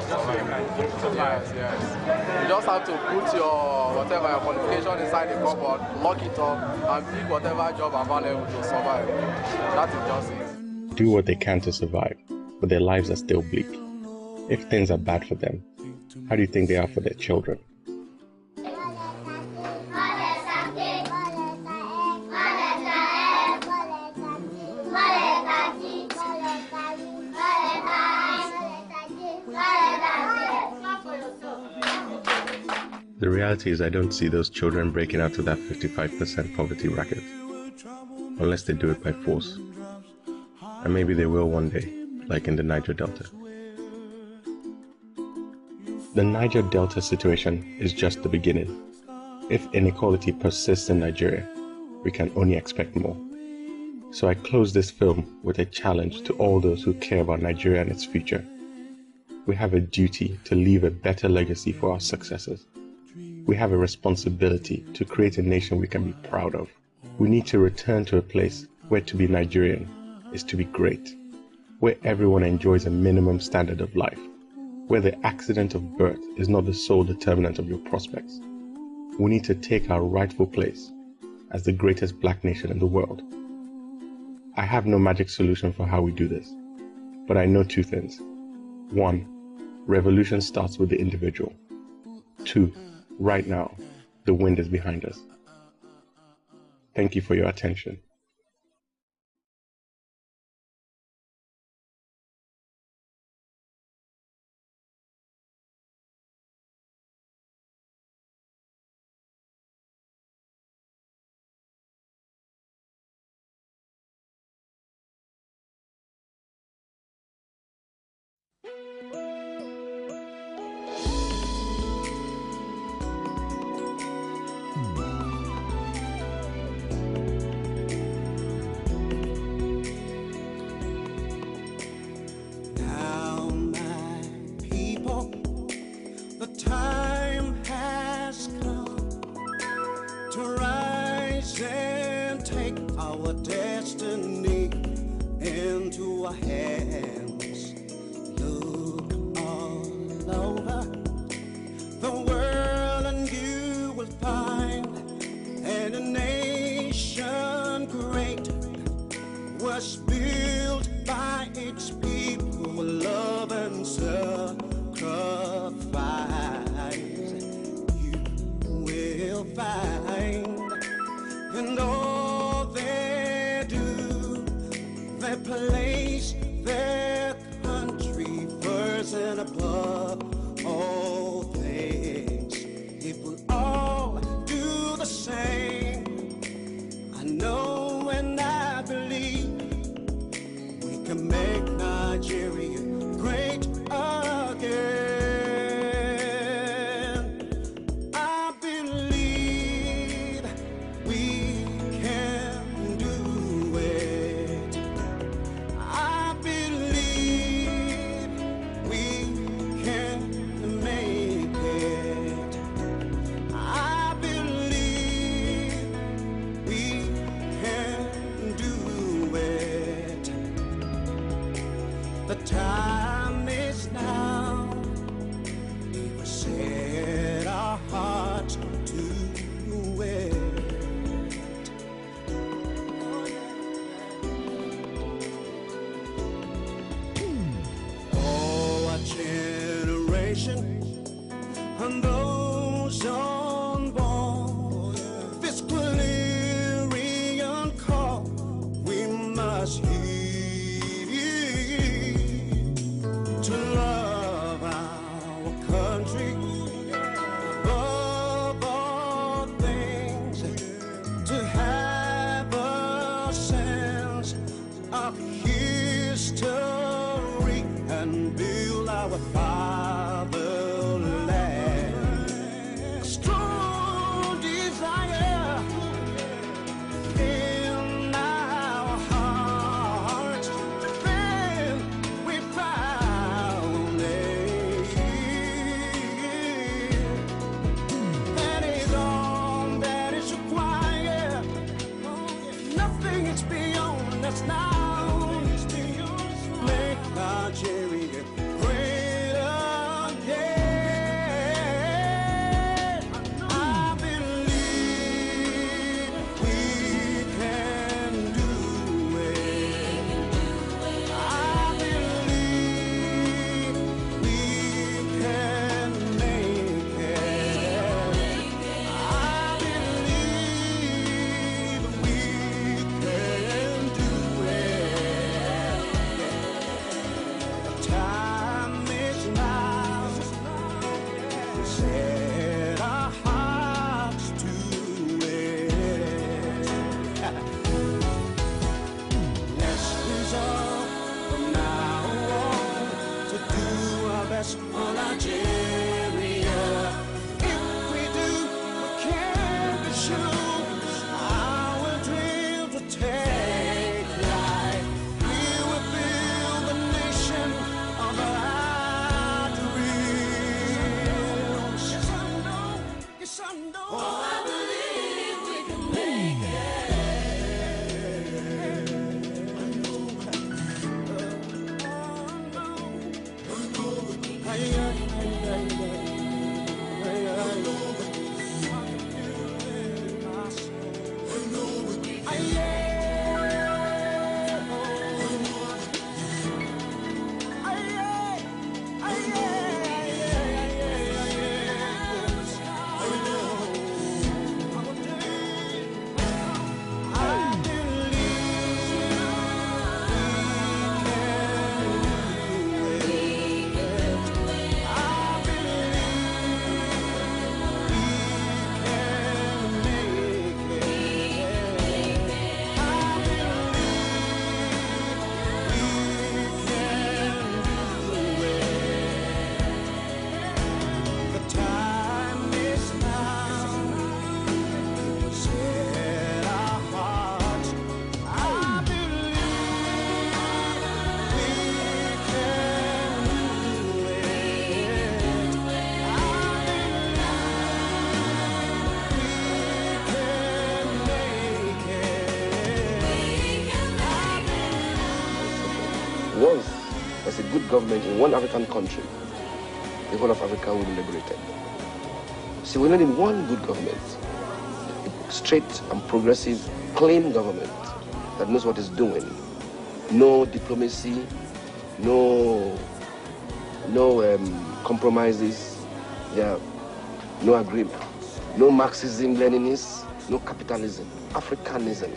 Yes. You just have to put your your qualification inside the cupboard, lock it up, and pick whatever job available to survive. That is just it.
Do what they can to survive, but their lives are still bleak. If things are bad for them, how do you think they are for their children? The reality is I don't see those children breaking out of that 55% poverty bracket, unless they do it by force. And maybe they will one day, like in the Niger Delta. The Niger Delta situation is just the beginning. If inequality persists in Nigeria, we can only expect more. So I close this film with a challenge to all those who care about Nigeria and its future. We have a duty to leave a better legacy for our successors. We have a responsibility to create a nation we can be proud of. We need to return to a place where to be Nigerian is to be great, where everyone enjoys a minimum standard of life, where the accident of birth is not the sole determinant of your prospects. We need to take our rightful place as the greatest black nation in the world. I have no magic solution for how we do this, but I know two things. 1, revolution starts with the individual. 2, right now, the wind is behind us. Thank you for your attention.
Now, my people, the time has come to rise and take our destiny into our hands. Look all over the world and you will find and a nation great was built by its people with love and sacrifice. You will find in all they do, they place their country first and above all things. It will all do the same. I know and I believe we can make Nigeria great again. I believe we can do it. I believe we can make it. I believe we can do it. The time is now. We set our hearts to it. Oh, a generation and those unborn, this clarion call we must heed to love our country above all things, to have a sense of history and build our fatherland. A strong desire in our hearts, then we found it. That is all that is required. Nothing is beyond us now. Make Nigeria great again. I believe we can do it. I believe we can make it. I believe we can do it.
a good government in one African country, the whole of Africa will be liberated. See, we need one good government, a straight and progressive, clean government that knows what it's doing. No diplomacy, no compromises, no agreement, no Marxism, Leninism, no capitalism, Africanism.